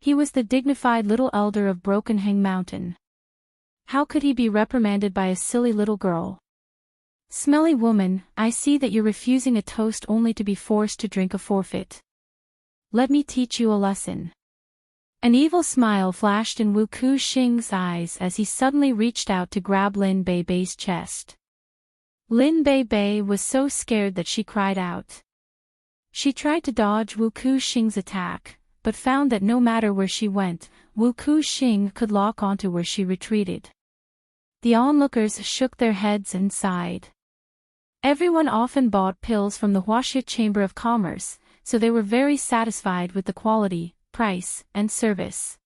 He was the dignified little elder of Broken Heng Mountain. How could he be reprimanded by a silly little girl? Smelly woman, I see that you're refusing a toast only to be forced to drink a forfeit. Let me teach you a lesson. An evil smile flashed in Wu Ku Xing's eyes as he suddenly reached out to grab Lin Bei's chest. Lin Bei was so scared that she cried out. She tried to dodge Wu Ku Xing's attack, but found that no matter where she went, Wu Ku Xing could lock onto where she retreated. The onlookers shook their heads and sighed. Everyone often bought pills from the Huaxia Chamber of Commerce, so they were very satisfied with the quality, price, and service.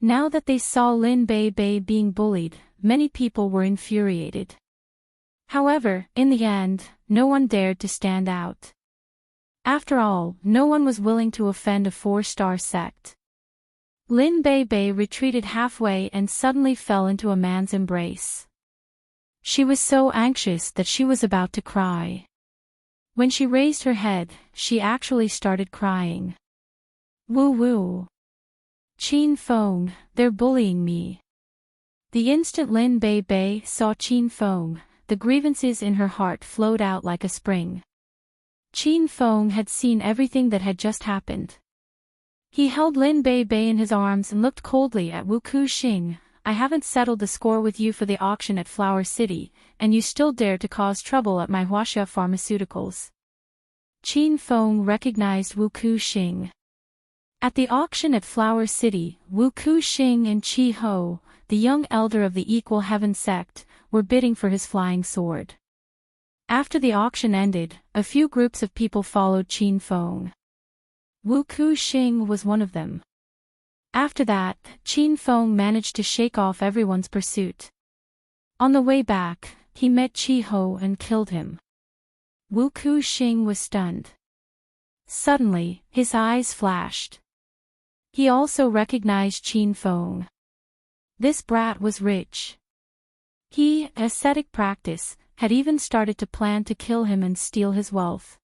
Now that they saw Lin Bei being bullied, many people were infuriated. However, in the end, no one dared to stand out. After all, no one was willing to offend a 4-star sect. Lin Bei retreated halfway and suddenly fell into a man's embrace. She was so anxious that she was about to cry. When she raised her head, she actually started crying. Woo woo. Qin Feng, they're bullying me. The instant Lin Bei Bei saw Qin Feng, the grievances in her heart flowed out like a spring. Qin Feng had seen everything that had just happened. He held Lin Bei Bei in his arms and looked coldly at Wu Kuxing. I haven't settled the score with you for the auction at Flower City, and you still dare to cause trouble at my Huaxia Pharmaceuticals. Qin Feng recognized Wu Kuxing. At the auction at Flower City, Wu Kuxing and Qi Ho, the young elder of the Equal Heaven sect, were bidding for his flying sword. After the auction ended, a few groups of people followed Qin Feng. Wu Kuxing was one of them. After that, Qin Feng managed to shake off everyone's pursuit. On the way back, he met Qi Ho and killed him. Wu Kuxing was stunned. Suddenly, his eyes flashed. He also recognized Qin Feng. This brat was rich. He, ascetic practice, had even started to plan to kill him and steal his wealth.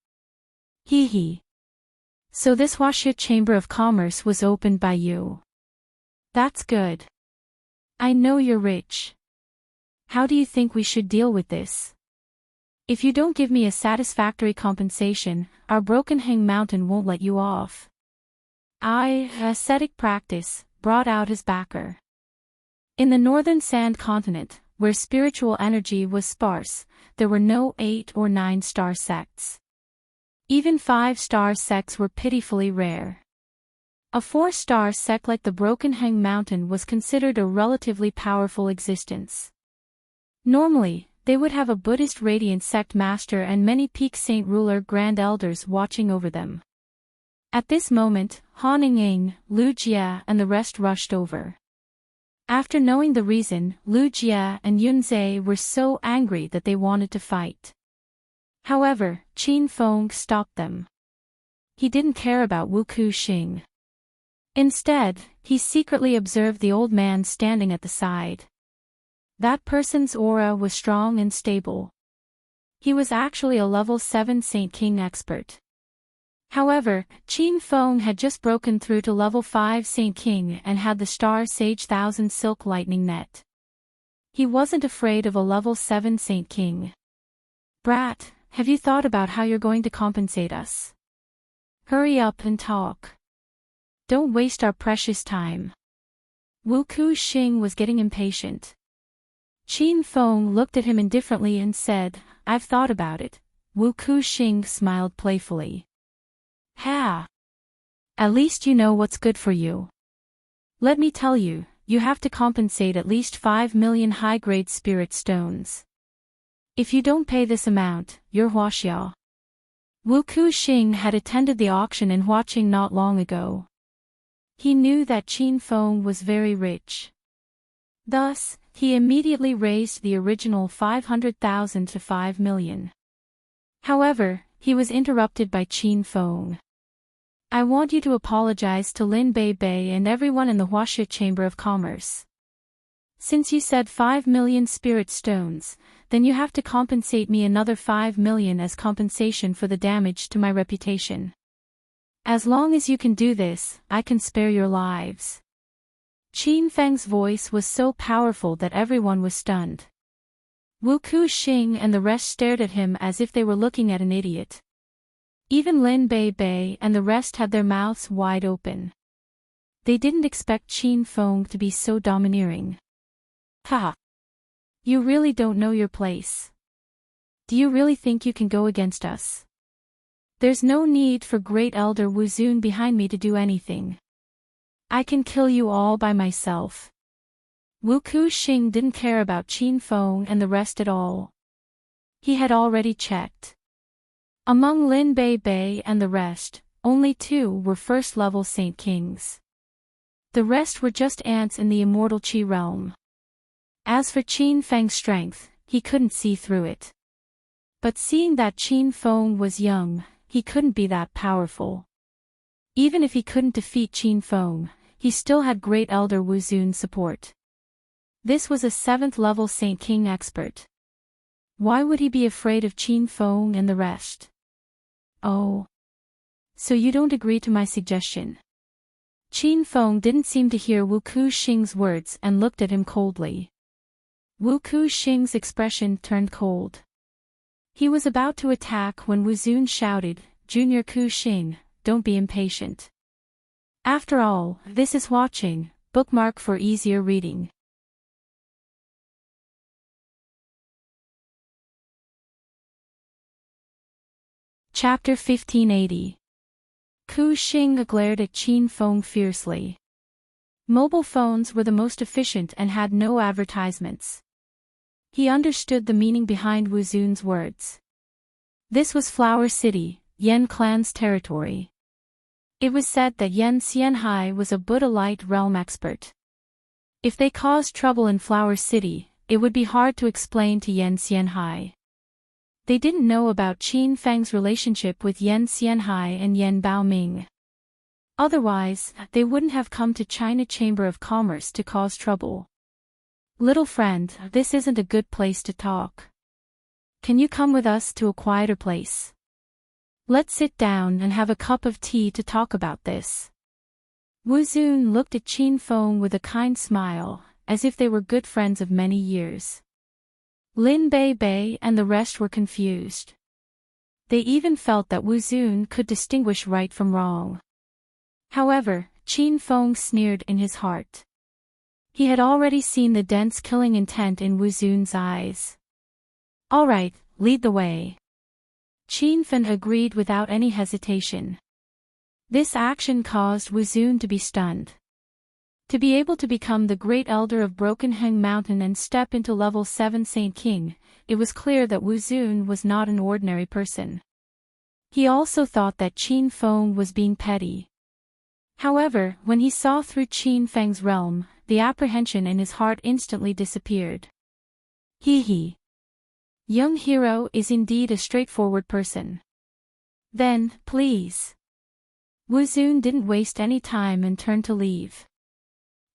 Hee. So this Huaxia Chamber of Commerce was opened by you. That's good. I know you're rich. How do you think we should deal with this? If you don't give me a satisfactory compensation, our Broken Hang Mountain won't let you off. Ascetic practice, brought out his backer. In the northern sand continent, where spiritual energy was sparse, there were no 8 or 9-star sects. Even 5-star sects were pitifully rare. A 4-star sect like the Broken Hang Mountain was considered a relatively powerful existence. Normally, they would have a Buddhist radiant sect master and many peak saint ruler grand elders watching over them. At this moment, Han Ying, Lu Jie and the rest rushed over. After knowing the reason, Lu Jie and Yun Zhe were so angry that they wanted to fight. However, Qin Feng stopped them. He didn't care about Wu Kuxing. Instead, he secretly observed the old man standing at the side. That person's aura was strong and stable. He was actually a level 7 Saint King expert. However, Qin Feng had just broken through to level 5 Saint King and had the Star Sage 1000 Silk Lightning Net. He wasn't afraid of a level 7 Saint King. Brat, have you thought about how you're going to compensate us? Hurry up and talk. Don't waste our precious time. Wu Kuxing was getting impatient. Qin Feng looked at him indifferently and said, I've thought about it. Wu Kuxing smiled playfully. Ha! At least you know what's good for you. Let me tell you, you have to compensate at least 5 million high-grade spirit stones. If you don't pay this amount, you're Huaxia. Wu Kuxing had attended the auction in Huaqing not long ago. He knew that Qin Feng was very rich. Thus, he immediately raised the original 500,000 to 5 million. However, he was interrupted by Qin Feng. I want you to apologize to Lin Bei Bei and everyone in the Huaxia Chamber of Commerce. Since you said 5 million spirit stones, then you have to compensate me another 5 million as compensation for the damage to my reputation. As long as you can do this, I can spare your lives. Qin Feng's voice was so powerful that everyone was stunned. Wu Kuxing and the rest stared at him as if they were looking at an idiot. Even Lin Bei Bei and the rest had their mouths wide open. They didn't expect Qin Feng to be so domineering. Ha! You really don't know your place. Do you really think you can go against us? There's no need for Great Elder Wu Zun behind me to do anything. I can kill you all by myself. Wu Kuxing didn't care about Qin Feng and the rest at all. He had already checked. Among Lin Bei Bei and the rest, only 2 were first-level Saint Kings. The rest were just ants in the immortal Qi realm. As for Qin Feng's strength, he couldn't see through it. But seeing that Qin Feng was young, he couldn't be that powerful. Even if he couldn't defeat Qin Feng, he still had Great Elder Wu Zun's support. This was a 7th-level Saint King expert. Why would he be afraid of Qin Feng and the rest? Oh. So you don't agree to my suggestion? Qin Feng didn't seem to hear Wu Kuxing's words and looked at him coldly. Wu Kuxing's expression turned cold. He was about to attack when Wu Zun shouted, "Junior Kuxing, don't be impatient. After all, this is watching, bookmark for easier reading." Chapter 1580. Kuxing glared at Qin Feng fiercely. Mobile phones were the most efficient and had no advertisements. He understood the meaning behind Wu Zun's words. This was Flower City, Yan clan's territory. It was said that Yan Xianhai was a Buddha light realm expert. If they caused trouble in Flower City, it would be hard to explain to Yan Xianhai. They didn't know about Qin Feng's relationship with Yan Xianhai and Yan Baoming. Otherwise, they wouldn't have come to China Chamber of Commerce to cause trouble. "Little friend, this isn't a good place to talk. Can you come with us to a quieter place? Let's sit down and have a cup of tea to talk about this." Wu Zun looked at Qin Feng with a kind smile, as if they were good friends of many years. Lin Bei and the rest were confused. They even felt that Wu Zun could distinguish right from wrong. However, Qin Feng sneered in his heart. He had already seen the dense killing intent in Wu Zun's eyes. "All right, lead the way." Qin Feng agreed without any hesitation. This action caused Wu Zun to be stunned. To be able to become the great elder of Broken Heng Mountain and step into level 7 Saint King, it was clear that Wu Zun was not an ordinary person. He also thought that Qin Feng was being petty. However, when he saw through Qin Feng's realm, the apprehension in his heart instantly disappeared. He. Young hero is indeed a straightforward person. Then, please. Wu Zun didn't waste any time and turned to leave.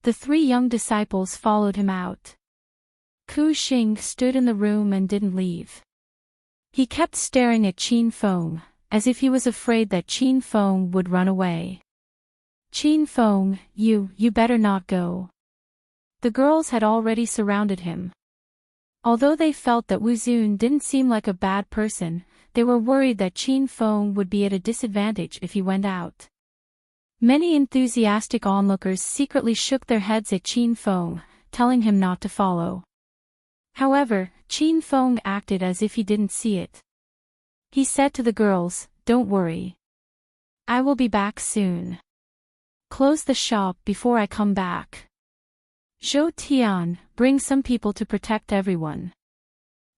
The three young disciples followed him out. Kuxing stood in the room and didn't leave. He kept staring at Qin Feng, as if he was afraid that Qin Feng would run away. "Qin Feng, you better not go." The girls had already surrounded him. Although they felt that Wu Zun didn't seem like a bad person, they were worried that Qin Feng would be at a disadvantage if he went out. Many enthusiastic onlookers secretly shook their heads at Qin Feng, telling him not to follow. However, Qin Feng acted as if he didn't see it. He said to the girls, "Don't worry. I will be back soon. Close the shop before I come back. Zhou Tian, bring some people to protect everyone."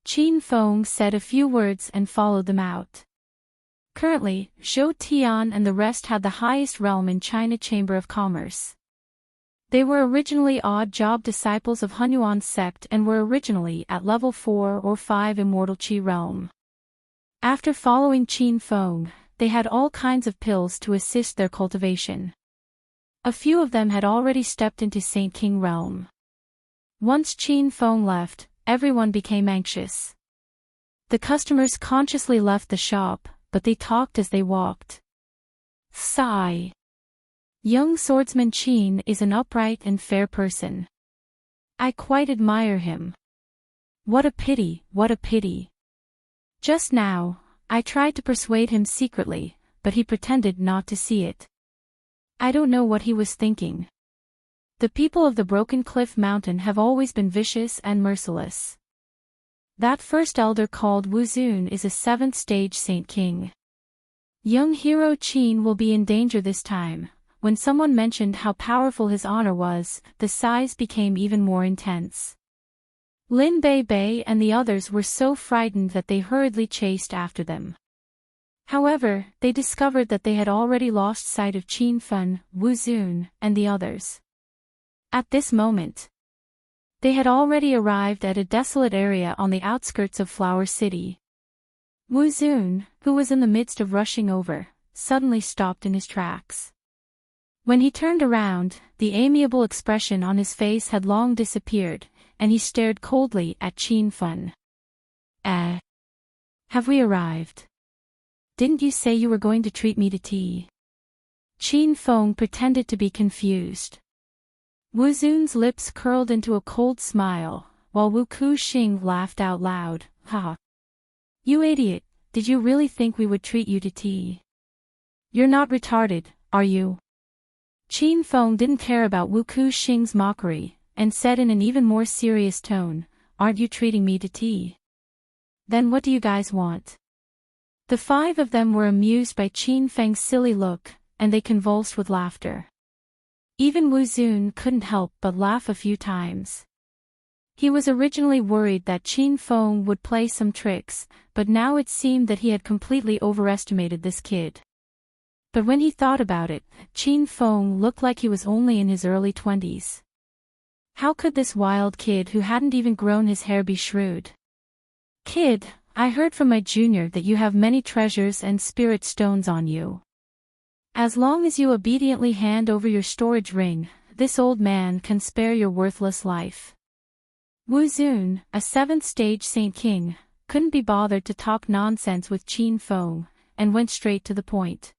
Qin Feng said a few words and followed them out. Currently, Zhou Tian and the rest had the highest realm in China Chamber of Commerce. They were originally odd job disciples of Hunyuan's sect and were originally at level 4 or 5 Immortal Qi realm. After following Qin Feng, they had all kinds of pills to assist their cultivation. A few of them had already stepped into Saint King realm. Once Qin Feng left, everyone became anxious. The customers consciously left the shop, but they talked as they walked. Sigh. Young swordsman Qin is an upright and fair person. I quite admire him. What a pity, what a pity. Just now, I tried to persuade him secretly, but he pretended not to see it. I don't know what he was thinking. The people of the Broken Cliff Mountain have always been vicious and merciless. That first elder called Wu Zun is a 7th stage Saint King. Young hero Qin will be in danger this time. When someone mentioned how powerful his honor was, the sighs became even more intense. Lin Bei and the others were so frightened that they hurriedly chased after them. However, they discovered that they had already lost sight of Qin Feng, Wu Zun, and the others. At this moment, they had already arrived at a desolate area on the outskirts of Flower City. Wu Zun, who was in the midst of rushing over, suddenly stopped in his tracks. When he turned around, the amiable expression on his face had long disappeared, and he stared coldly at Qin Feng. Have we arrived? Didn't you say you were going to treat me to tea? Qin Feng pretended to be confused. Wu Zun's lips curled into a cold smile, while Wu Kuxing laughed out loud. Ha! You idiot, did you really think we would treat you to tea? You're not retarded, are you? Qin Feng didn't care about Wu Kuxing's mockery, and said in an even more serious tone, aren't you treating me to tea? Then what do you guys want? The five of them were amused by Qin Feng's silly look, and they convulsed with laughter. Even Wu Zun couldn't help but laugh a few times. He was originally worried that Qin Feng would play some tricks, but now it seemed that he had completely overestimated this kid. But when he thought about it, Qin Feng looked like he was only in his early 20s. How could this wild kid who hadn't even grown his hair be shrewd? Kid, I heard from my junior that you have many treasures and spirit stones on you. As long as you obediently hand over your storage ring, this old man can spare your worthless life. Wu Zun, a 7th stage Saint King, couldn't be bothered to talk nonsense with Qin Feng, and went straight to the point.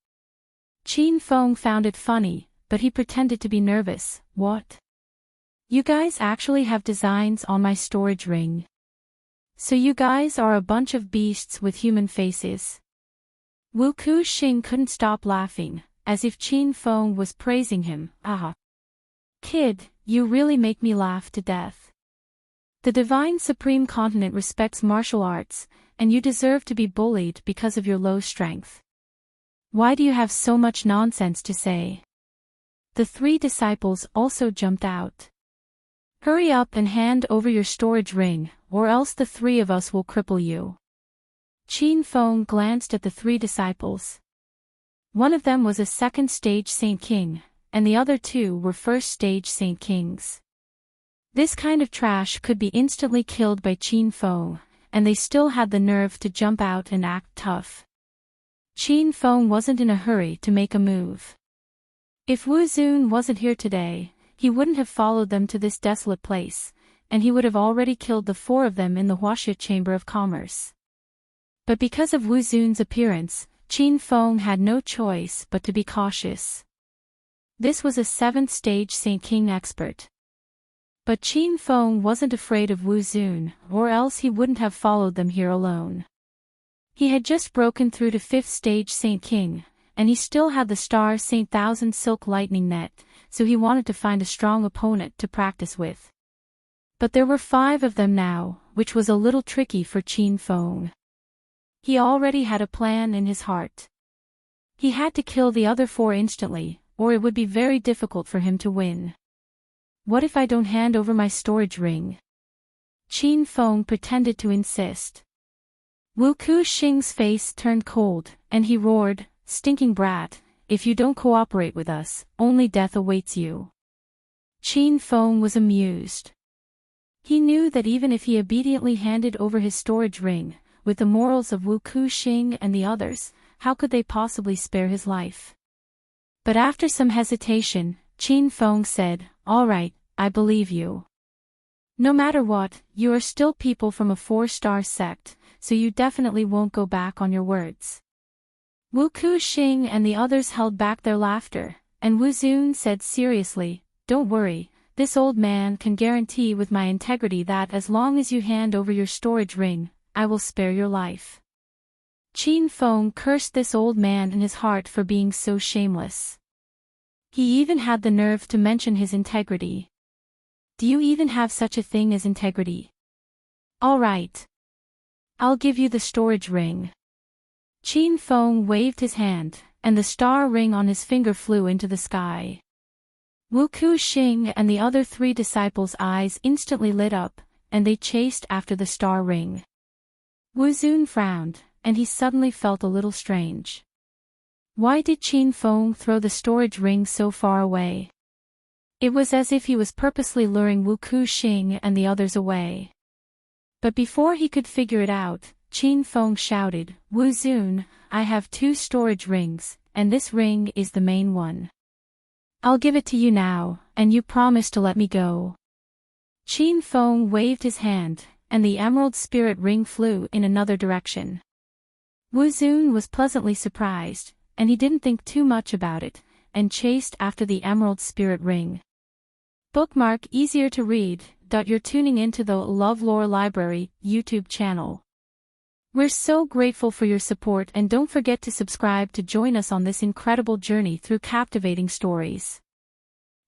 Qin Feng found it funny, but he pretended to be nervous. What? You guys actually have designs on my storage ring? So you guys are a bunch of beasts with human faces? Wu Kuxing couldn't stop laughing, as if Qin Feng was praising him. Ah! Kid, you really make me laugh to death. The Divine Supreme Continent respects martial arts, and you deserve to be bullied because of your low strength. Why do you have so much nonsense to say? The 3 disciples also jumped out. Hurry up and hand over your storage ring, or else the 3 of us will cripple you. Qin Feng glanced at the 3 disciples. One of them was a 2nd stage Saint King, and the other 2 were 1st stage Saint Kings. This kind of trash could be instantly killed by Qin Feng, and they still had the nerve to jump out and act tough. Qin Feng wasn't in a hurry to make a move. If Wu Zun wasn't here today, he wouldn't have followed them to this desolate place, and he would have already killed the 4 of them in the Huaxia Chamber of Commerce. But because of Wu Zun's appearance, Qin Feng had no choice but to be cautious. This was a 7th stage Saint King expert. But Qin Feng wasn't afraid of Wu Zun, or else he wouldn't have followed them here alone. He had just broken through to 5th stage Saint King, and he still had the Star Saint Thousand Silk Lightning Net, so he wanted to find a strong opponent to practice with. But there were 5 of them now, which was a little tricky for Qin Feng. He already had a plan in his heart. He had to kill the other 4 instantly, or it would be very difficult for him to win. What if I don't hand over my storage ring? Qin Feng pretended to insist. Wu Kuxing's face turned cold, and he roared, "Stinking brat, if you don't cooperate with us, only death awaits you." Qin Feng was amused. He knew that even if he obediently handed over his storage ring, with the morals of Wu Kuxing and the others, how could they possibly spare his life? But after some hesitation, Qin Feng said, "All right, I believe you. No matter what, you are still people from a 4-star sect, so you definitely won't go back on your words." Wu Kuxing and the others held back their laughter, and Wu Zun said seriously, "Don't worry, this old man can guarantee with my integrity that as long as you hand over your storage ring, I will spare your life." Qin Feng cursed this old man in his heart for being so shameless. He even had the nerve to mention his integrity. Do you even have such a thing as integrity? All right. I'll give you the storage ring. Qin Feng waved his hand, and the star ring on his finger flew into the sky. Wu Kuxing and the other 3 disciples' eyes instantly lit up, and they chased after the star ring. Wu Zun frowned, and he suddenly felt a little strange. Why did Qin Feng throw the storage ring so far away? It was as if he was purposely luring Wu Kuxing and the others away. But before he could figure it out, Qin Feng shouted, "Wu Zun, I have 2 storage rings, and this ring is the main one. I'll give it to you now, and you promise to let me go." Qin Feng waved his hand, and the emerald spirit ring flew in another direction. Wu Zun was pleasantly surprised, and he didn't think too much about it, and chased after the emerald spirit ring. Bookmark easier to read. You're tuning into the LoveLore Library YouTube channel. We're so grateful for your support, and don't forget to subscribe to join us on this incredible journey through captivating stories.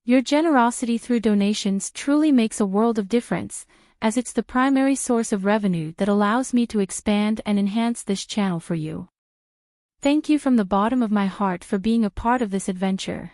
Your generosity through donations truly makes a world of difference, as it's the primary source of revenue that allows me to expand and enhance this channel for you. Thank you from the bottom of my heart for being a part of this adventure.